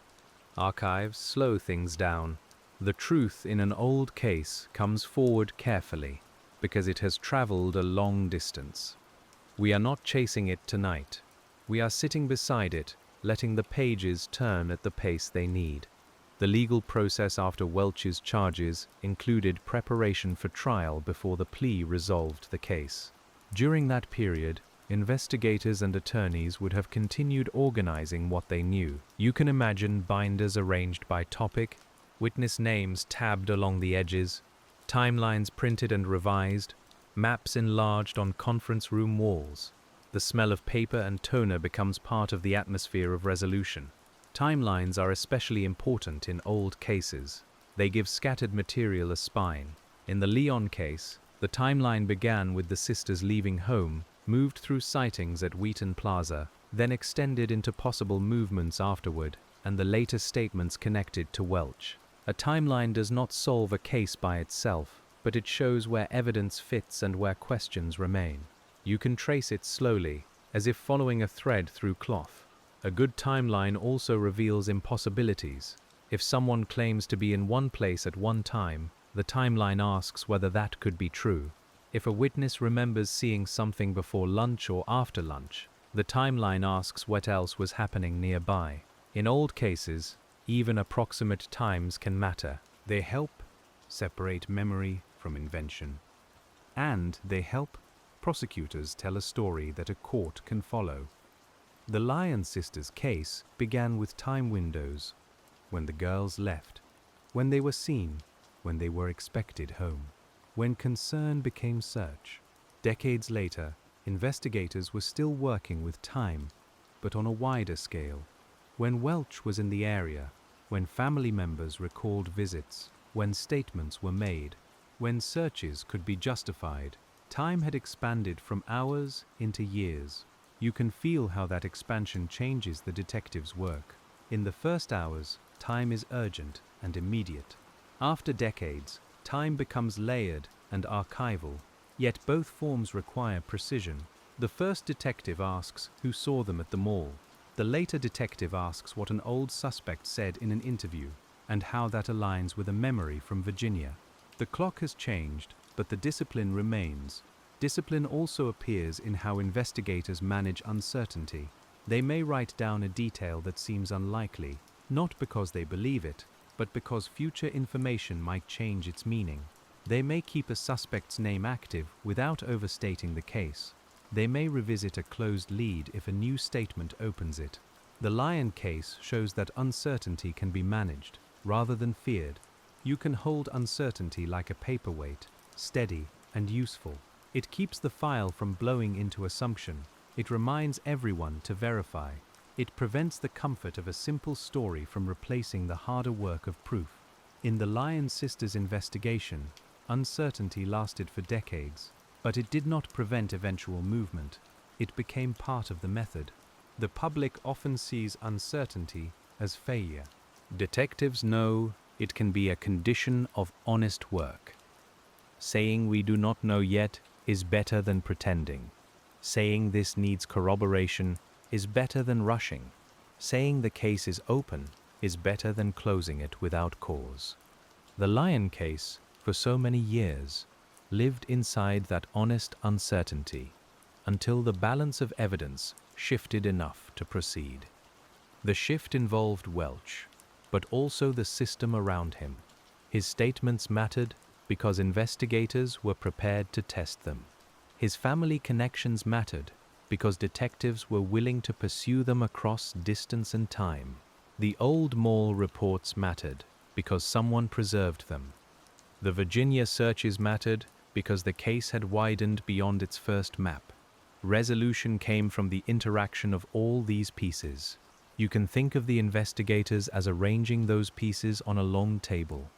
Archives slow things down. The truth in an old case comes forward carefully, because it has traveled a long distance. We are not chasing it tonight. We are sitting beside it, letting the pages turn at the pace they need. The legal process after Welch's charges included preparation for trial before the plea resolved the case. During that period, investigators and attorneys would have continued organizing what they knew. You can imagine binders arranged by topic, witness names tabbed along the edges, timelines printed and revised, maps enlarged on conference room walls. The smell of paper and toner becomes part of the atmosphere of resolution. Timelines are especially important in old cases. They give scattered material a spine. In the Lyon case, the timeline began with the sisters leaving home, moved through sightings at Wheaton Plaza, then extended into possible movements afterward, and the later statements connected to Welch. A timeline does not solve a case by itself, but it shows where evidence fits and where questions remain. You can trace it slowly, as if following a thread through cloth. A good timeline also reveals impossibilities. If someone claims to be in one place at one time, the timeline asks whether that could be true. If a witness remembers seeing something before lunch or after lunch, the timeline asks what else was happening nearby. In old cases, even approximate times can matter. They help separate memory from invention. And they help prosecutors tell a story that a court can follow. The Lyon sisters' case began with time windows. When the girls left, when they were seen, when they were expected home, when concern became search. Decades later, investigators were still working with time, but on a wider scale. When Welch was in the area, when family members recalled visits, when statements were made, when searches could be justified, time had expanded from hours into years. You can feel how that expansion changes the detective's work. In the first hours, time is urgent and immediate. After decades, time becomes layered and archival, yet both forms require precision. The first detective asks who saw them at the mall. The later detective asks what an old suspect said in an interview, and how that aligns with a memory from Virginia. The clock has changed, but the discipline remains. Discipline also appears in how investigators manage uncertainty. They may write down a detail that seems unlikely, not because they believe it, but because future information might change its meaning. They may keep a suspect's name active without overstating the case. They may revisit a closed lead if a new statement opens it. The Lyon case shows that uncertainty can be managed, rather than feared. You can hold uncertainty like a paperweight, steady and useful. It keeps the file from blowing into assumption. It reminds everyone to verify. It prevents the comfort of a simple story from replacing the harder work of proof. In the Lyon sisters' investigation, uncertainty lasted for decades, but it did not prevent eventual movement. It became part of the method. The public often sees uncertainty as failure. Detectives know it can be a condition of honest work. Saying we do not know yet is better than pretending. Saying this needs corroboration is better than rushing. Saying the case is open is better than closing it without cause. The Lyon case, for so many years, lived inside that honest uncertainty until the balance of evidence shifted enough to proceed. The shift involved Welch, but also the system around him. His statements mattered because investigators were prepared to test them. His family connections mattered because detectives were willing to pursue them across distance and time. The old mall reports mattered because someone preserved them. The Virginia searches mattered because the case had widened beyond its first map. Resolution came from the interaction of all these pieces. You can think of the investigators as arranging those pieces on a long table.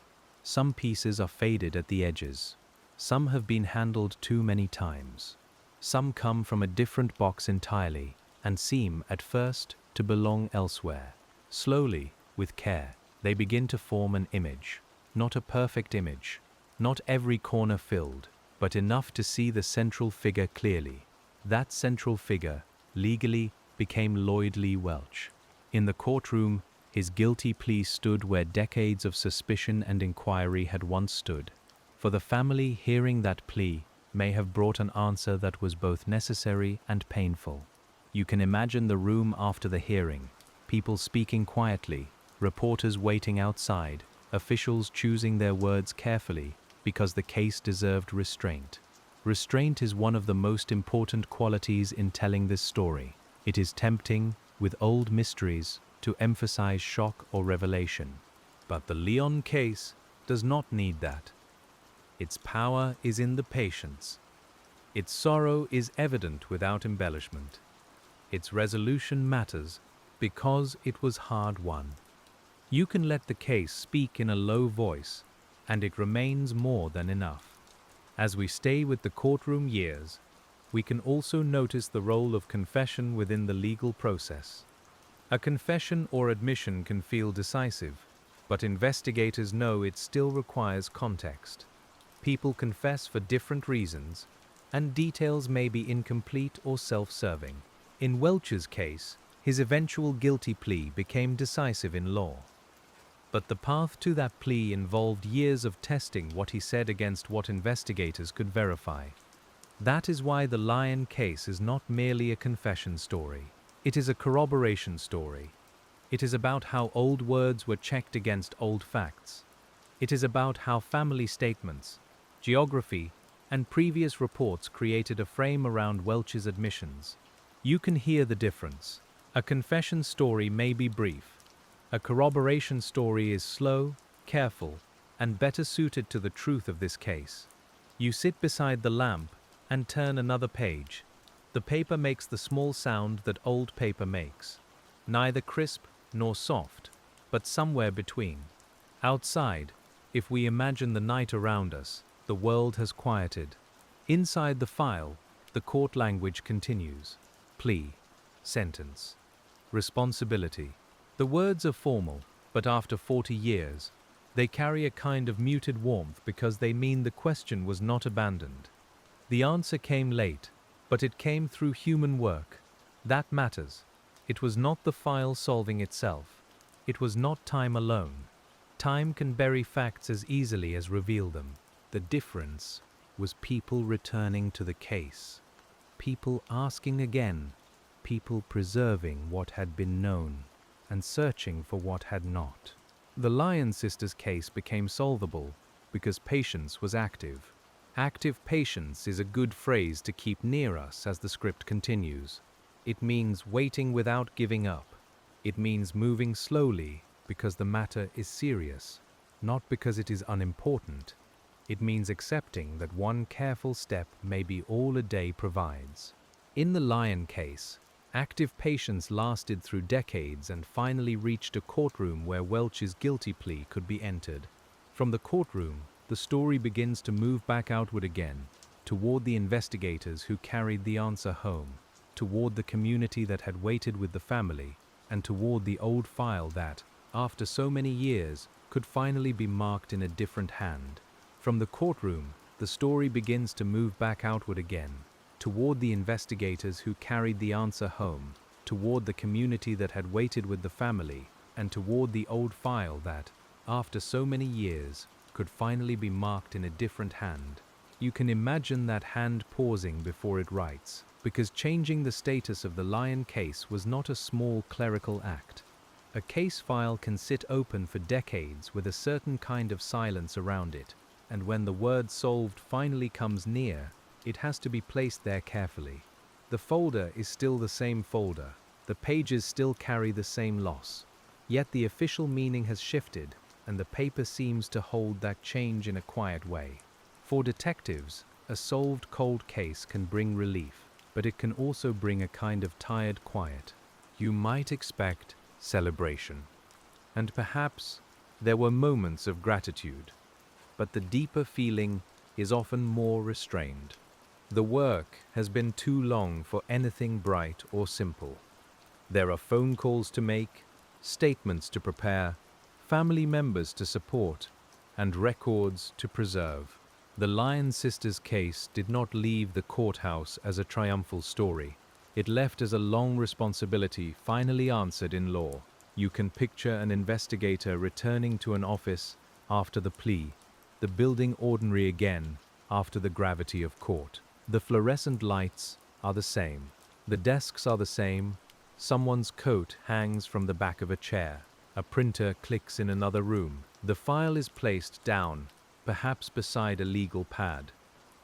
Some pieces are faded at the edges. Some have been handled too many times. Some come from a different box entirely and seem, at first, to belong elsewhere. Slowly, with care, they begin to form an image. Not a perfect image, not every corner filled, but enough to see the central figure clearly. That central figure, legally, became Lloyd Lee Welch. In the courtroom, his guilty plea stood where decades of suspicion and inquiry had once stood. For the family, hearing that plea may have brought an answer that was both necessary and painful. You can imagine the room after the hearing, people speaking quietly, reporters waiting outside, officials choosing their words carefully because the case deserved restraint. Restraint is one of the most important qualities in telling this story. It is tempting, with old mysteries, to emphasize shock or revelation. But the Lyon case does not need that. Its power is in the patience. Its sorrow is evident without embellishment. Its resolution matters because it was hard won. You can let the case speak in a low voice, and it remains more than enough. As we stay with the courtroom years, we can also notice the role of confession within the legal process. A confession or admission can feel decisive, but investigators know it still requires context. People confess for different reasons, and details may be incomplete or self-serving. In Welch's case, his eventual guilty plea became decisive in law. But the path to that plea involved years of testing what he said against what investigators could verify. That is why the Lyon case is not merely a confession story. It is a corroboration story. It is about how old words were checked against old facts. It is about how family statements, geography, and previous reports created a frame around Welch's admissions. You can hear the difference. A confession story may be brief. A corroboration story is slow, careful and better suited to the truth of this case. You sit beside the lamp and turn another page. The paper makes the small sound that old paper makes, neither crisp nor soft, but somewhere between. Outside, if we imagine the night around us, the world has quieted. Inside the file, the court language continues. Plea, sentence, responsibility. The words are formal, but after 40 years, they carry a kind of muted warmth because they mean the question was not abandoned. The answer came late, but it came through human work. That matters. It was not the file solving itself. It was not time alone. Time can bury facts as easily as reveal them. The difference was people returning to the case, people asking again, people preserving what had been known and searching for what had not. The Lyon sisters' case became solvable because patience was active. Active patience is a good phrase to keep near us as the script continues. It means waiting without giving up. It means moving slowly because the matter is serious, not because it is unimportant. It means accepting that one careful step may be all a day provides. In the Lyon case, active patience lasted through decades and finally reached a courtroom where Welch's guilty plea could be entered. From the courtroom, the story begins to move back outward again, toward the investigators who carried the answer home, toward the community that had waited with the family, and toward the old file that, after so many years, could finally be marked in a different hand. From the courtroom, the story begins to move back outward again, toward the investigators who carried the answer home, toward the community that had waited with the family, and toward the old file that, after so many years, could finally be marked in a different hand. You can imagine that hand pausing before it writes, because changing the status of the Lyon case was not a small clerical act. A case file can sit open for decades with a certain kind of silence around it, and when the word solved finally comes near, it has to be placed there carefully. The folder is still the same folder, the pages still carry the same loss, yet the official meaning has shifted, and the paper seems to hold that change in a quiet way. For detectives, a solved cold case can bring relief, but it can also bring a kind of tired quiet. You might expect celebration, and perhaps there were moments of gratitude, but the deeper feeling is often more restrained. The work has been too long for anything bright or simple. There are phone calls to make, statements to prepare, family members to support, and records to preserve. The Lyon sisters' case did not leave the courthouse as a triumphal story. It left as a long responsibility finally answered in law. You can picture an investigator returning to an office after the plea, the building ordinary again after the gravity of court. The fluorescent lights are the same. The desks are the same. Someone's coat hangs from the back of a chair. A printer clicks in another room. The file is placed down, perhaps beside a legal pad,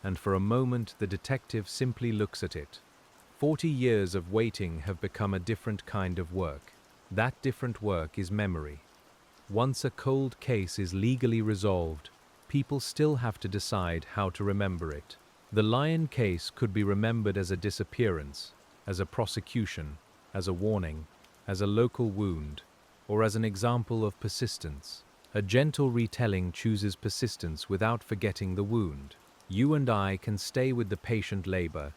and for a moment the detective simply looks at it. 40 years of waiting have become a different kind of work. That different work is memory. Once a cold case is legally resolved, people still have to decide how to remember it. The Lyon case could be remembered as a disappearance, as a prosecution, as a warning, as a local wound, or as an example of persistence. A gentle retelling chooses persistence without forgetting the wound. You and I can stay with the patient labor,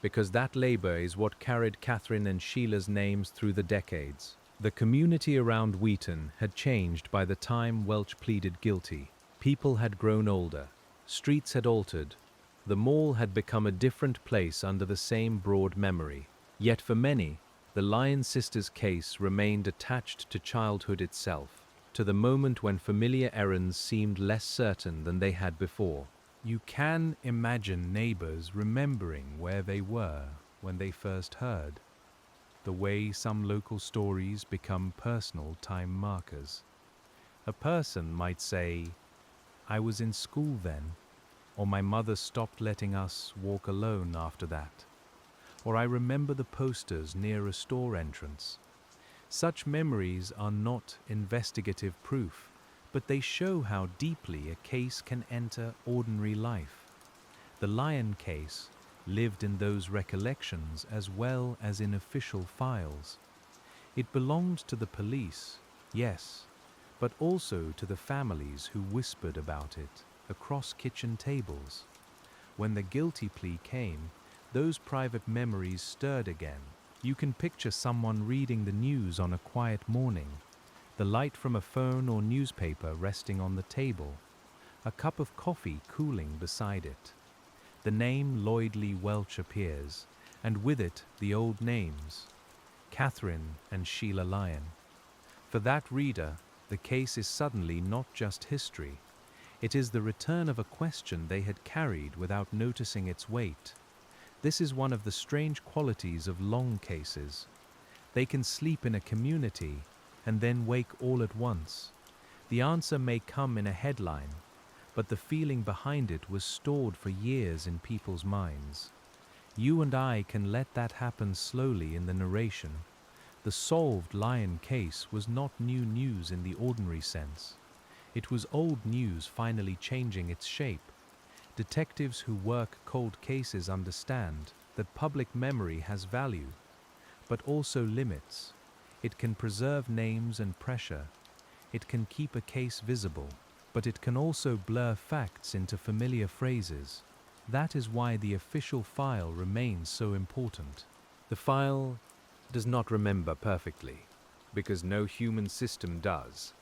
because that labor is what carried Catherine and Sheila's names through the decades. The community around Wheaton had changed by the time Welch pleaded guilty. People had grown older. Streets had altered. The mall had become a different place under the same broad memory. Yet for many, the Lyon sisters' case remained attached to childhood itself, to the moment when familiar errands seemed less certain than they had before. You can imagine neighbors remembering where they were when they first heard, the way some local stories become personal time markers. A person might say, "I was in school then," or "My mother stopped letting us walk alone after that," or "I remember the posters near a store entrance." Such memories are not investigative proof, but they show how deeply a case can enter ordinary life. The Lyon case lived in those recollections as well as in official files. It belonged to the police, yes, but also to the families who whispered about it across kitchen tables. When the guilty plea came, those private memories stirred again. You can picture someone reading the news on a quiet morning, the light from a phone or newspaper resting on the table, a cup of coffee cooling beside it. The name Lloyd Lee Welch appears, and with it the old names, Catherine and Sheila Lyon. For that reader, the case is suddenly not just history. It is the return of a question they had carried without noticing its weight. This is one of the strange qualities of long cases. They can sleep in a community and then wake all at once. The answer may come in a headline, but the feeling behind it was stored for years in people's minds. You and I can let that happen slowly in the narration. The solved Lyon case was not new news in the ordinary sense. It was old news finally changing its shape. Detectives who work cold cases understand that public memory has value, but also limits. It can preserve names and pressure. It can keep a case visible, but it can also blur facts into familiar phrases. That is why the official file remains so important. The file does not remember perfectly, because no human system does,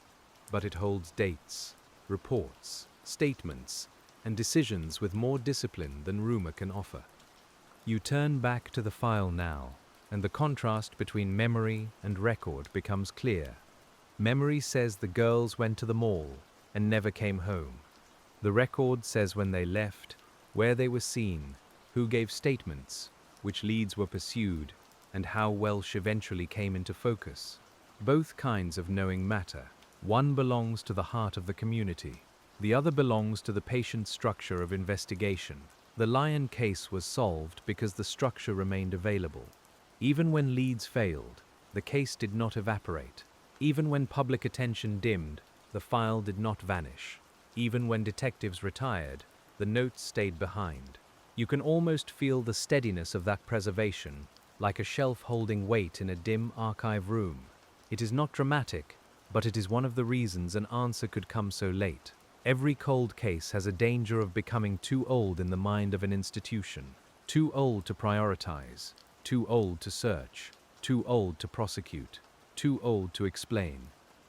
but it holds dates, reports, statements, and decisions with more discipline than rumor can offer. You turn back to the file now, and the contrast between memory and record becomes clear. Memory says the girls went to the mall and never came home. The record says when they left, where they were seen, who gave statements, which leads were pursued, and how Welsh eventually came into focus. Both kinds of knowing matter. One belongs to the heart of the community. The other belongs to the patient structure of investigation. The Lyon case was solved because the structure remained available. Even when leads failed, the case did not evaporate. Even when public attention dimmed, the file did not vanish. Even when detectives retired, the notes stayed behind. You can almost feel the steadiness of that preservation, like a shelf holding weight in a dim archive room. It is not dramatic, but it is one of the reasons an answer could come so late. Every cold case has a danger of becoming too old in the mind of an institution. Too old to prioritize, too old to search, too old to prosecute, too old to explain.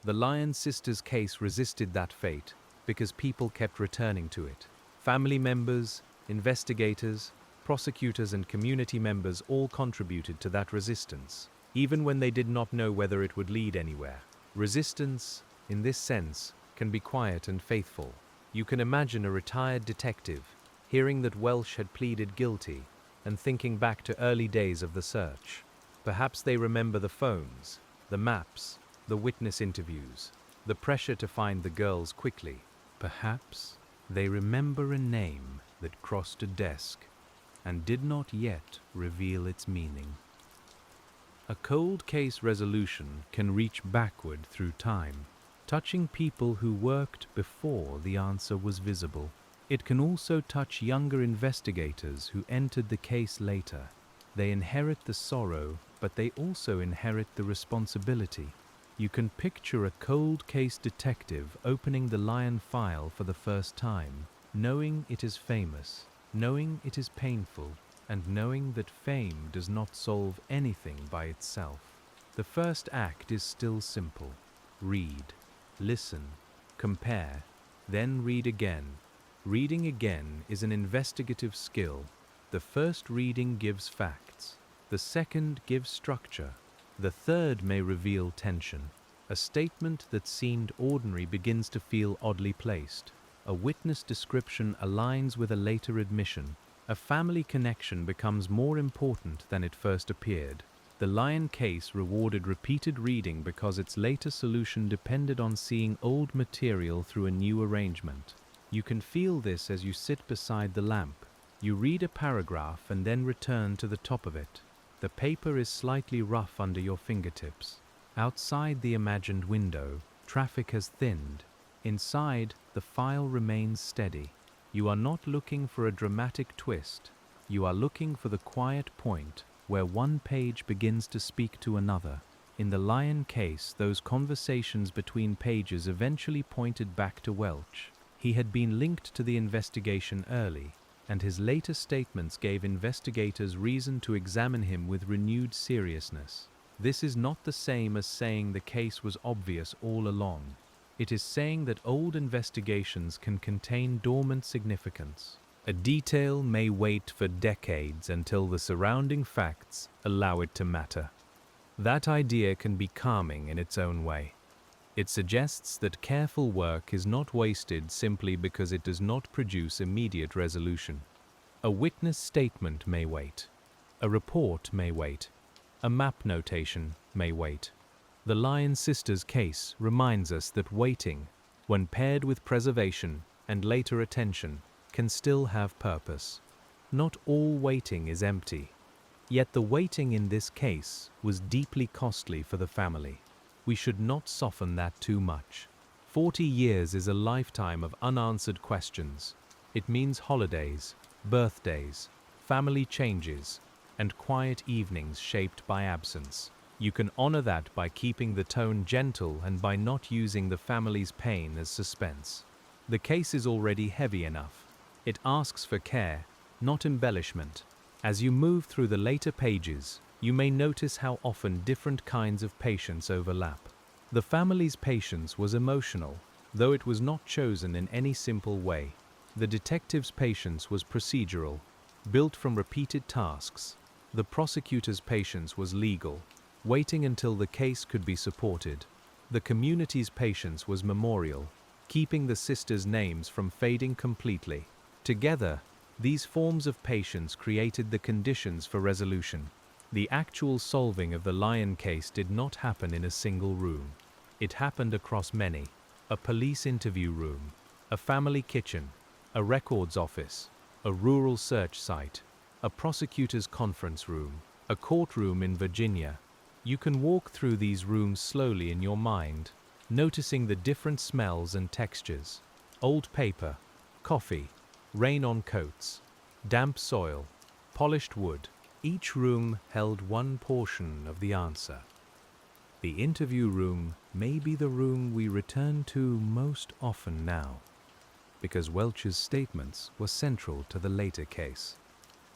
The Lyon sisters' case resisted that fate because people kept returning to it. Family members, investigators, prosecutors and community members all contributed to that resistance, even when they did not know whether it would lead anywhere. Resistance, in this sense, can be quiet and faithful. You can imagine a retired detective hearing that Welsh had pleaded guilty and thinking back to early days of the search. Perhaps they remember the phones, the maps, the witness interviews, the pressure to find the girls quickly. Perhaps they remember a name that crossed a desk and did not yet reveal its meaning. A cold case resolution can reach backward through time, touching people who worked before the answer was visible. It can also touch younger investigators who entered the case later. They inherit the sorrow, but they also inherit the responsibility. You can picture a cold case detective opening the Lyon file for the first time, knowing it is famous, knowing it is painful, and knowing that fame does not solve anything by itself. The first act is still simple. Read, listen, compare, then read again. Reading again is an investigative skill. The first reading gives facts. The second gives structure. The third may reveal tension. A statement that seemed ordinary begins to feel oddly placed. A witness description aligns with a later admission. A family connection becomes more important than it first appeared. The Lyon case rewarded repeated reading because its later solution depended on seeing old material through a new arrangement. You can feel this as you sit beside the lamp. You read a paragraph and then return to the top of it. The paper is slightly rough under your fingertips. Outside the imagined window, traffic has thinned. Inside, the file remains steady. You are not looking for a dramatic twist. You are looking for the quiet point where one page begins to speak to another. In the Lyon case, those conversations between pages eventually pointed back to Welch. He had been linked to the investigation early, and his later statements gave investigators reason to examine him with renewed seriousness. This is not the same as saying the case was obvious all along. It is saying that old investigations can contain dormant significance. A detail may wait for decades until the surrounding facts allow it to matter. That idea can be calming in its own way. It suggests that careful work is not wasted simply because it does not produce immediate resolution. A witness statement may wait. A report may wait. A map notation may wait. The Lyon sisters' case reminds us that waiting, when paired with preservation and later attention, can still have purpose. Not all waiting is empty. Yet the waiting in this case was deeply costly for the family. We should not soften that too much. 40 years is a lifetime of unanswered questions. It means holidays, birthdays, family changes, and quiet evenings shaped by absence. You can honor that by keeping the tone gentle and by not using the family's pain as suspense. The case is already heavy enough. It asks for care, not embellishment. As you move through the later pages, you may notice how often different kinds of patience overlap. The family's patience was emotional, though it was not chosen in any simple way. The detective's patience was procedural, built from repeated tasks. The prosecutor's patience was legal, waiting until the case could be supported. The community's patience was memorial, keeping the sisters' names from fading completely. Together, these forms of patience created the conditions for resolution. The actual solving of the Lyon case did not happen in a single room. It happened across many: a police interview room, a family kitchen, a records office, a rural search site, a prosecutor's conference room, a courtroom in Virginia. You can walk through these rooms slowly in your mind, noticing the different smells and textures: old paper, coffee, rain on coats, damp soil, polished wood. Each room held one portion of the answer. The interview room may be the room we return to most often now, because Welch's statements were central to the later case.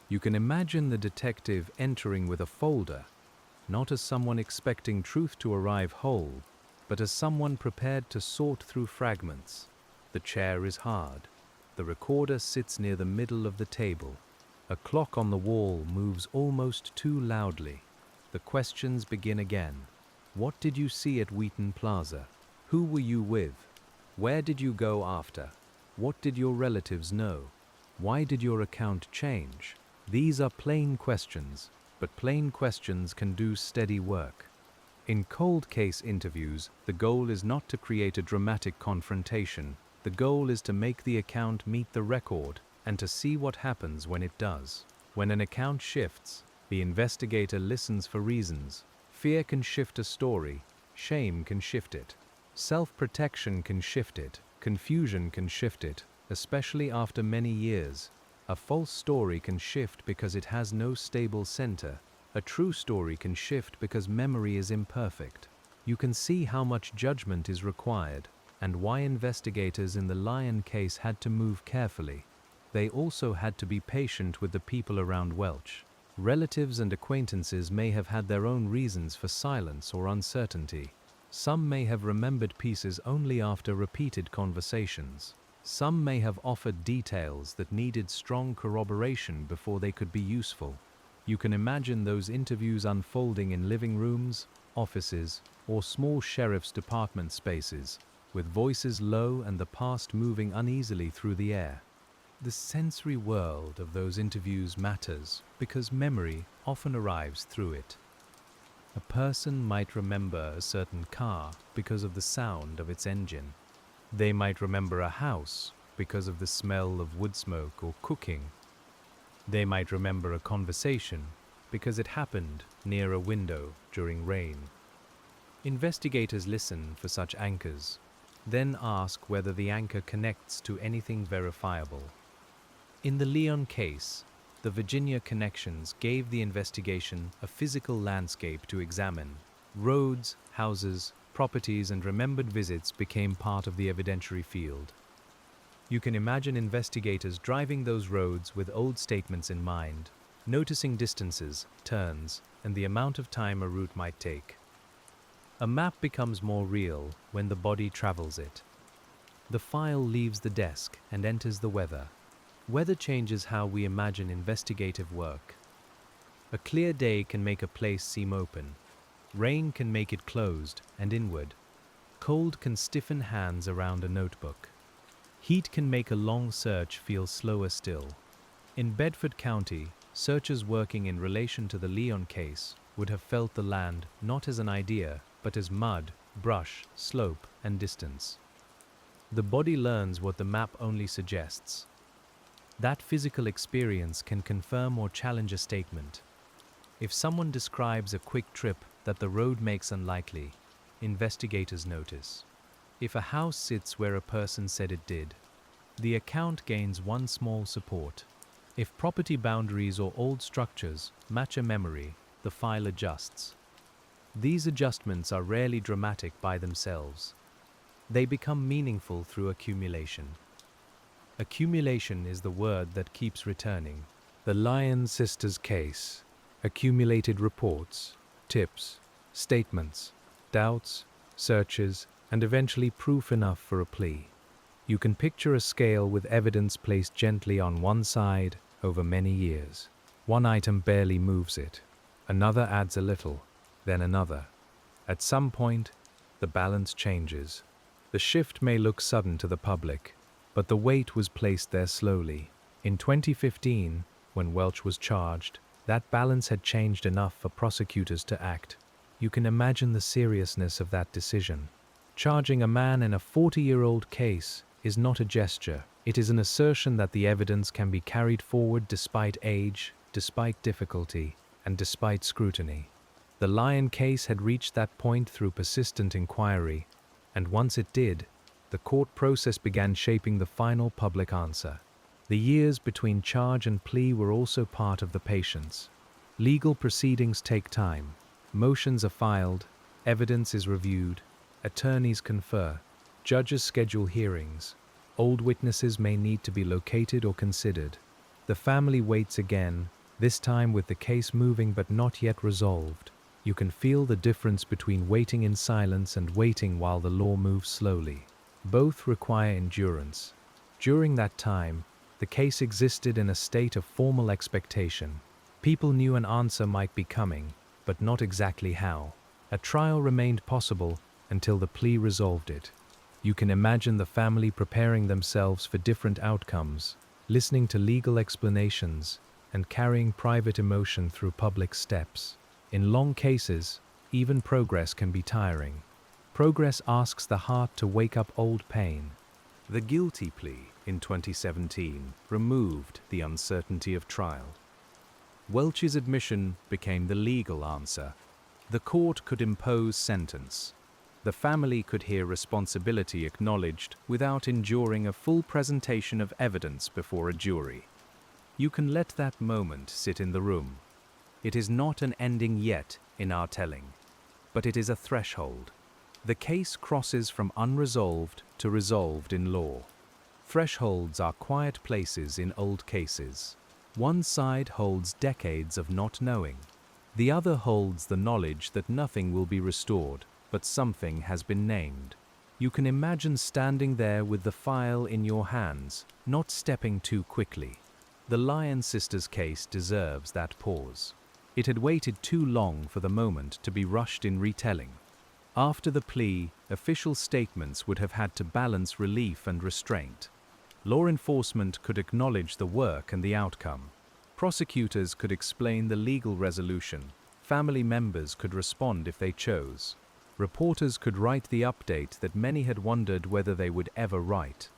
You can imagine the detective entering with a folder, not as someone expecting truth to arrive whole, but as someone prepared to sort through fragments. The chair is hard. The recorder sits near the middle of the table. A clock on the wall moves almost too loudly. The questions begin again. What did you see at Wheaton Plaza? Who were you with? Where did you go after? What did your relatives know? Why did your account change? These are plain questions, but plain questions can do steady work. In cold case interviews, the goal is not to create a dramatic confrontation. The goal is to make the account meet the record and to see what happens when it does. When an account shifts, the investigator listens for reasons. Fear can shift a story, shame can shift it. Self-protection can shift it, confusion can shift it, especially after many years. A false story can shift because it has no stable center. A true story can shift because memory is imperfect. You can see how much judgment is required, and why investigators in the Lyon case had to move carefully. They also had to be patient with the people around Welch. Relatives and acquaintances may have had their own reasons for silence or uncertainty. Some may have remembered pieces only after repeated conversations. Some may have offered details that needed strong corroboration before they could be useful. You can imagine those interviews unfolding in living rooms, offices, or small sheriff's department spaces, with voices low and the past moving uneasily through the air. The sensory world of those interviews matters because memory often arrives through it. A person might remember a certain car because of the sound of its engine. They might remember a house because of the smell of wood smoke or cooking. They might remember a conversation because it happened near a window during rain. Investigators listen for such anchors. Then ask whether the anchor connects to anything verifiable. In the Lyon case, the Virginia connections gave the investigation a physical landscape to examine. Roads, houses, properties, and remembered visits became part of the evidentiary field. You can imagine investigators driving those roads with old statements in mind, noticing distances, turns, and the amount of time a route might take. A map becomes more real when the body travels it. The file leaves the desk and enters the weather. Weather changes how we imagine investigative work. A clear day can make a place seem open. Rain can make it closed and inward. Cold can stiffen hands around a notebook. Heat can make a long search feel slower still. In Bedford County, searchers working in relation to the Lyon case would have felt the land not as an idea, but as mud, brush, slope, and distance. The body learns what the map only suggests. That physical experience can confirm or challenge a statement. If someone describes a quick trip that the road makes unlikely, investigators notice. If a house sits where a person said it did, the account gains one small support. If property boundaries or old structures match a memory, the file adjusts. These adjustments are rarely dramatic by themselves. They become meaningful through accumulation. Accumulation is the word that keeps returning. The Lyon sisters' case. Accumulated reports, tips, statements, doubts, searches, and eventually proof enough for a plea. You can picture a scale with evidence placed gently on one side over many years. One item barely moves it. Another adds a little, then another. At some point, the balance changes. The shift may look sudden to the public, but the weight was placed there slowly. In 2015, when Welch was charged, that balance had changed enough for prosecutors to act. You can imagine the seriousness of that decision. Charging a man in a 40-year-old case is not a gesture. It is an assertion that the evidence can be carried forward despite age, despite difficulty, and despite scrutiny. The Lyon case had reached that point through persistent inquiry, and once it did, the court process began shaping the final public answer. The years between charge and plea were also part of the patience. Legal proceedings take time. Motions are filed, evidence is reviewed, attorneys confer, judges schedule hearings. Old witnesses may need to be located or considered. The family waits again, this time with the case moving but not yet resolved. You can feel the difference between waiting in silence and waiting while the law moves slowly. Both require endurance. During that time, the case existed in a state of formal expectation. People knew an answer might be coming, but not exactly how. A trial remained possible until the plea resolved it. You can imagine the family preparing themselves for different outcomes, listening to legal explanations, and carrying private emotion through public steps. In long cases, even progress can be tiring. Progress asks the heart to wake up old pain. The guilty plea in 2017 removed the uncertainty of trial. Welch's admission became the legal answer. The court could impose sentence. The family could hear responsibility acknowledged without enduring a full presentation of evidence before a jury. You can let that moment sit in the room. It is not an ending yet in our telling, but it is a threshold. The case crosses from unresolved to resolved in law. Thresholds are quiet places in old cases. One side holds decades of not knowing. The other holds the knowledge that nothing will be restored, but something has been named. You can imagine standing there with the file in your hands, not stepping too quickly. The Lyon sisters' case deserves that pause. It had waited too long for the moment to be rushed in retelling. After the plea, official statements would have had to balance relief and restraint. Law enforcement could acknowledge the work and the outcome. Prosecutors could explain the legal resolution. Family members could respond if they chose. Reporters could write the update that many had wondered whether they would ever write.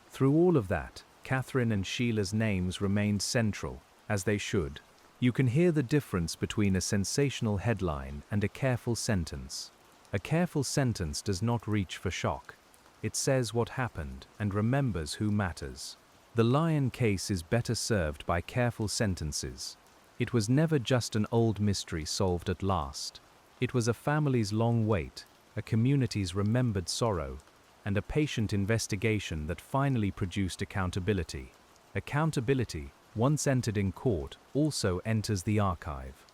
Through all of that, Catherine and Sheila's names remained central, as they should. You can hear the difference between a sensational headline and a careful sentence. A careful sentence does not reach for shock. It says what happened and remembers who matters. The Lyon case is better served by careful sentences. It was never just an old mystery solved at last. It was a family's long wait, a community's remembered sorrow, and a patient investigation that finally produced accountability. Accountability, once entered in court, also enters the archive.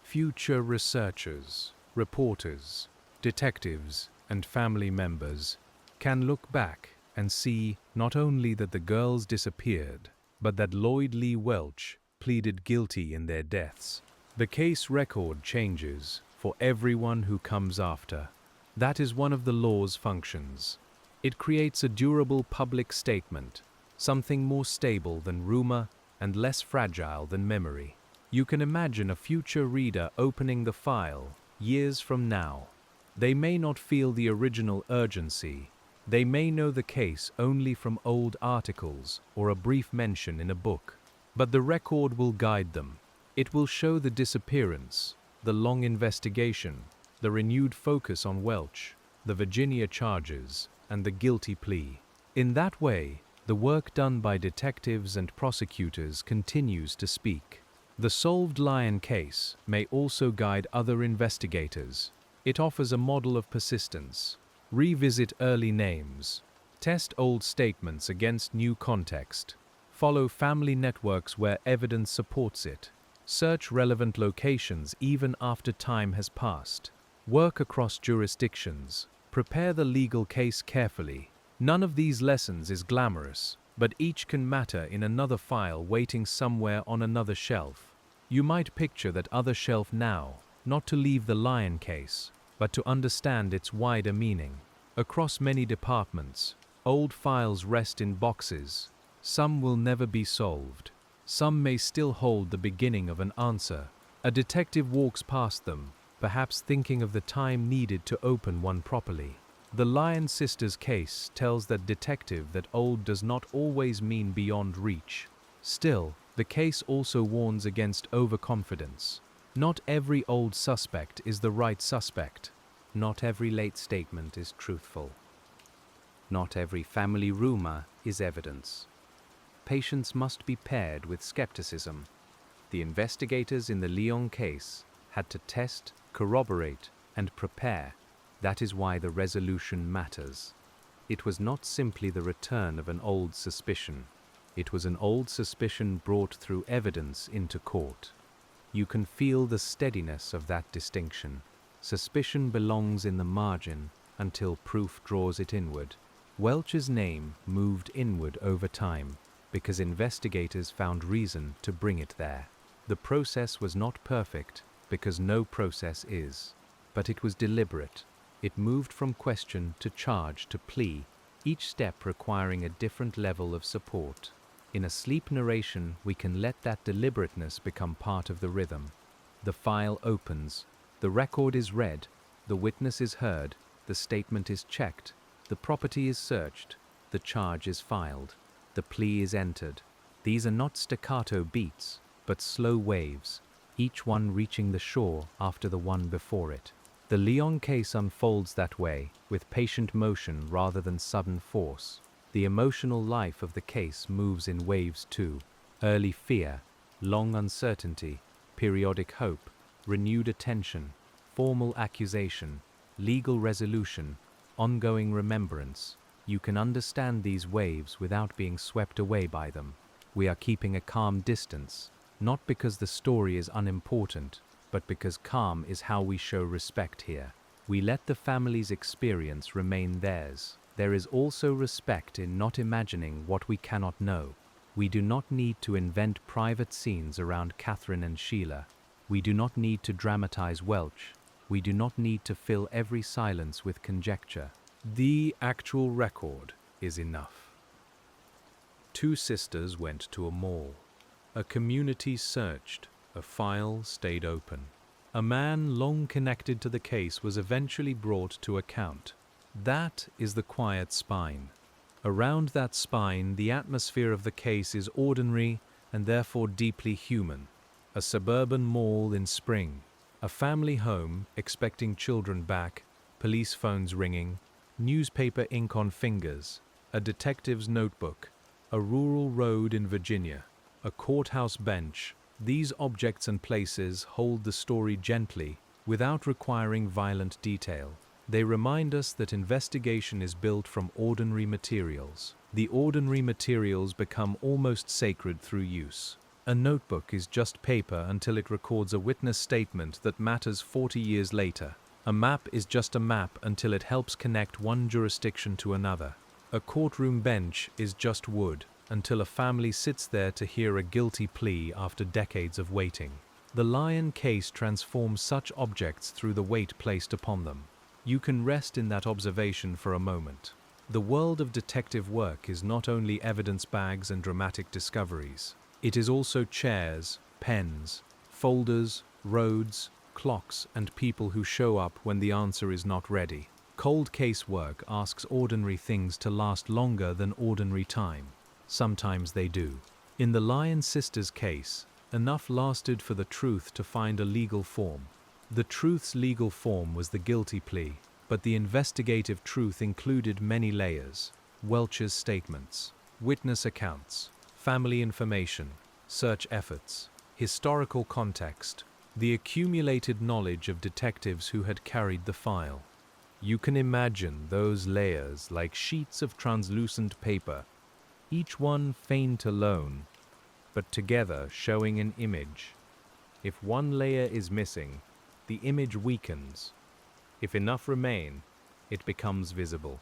Future researchers, reporters, detectives, and family members can look back and see not only that the girls disappeared, but that Lloyd Lee Welch pleaded guilty in their deaths. The case record changes for everyone who comes after. That is one of the law's functions. It creates a durable public statement, something more stable than rumor and less fragile than memory. You can imagine a future reader opening the file years from now. They may not feel the original urgency. They may know the case only from old articles or a brief mention in a book. But the record will guide them. It will show the disappearance, the long investigation, the renewed focus on Welch, the Virginia charges, and the guilty plea. In that way, the work done by detectives and prosecutors continues to speak. The solved Lyon case may also guide other investigators. It offers a model of persistence. Revisit early names. Test old statements against new context. Follow family networks where evidence supports it. Search relevant locations even after time has passed. Work across jurisdictions. Prepare the legal case carefully. None of these lessons is glamorous, but each can matter in another file waiting somewhere on another shelf. You might picture that other shelf now, not to leave the Lyon case, but to understand its wider meaning. Across many departments, old files rest in boxes. Some will never be solved. Some may still hold the beginning of an answer. A detective walks past them, perhaps thinking of the time needed to open one properly. The Lyon sisters case tells that detective that old does not always mean beyond reach. Still, the case also warns against overconfidence. Not every old suspect is the right suspect. Not every late statement is truthful. Not every family rumor is evidence. Patience must be paired with skepticism. The investigators in the Lyon case had to test, corroborate, and prepare. That is why the resolution matters. It was not simply the return of an old suspicion. It was an old suspicion brought through evidence into court. You can feel the steadiness of that distinction. Suspicion belongs in the margin until proof draws it inward. Welch's name moved inward over time because investigators found reason to bring it there. The process was not perfect because no process is, but it was deliberate. It moved from question to charge to plea, each step requiring a different level of support. In a sleep narration, we can let that deliberateness become part of the rhythm. The file opens, the record is read, the witness is heard, the statement is checked, the property is searched, the charge is filed, the plea is entered. These are not staccato beats, but slow waves, each one reaching the shore after the one before it. The Lyon case unfolds that way, with patient motion rather than sudden force. The emotional life of the case moves in waves too. Early fear, long uncertainty, periodic hope, renewed attention, formal accusation, legal resolution, ongoing remembrance. You can understand these waves without being swept away by them. We are keeping a calm distance, not because the story is unimportant, but because calm is how we show respect here. We let the family's experience remain theirs. There is also respect in not imagining what we cannot know. We do not need to invent private scenes around Catherine and Sheila. We do not need to dramatize Welch. We do not need to fill every silence with conjecture. The actual record is enough. Two sisters went to a mall. A community searched. A file stayed open. A man long connected to the case was eventually brought to account. That is the quiet spine. Around that spine, the atmosphere of the case is ordinary and therefore deeply human. A suburban mall in spring. A family home expecting children back, police phones ringing, newspaper ink on fingers, a detective's notebook, a rural road in Virginia, a courthouse bench. These objects and places hold the story gently, without requiring violent detail. They remind us that investigation is built from ordinary materials. The ordinary materials become almost sacred through use. A notebook is just paper until it records a witness statement that matters 40 years later. A map is just a map until it helps connect one jurisdiction to another. A courtroom bench is just wood until a family sits there to hear a guilty plea after decades of waiting. The Lyon case transforms such objects through the weight placed upon them. You can rest in that observation for a moment. The world of detective work is not only evidence bags and dramatic discoveries. It is also chairs, pens, folders, roads, clocks, and people who show up when the answer is not ready. Cold case work asks ordinary things to last longer than ordinary time. Sometimes they do. In the Lyon sisters' case, enough lasted for the truth to find a legal form. The truth's legal form was the guilty plea, but the investigative truth included many layers: Welch's statements, witness accounts, family information, search efforts, historical context, the accumulated knowledge of detectives who had carried the file. You can imagine those layers like sheets of translucent paper, each one faint alone, but together showing an image. If one layer is missing, the image weakens. If enough remain, it becomes visible.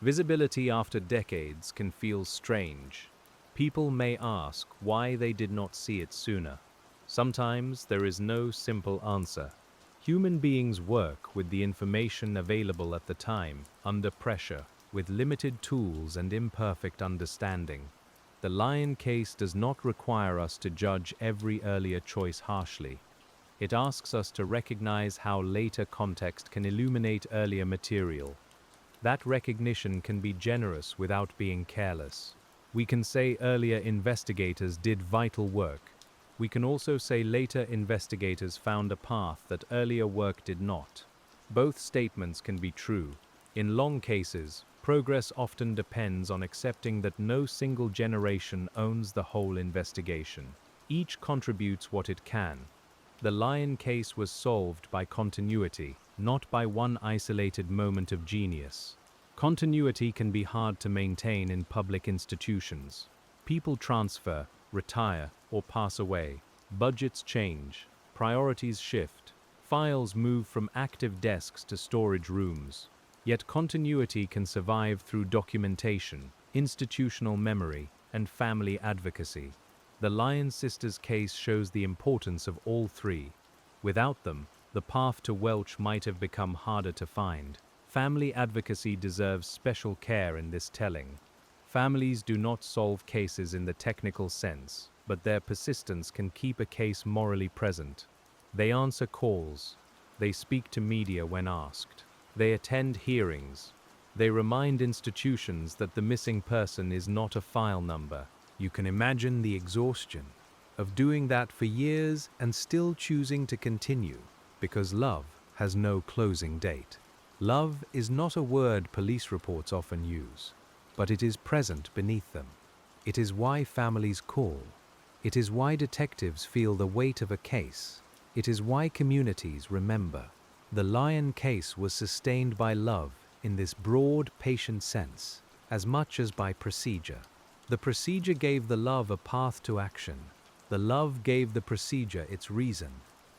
Visibility after decades can feel strange. People may ask why they did not see it sooner. Sometimes there is no simple answer. Human beings work with the information available at the time, under pressure, with limited tools and imperfect understanding. The Lyon case does not require us to judge every earlier choice harshly. It asks us to recognize how later context can illuminate earlier material. That recognition can be generous without being careless. We can say earlier investigators did vital work. We can also say later investigators found a path that earlier work did not. Both statements can be true. In long cases, progress often depends on accepting that no single generation owns the whole investigation. Each contributes what it can. The Lyon case was solved by continuity, not by one isolated moment of genius. Continuity can be hard to maintain in public institutions. People transfer, retire, or pass away. Budgets change. Priorities shift. Files move from active desks to storage rooms. Yet continuity can survive through documentation, institutional memory, and family advocacy. The Lyon sisters' case shows the importance of all three. Without them, the path to Welch might have become harder to find. Family advocacy deserves special care in this telling. Families do not solve cases in the technical sense, but their persistence can keep a case morally present. They answer calls. They speak to media when asked. They attend hearings. They remind institutions that the missing person is not a file number. You can imagine the exhaustion of doing that for years and still choosing to continue, because love has no closing date. Love is not a word police reports often use, but it is present beneath them. It is why families call. It is why detectives feel the weight of a case. It is why communities remember. The Lyon case was sustained by love in this broad, patient sense, as much as by procedure. The procedure gave the love a path to action. The love gave the procedure its reason.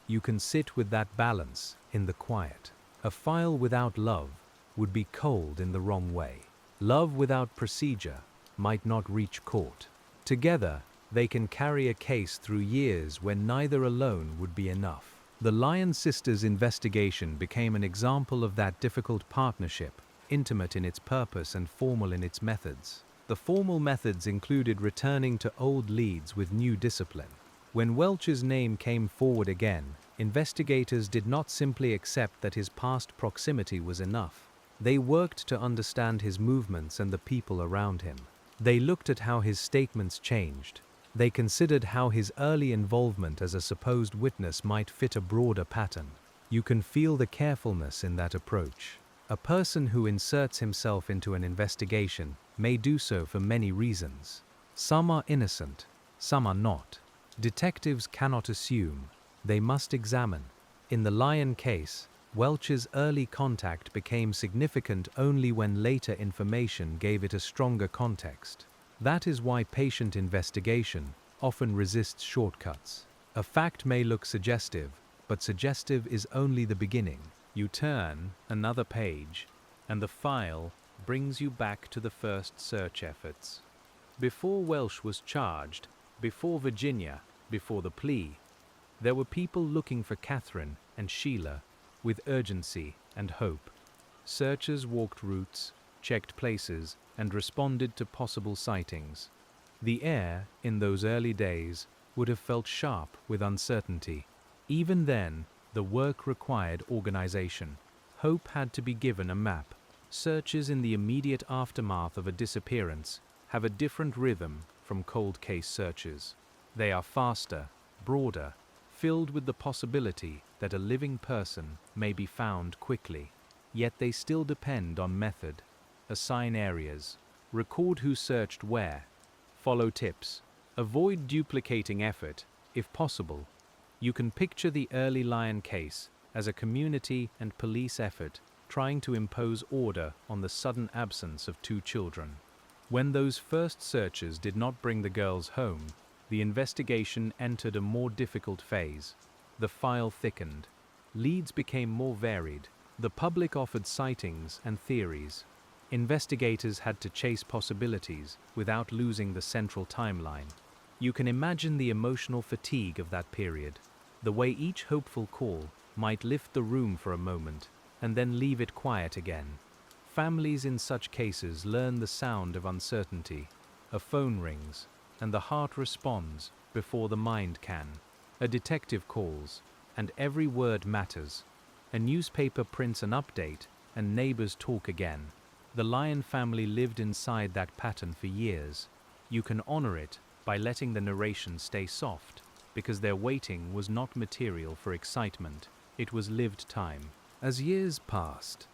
You can sit with that balance in the quiet. A file without love would be cold in the wrong way. Love without procedure might not reach court. Together, they can carry a case through years when neither alone would be enough. The Lyon sisters' investigation became an example of that difficult partnership, intimate in its purpose and formal in its methods. The formal methods included returning to old leads with new discipline. When Welch's name came forward again, investigators did not simply accept that his past proximity was enough. They worked to understand his movements and the people around him. They looked at how his statements changed. They considered how his early involvement as a supposed witness might fit a broader pattern. You can feel the carefulness in that approach. A person who inserts himself into an investigation may do so for many reasons. Some are innocent, some are not. Detectives cannot assume, they must examine. In the Lyon case, Welch's early contact became significant only when later information gave it a stronger context. That is why patient investigation often resists shortcuts. A fact may look suggestive, but suggestive is only the beginning. You turn another page, and the file brings you back to the first search efforts. Before Welch was charged, before Virginia, before the plea, there were people looking for Catherine and Sheila with urgency and hope. Searchers walked routes, checked places, and responded to possible sightings. The air, in those early days, would have felt sharp with uncertainty. Even then, the work required organization. Hope had to be given a map. Searches in the immediate aftermath of a disappearance have a different rhythm from cold case searches. They are faster, broader, filled with the possibility that a living person may be found quickly. Yet they still depend on method. Assign areas, record who searched where, follow tips, avoid duplicating effort, if possible. You can picture the early Lyon case as a community and police effort trying to impose order on the sudden absence of 2 children. When those first searches did not bring the girls home, the investigation entered a more difficult phase. The file thickened. Leads became more varied. The public offered sightings and theories. Investigators had to chase possibilities without losing the central timeline. You can imagine the emotional fatigue of that period. The way each hopeful call might lift the room for a moment and then leave it quiet again. Families in such cases learn the sound of uncertainty. A phone rings, and the heart responds before the mind can. A detective calls, and every word matters. A newspaper prints an update, and neighbors talk again. The Lyon family lived inside that pattern for years. You can honor it by letting the narration stay soft, because their waiting was not material for excitement, it was lived time. As years passed,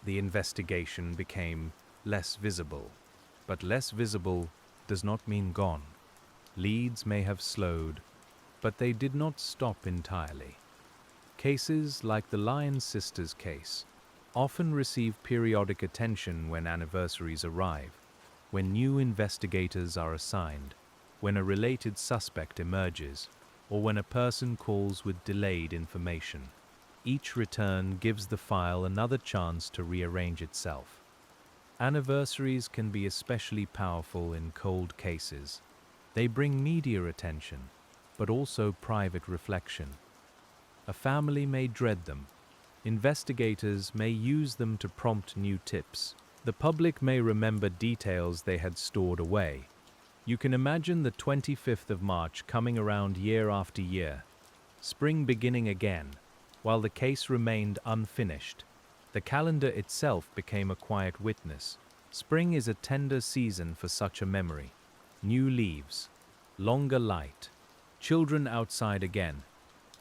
the investigation became less visible. But less visible does not mean gone. Leads may have slowed, but they did not stop entirely. Cases like the Lyon sisters case often receive periodic attention when anniversaries arrive, when new investigators are assigned, when a related suspect emerges, or when a person calls with delayed information. Each return gives the file another chance to rearrange itself. Anniversaries can be especially powerful in cold cases. They bring media attention, but also private reflection. A family may dread them. Investigators may use them to prompt new tips. The public may remember details they had stored away. You can imagine the 25th of March coming around year after year, spring beginning again, while the case remained unfinished. The calendar itself became a quiet witness. Spring is a tender season for such a memory. New leaves, longer light, children outside again.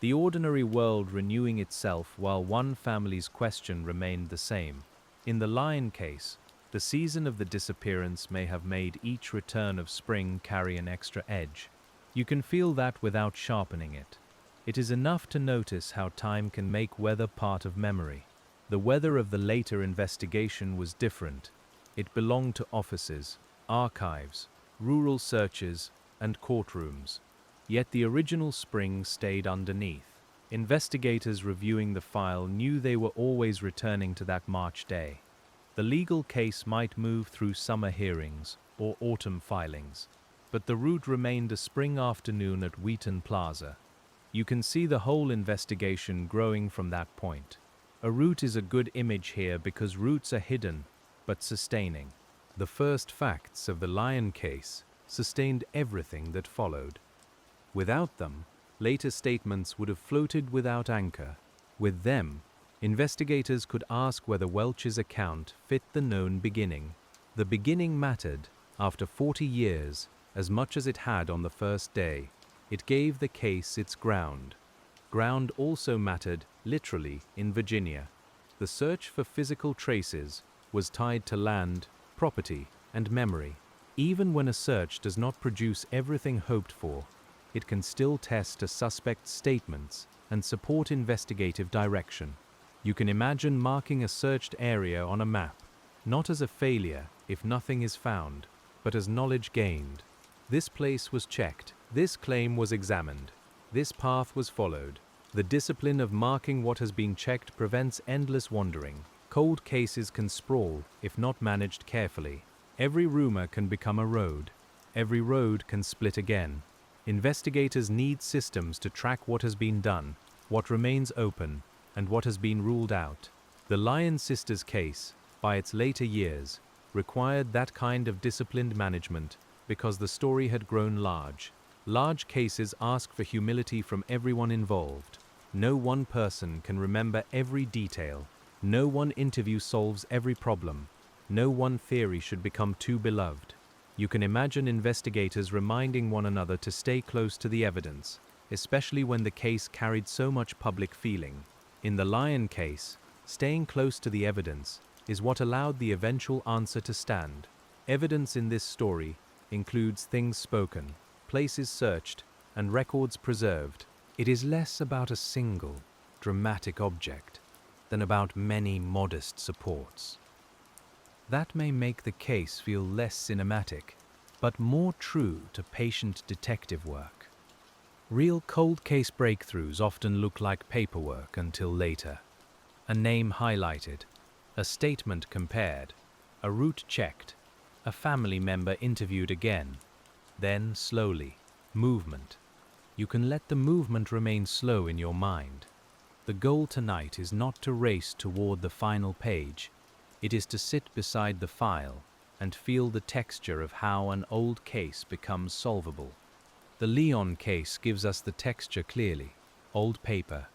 The ordinary world renewing itself while one family's question remained the same. In the Lyon case, the season of the disappearance may have made each return of spring carry an extra edge. You can feel that without sharpening it. It is enough to notice how time can make weather part of memory. The weather of the later investigation was different. It belonged to offices, archives, rural searches, and courtrooms. Yet the original spring stayed underneath. Investigators reviewing the file knew they were always returning to that March day. The legal case might move through summer hearings or autumn filings, but the route remained a spring afternoon at Wheaton Plaza. You can see the whole investigation growing from that point. A route is a good image here because roots are hidden, but sustaining. The first facts of the Lyon case sustained everything that followed. Without them, later statements would have floated without anchor. With them, investigators could ask whether Welch's account fit the known beginning. The beginning mattered, after 40 years, as much as it had on the first day. It gave the case its ground. Ground also mattered, literally, in Virginia. The search for physical traces was tied to land, property, and memory. Even when a search does not produce everything hoped for, it can still test a suspect's statements and support investigative direction. You can imagine marking a searched area on a map, not as a failure if nothing is found, but as knowledge gained. This place was checked, this claim was examined, this path was followed. The discipline of marking what has been checked prevents endless wandering. Cold cases can sprawl if not managed carefully. Every rumor can become a road. Every road can split again. Investigators need systems to track what has been done, what remains open, and what has been ruled out. The Lyon sisters case, by its later years, required that kind of disciplined management because the story had grown large. Large cases ask for humility from everyone involved. No one person can remember every detail. No one interview solves every problem. No one theory should become too beloved. You can imagine investigators reminding one another to stay close to the evidence, especially when the case carried so much public feeling. In the Lyon case, staying close to the evidence is what allowed the eventual answer to stand. Evidence in this story includes things spoken, places searched, and records preserved. It is less about a single, dramatic object than about many modest supports. That may make the case feel less cinematic, but more true to patient detective work. Real cold case breakthroughs often look like paperwork until later. A name highlighted, a statement compared, a route checked, a family member interviewed again. Then, slowly, movement. You can let the movement remain slow in your mind. The goal tonight is not to race toward the final page. It is to sit beside the file and feel the texture of how an old case becomes solvable. The Lyon case gives us the texture clearly. Old paper,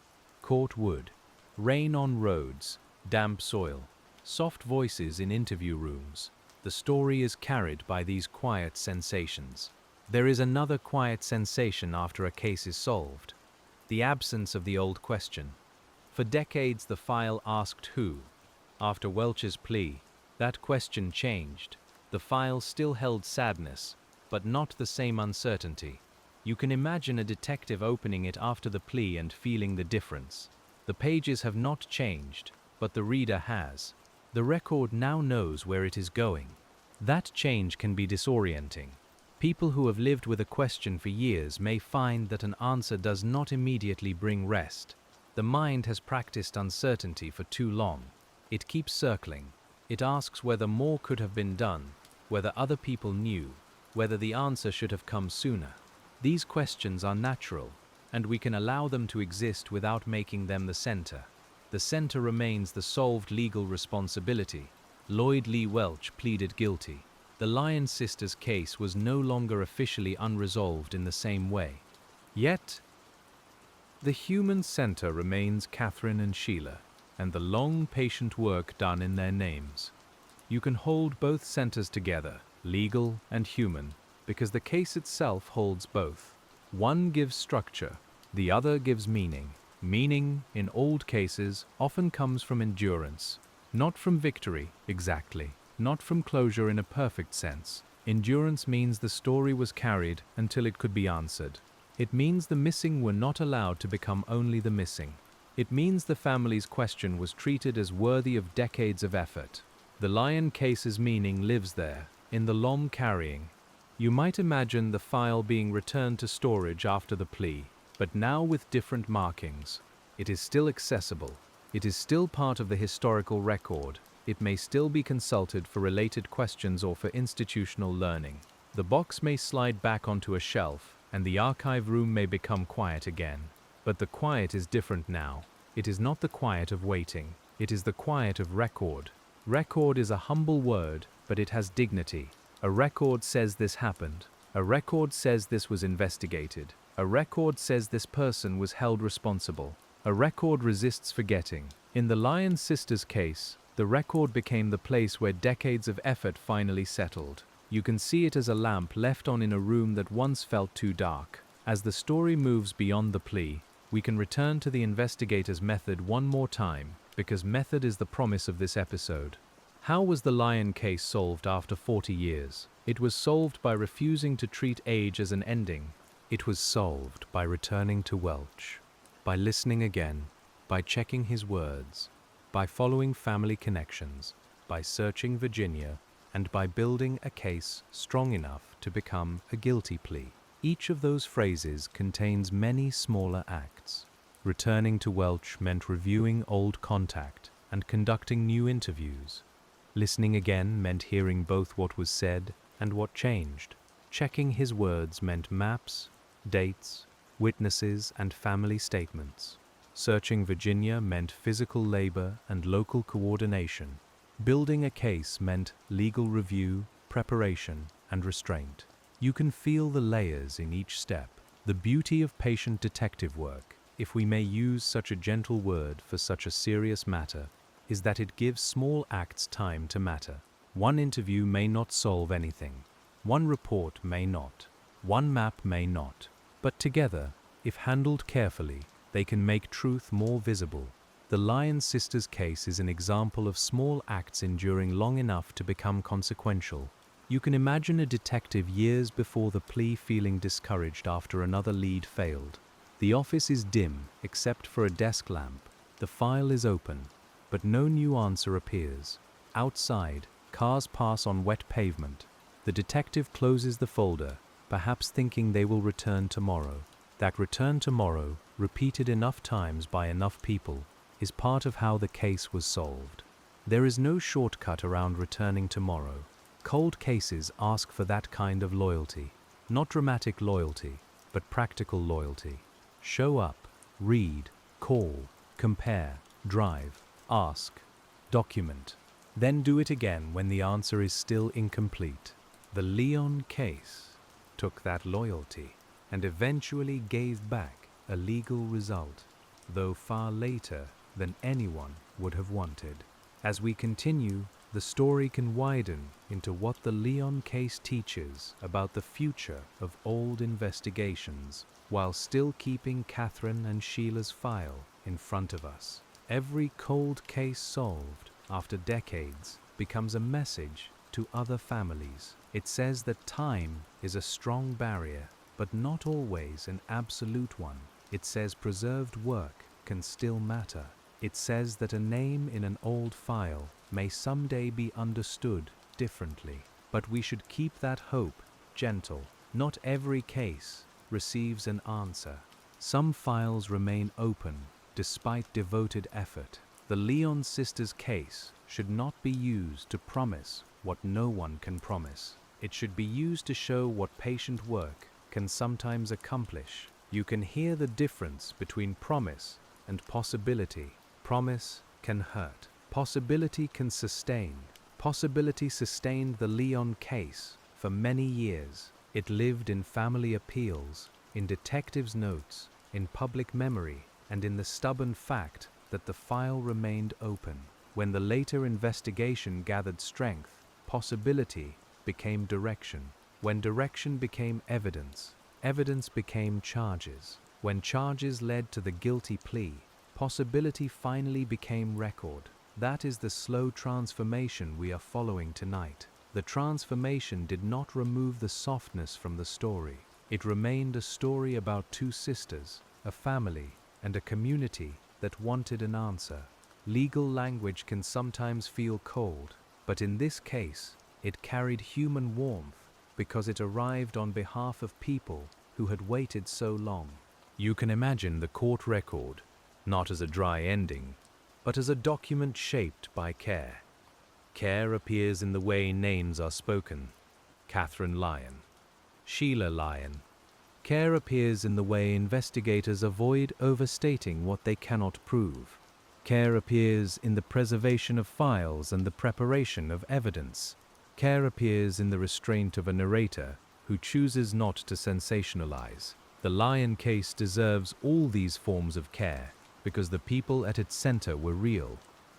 court wood, rain on roads, damp soil, soft voices in interview rooms. The story is carried by these quiet sensations. There is another quiet sensation after a case is solved: the absence of the old question. For decades the file asked who. After Welch's plea, that question changed. The file still held sadness, but not the same uncertainty. You can imagine a detective opening it after the plea and feeling the difference. The pages have not changed, but the reader has. The record now knows where it is going. That change can be disorienting. People who have lived with a question for years may find that an answer does not immediately bring rest. The mind has practiced uncertainty for too long. It keeps circling. It asks whether more could have been done, whether other people knew, whether the answer should have come sooner. These questions are natural, and we can allow them to exist without making them the center. The center remains the solved legal responsibility. Lloyd Lee Welch pleaded guilty. The Lyon sisters' case was no longer officially unresolved in the same way. Yet, the human center remains Catherine and Sheila, and the long, patient work done in their names. You can hold both centers together, legal and human, because the case itself holds both. One gives structure, the other gives meaning. Meaning, in old cases, often comes from endurance, not from victory, exactly, not from closure in a perfect sense. Endurance means the story was carried until it could be answered. It means the missing were not allowed to become only the missing. It means the family's question was treated as worthy of decades of effort. The Lyon case's meaning lives there, in the long carrying. You might imagine the file being returned to storage after the plea, but now with different markings. It is still accessible. It is still part of the historical record. It may still be consulted for related questions or for institutional learning. The box may slide back onto a shelf, and the archive room may become quiet again. But the quiet is different now. It is not the quiet of waiting. It is the quiet of record. Record is a humble word, but it has dignity. A record says this happened. A record says this was investigated. A record says this person was held responsible. A record resists forgetting. In the Lyon sisters' case, the record became the place where decades of effort finally settled. You can see it as a lamp left on in a room that once felt too dark. As the story moves beyond the plea, we can return to the investigator's method one more time. because method is the promise of this episode. How was the Lyon case solved after 40 years? It was solved by refusing to treat age as an ending. It was solved by returning to Welch, by listening again, by checking his words, by following family connections, by searching Virginia, and by building a case strong enough to become a guilty plea. Each of those phrases contains many smaller acts. Returning to Welch meant reviewing old contact and conducting new interviews. Listening again meant hearing both what was said and what changed. Checking his words meant maps, dates, witnesses, and family statements. Searching Virginia meant physical labor and local coordination. Building a case meant legal review, preparation, and restraint. You can feel the layers in each step. The beauty of patient detective work, if we may use such a gentle word for such a serious matter, is that it gives small acts time to matter. One interview may not solve anything. One report may not. One map may not. But together, if handled carefully, they can make truth more visible. The Lyon sisters case is an example of small acts enduring long enough to become consequential. You can imagine a detective years before the plea feeling discouraged after another lead failed. The office is dim except for a desk lamp. The file is open, but no new answer appears. Outside, cars pass on wet pavement. The detective closes the folder, perhaps thinking they will return tomorrow. That return tomorrow, repeated enough times by enough people, is part of how the case was solved. There is no shortcut around returning tomorrow. Cold cases ask for that kind of loyalty. Not dramatic loyalty, but practical loyalty. Show up, read, call, compare, drive, ask, document. Then do it again when the answer is still incomplete. The Lyon case took that loyalty and eventually gave back a legal result, though far later than anyone would have wanted. As we continue, the story can widen into what the Lyon case teaches about the future of old investigations, while still keeping Catherine and Sheila's file in front of us. Every cold case solved after decades becomes a message to other families. It says that time is a strong barrier, but not always an absolute one. It says preserved work can still matter. It says that a name in an old file may someday be understood differently, but we should keep that hope gentle. Not every case receives an answer. Some files remain open despite devoted effort. The Lyon sisters case should not be used to promise what no one can promise. It should be used to show what patient work can sometimes accomplish. You can hear the difference between promise and possibility. Promise can hurt. Possibility can sustain. Possibility sustained the Lyon case for many years. It lived in family appeals, in detectives' notes, in public memory, and in the stubborn fact that the file remained open. When the later investigation gathered strength, possibility became direction. When direction became evidence, evidence became charges. When charges led to the guilty plea, possibility finally became record. That is the slow transformation we are following tonight. The transformation did not remove the softness from the story. It remained a story about two sisters, a family, and a community that wanted an answer. Legal language can sometimes feel cold, but in this case, it carried human warmth because it arrived on behalf of people who had waited so long. You can imagine the court record, not as a dry ending, but as a document shaped by care. Care appears in the way names are spoken. Catherine Lyon, Sheila Lyon. Care appears in the way investigators avoid overstating what they cannot prove. Care appears in the preservation of files and the preparation of evidence. Care appears in the restraint of a narrator who chooses not to sensationalize. The Lyon case deserves all these forms of care because the people at its center were real.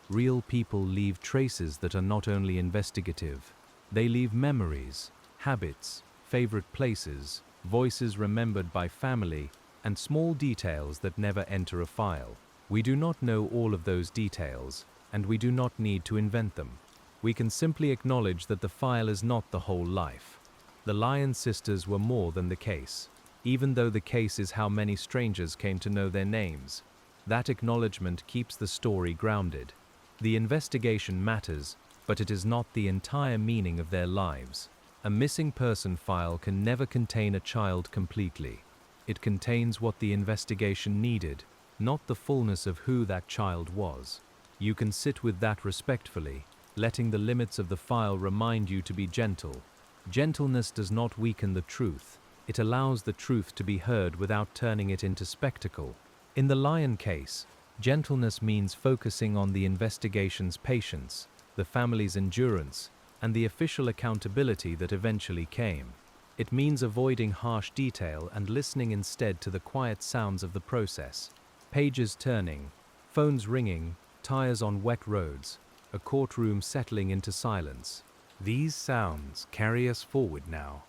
Real people leave traces that are not only investigative. They leave memories, habits, favorite places, voices remembered by family, and small details that never enter a file. We do not know all of those details, and we do not need to invent them. We can simply acknowledge that the file is not the whole life. The Lyon sisters were more than the case. Even though the case is how many strangers came to know their names, that acknowledgement keeps the story grounded. The investigation matters, but it is not the entire meaning of their lives. A missing person file can never contain a child completely. It contains what the investigation needed, not the fullness of who that child was. You can sit with that respectfully, letting the limits of the file remind you to be gentle. Gentleness does not weaken the truth. It allows the truth to be heard without turning it into spectacle. In the Lyon case, gentleness means focusing on the investigation's patience, the family's endurance, and the official accountability that eventually came. It means avoiding harsh detail and listening instead to the quiet sounds of the process. Pages turning, phones ringing, tires on wet roads, a courtroom settling into silence. These sounds carry us forward now,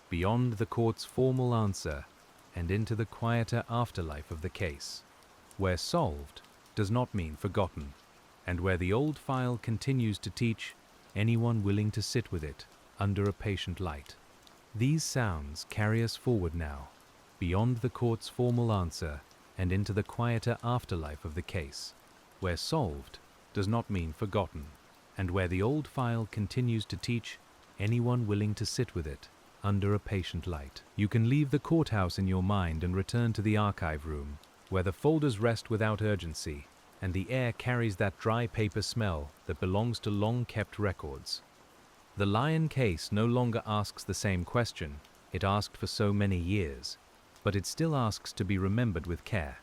beyond the court's formal answer and into the quieter afterlife of the case, where solved does not mean forgotten, and where the old file continues to teach anyone willing to sit with it under a patient light. These sounds carry us forward now, beyond the court's formal answer and into the quieter afterlife of the case, where solved does not mean forgotten, and where the old file continues to teach anyone willing to sit with it under a patient light. You can leave the courthouse in your mind and return to the archive room, where the folders rest without urgency, and the air carries that dry paper smell that belongs to long-kept records. The Lyon case no longer asks the same question it asked for so many years, but it still asks to be remembered with care.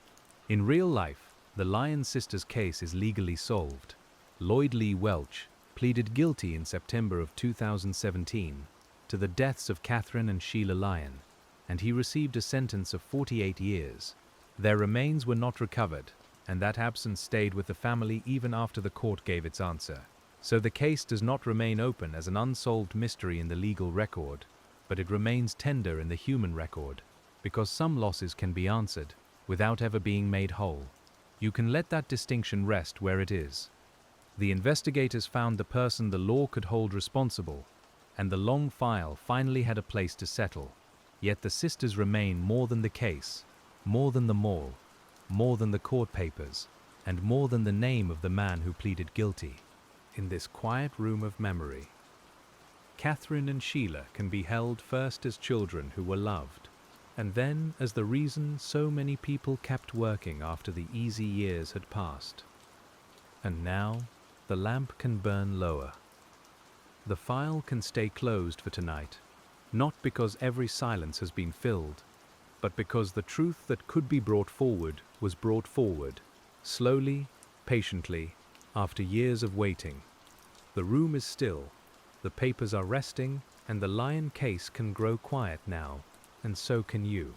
In real life, the Lyon sisters' case is legally solved. Lloyd Lee Welch pleaded guilty in September of 2017 to the deaths of Catherine and Sheila Lyon, and he received a sentence of 48 years. Their remains were not recovered, and that absence stayed with the family even after the court gave its answer. So the case does not remain open as an unsolved mystery in the legal record, but it remains tender in the human record, because some losses can be answered without ever being made whole. You can let that distinction rest where it is. The investigators found the person the law could hold responsible, and the long file finally had a place to settle. Yet the sisters remain more than the case, more than the mall, more than the court papers, and more than the name of the man who pleaded guilty. In this quiet room of memory, Catherine and Sheila can be held first as children who were loved, and then as the reason so many people kept working after the easy years had passed. And now, the lamp can burn lower. The file can stay closed for tonight, not because every silence has been filled, but because the truth that could be brought forward was brought forward, slowly, patiently, after years of waiting. The room is still, the papers are resting, and the Lyon case can grow quiet now, and so can you.